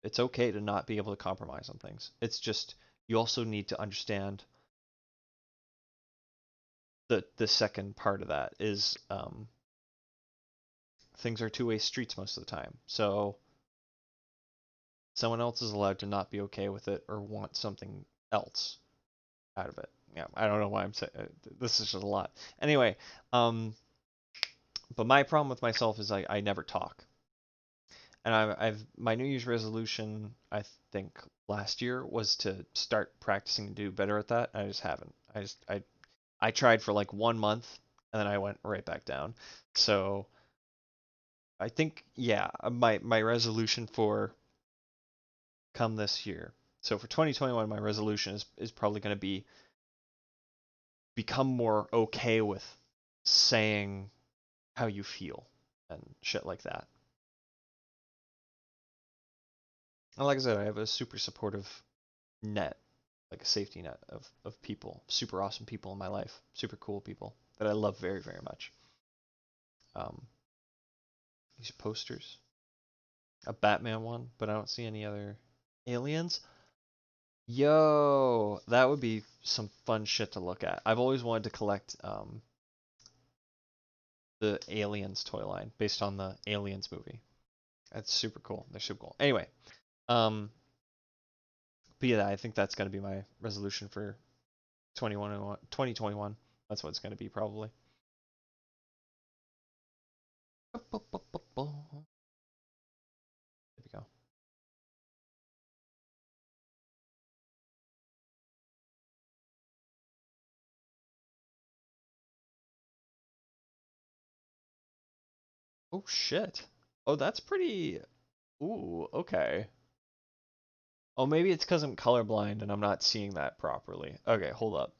It's okay to not be able to compromise on things. It's just you also need to understand the second part of that is things are two-way streets most of the time. So someone else is allowed to not be okay with it or want something else out of it. Yeah, I don't know why I'm saying this is just a lot. Anyway, but my problem with myself is I never talk. And I've my New Year's resolution, I think last year was to start practicing and do better at that. I just haven't. I tried for like 1 month and then I went right back down. So I think yeah, my resolution for come this year. So for 2021, my resolution is probably going to be become more okay with saying how you feel and shit like that. And like I said, I have a super supportive net, like a safety net of people, super awesome people in my life, super cool people that I love very, very much. Um, these posters, a Batman one, but I don't see any other aliens. Yo, that would be some fun shit to look at. I've always wanted to collect the Aliens toy line based on the Aliens movie. That's super cool. They're super cool. Anyway, um, but yeah, I think that's gonna be my resolution for 2021. That's what it's gonna be probably. There we go. Oh shit. Oh, that's pretty. Ooh, okay. Oh, maybe it's because I'm colorblind and I'm not seeing that properly. Okay, hold up.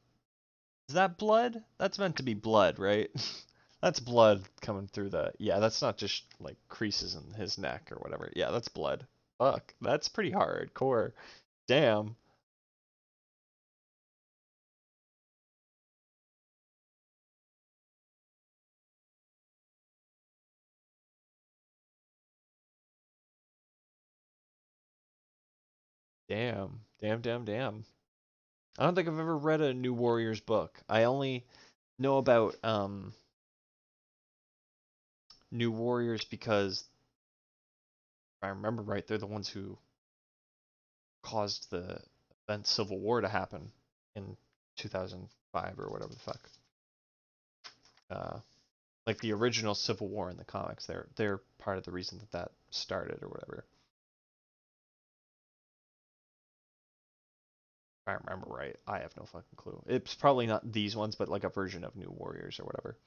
Is that blood? That's meant to be blood, right? That's blood coming through the. Yeah, that's not just like creases in his neck or whatever. Yeah, that's blood. Fuck, that's pretty hardcore. Damn. Damn. Damn, damn, damn. I don't think I've ever read a New Warriors book. I only know about New Warriors because if I remember right, they're the ones who caused the event Civil War to happen in 2005 or whatever the fuck. Uh, like the original Civil War in the comics, they're part of the reason that that started or whatever. If I remember right, I have no fucking clue. It's probably not these ones, but like a version of New Warriors or whatever.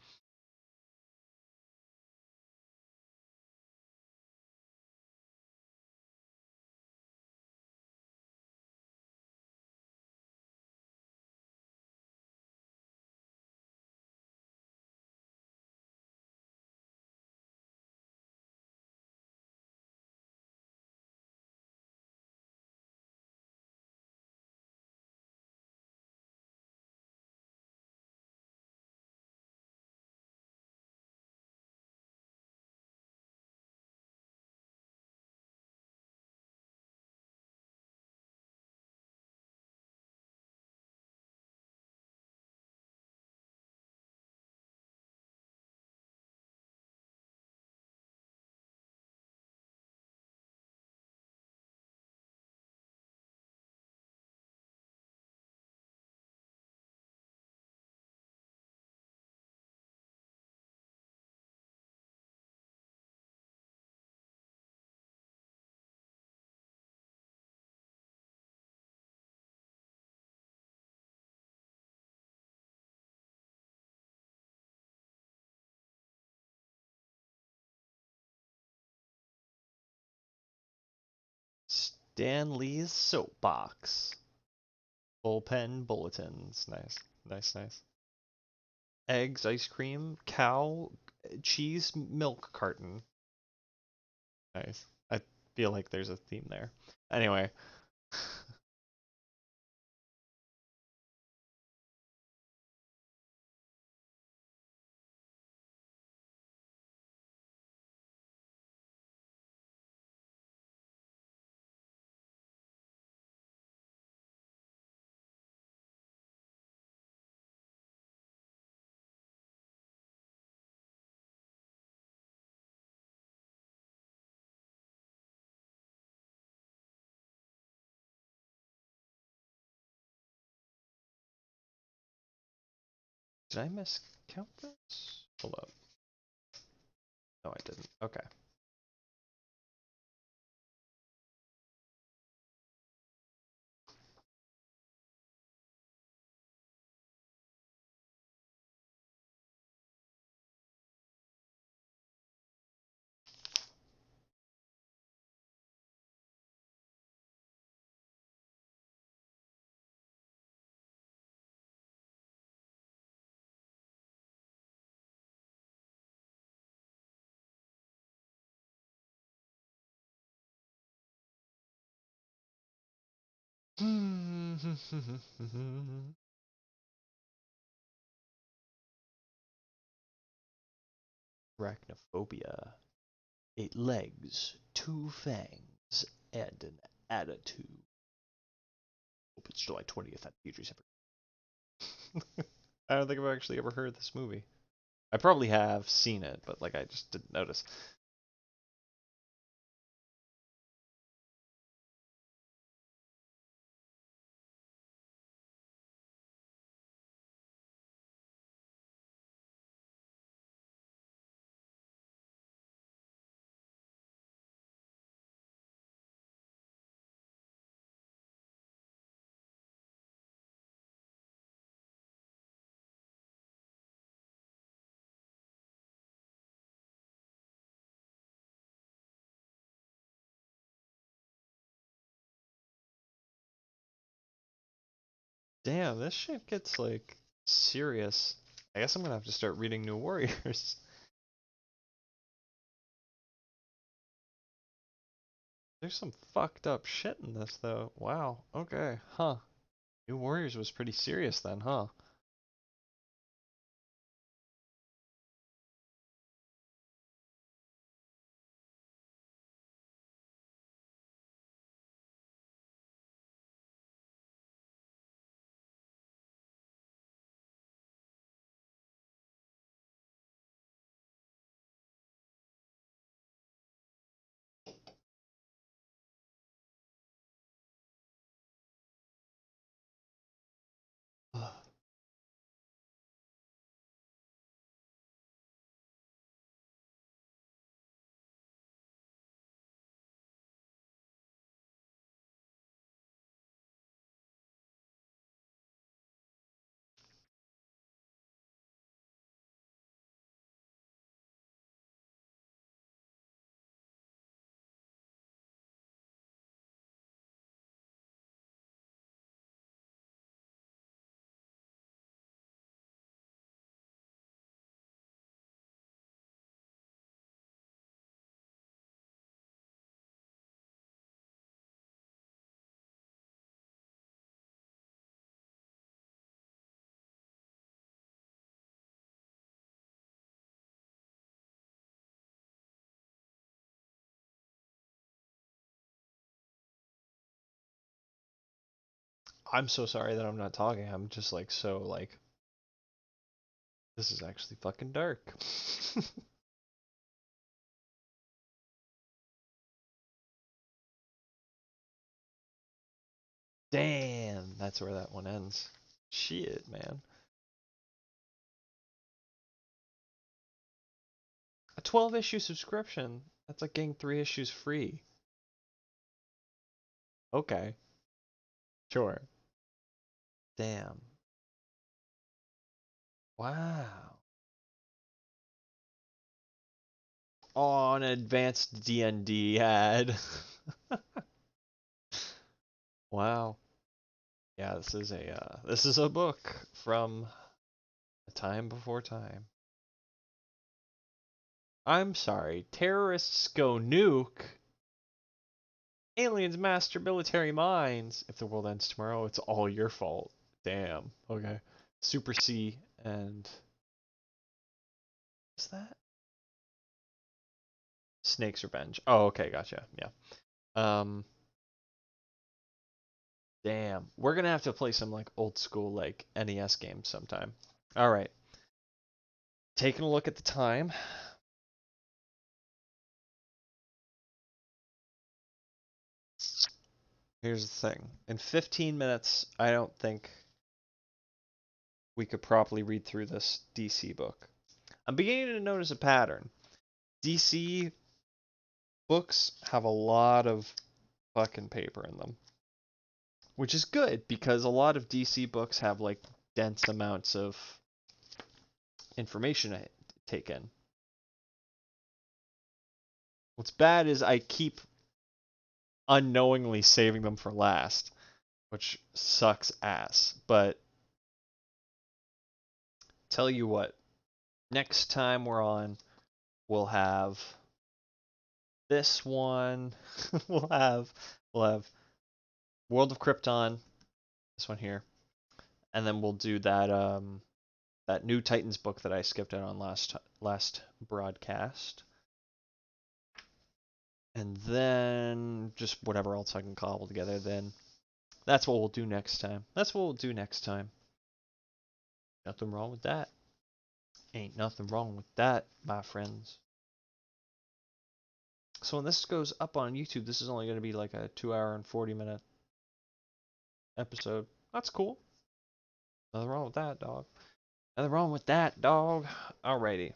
Dan Lee's soapbox. Bullpen bulletins. Nice. Nice, nice. Eggs, ice cream, cow, cheese, milk carton. Nice. I feel like there's a theme there. Anyway. Did I miscount this? Hold up. No, I didn't. Okay. Arachnophobia. 8 legs, 2 fangs, and an attitude. Hope it's July 20th at Future's ever. I don't think I've actually ever heard this movie. I probably have seen it, but like I just didn't notice. Damn, this shit gets like serious. I guess I'm gonna have to start reading New Warriors. There's some fucked up shit in this though. Wow. Okay. Huh. New Warriors was pretty serious then, huh? I'm so sorry that I'm not talking. I'm just like so like this is actually fucking dark. Damn, that's where that one ends. Shit, man. A 12 issue subscription. That's like getting 3 issues free. Okay. Sure. Damn. Wow. Oh, an advanced D&D ad. Wow. Yeah, this is a book from a time before time. I'm sorry, terrorists go nuke. Aliens master military minds. If the world ends tomorrow, it's all your fault. Damn. Okay. Super C and is that Snake's Revenge? Oh, okay, gotcha. Yeah. Um. Damn. We're gonna have to play some like old school like NES games sometime. All right. Taking a look at the time. Here's the thing. In 15 minutes, I don't think we could properly read through this DC book. I'm beginning to notice a pattern. DC books have a lot of fucking paper in them, which is good because a lot of DC books have like dense amounts of information to take in. What's bad is I keep unknowingly saving them for last, which sucks ass. But tell you what, next time we're on, we'll have this one. we'll have World of Krypton, this one here, and then we'll do that new Titans book that I skipped out on last broadcast. And then just whatever else I can cobble together then. That's what we'll do next time. That's what we'll do next time. Nothing wrong with that. Ain't nothing wrong with that, my friends. So when this goes up on YouTube, this is only going to be like a 2 hour and 40-minute episode. That's cool. Nothing wrong with that, dog. Nothing wrong with that, dog. Alrighty.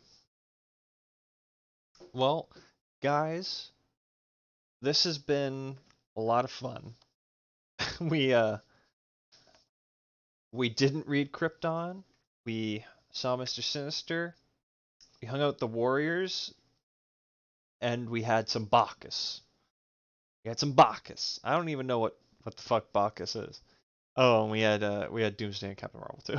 Well, guys, this has been a lot of fun. we we didn't read Krypton. We saw Mr. Sinister. We hung out with the Warriors, and we had some Bacchus. We had some Bacchus. I don't even know what the fuck Bacchus is. Oh, and we had Doomsday and Captain Marvel too.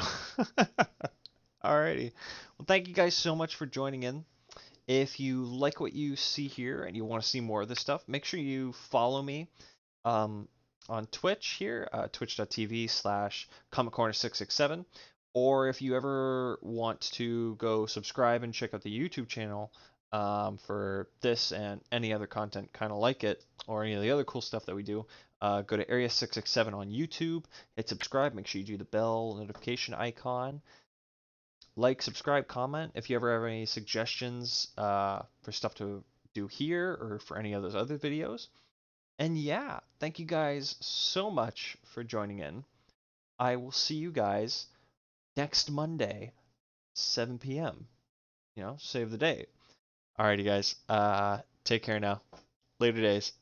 Alrighty. Well, thank you guys so much for joining in. If you like what you see here and you want to see more of this stuff, make sure you follow me um, on Twitch here, twitch.tv/ComicCorner667. Or if you ever want to go subscribe and check out the YouTube channel for this and any other content kind of like it, or any of the other cool stuff that we do, go to Area 667 on YouTube, hit subscribe, make sure you do the bell notification icon. Like, subscribe, comment if you ever have any suggestions for stuff to do here or for any of those other videos. And yeah, thank you guys so much for joining in. I will see you guys next Monday, 7 p.m. Save the date. Alrighty, guys. Take care now. Later days.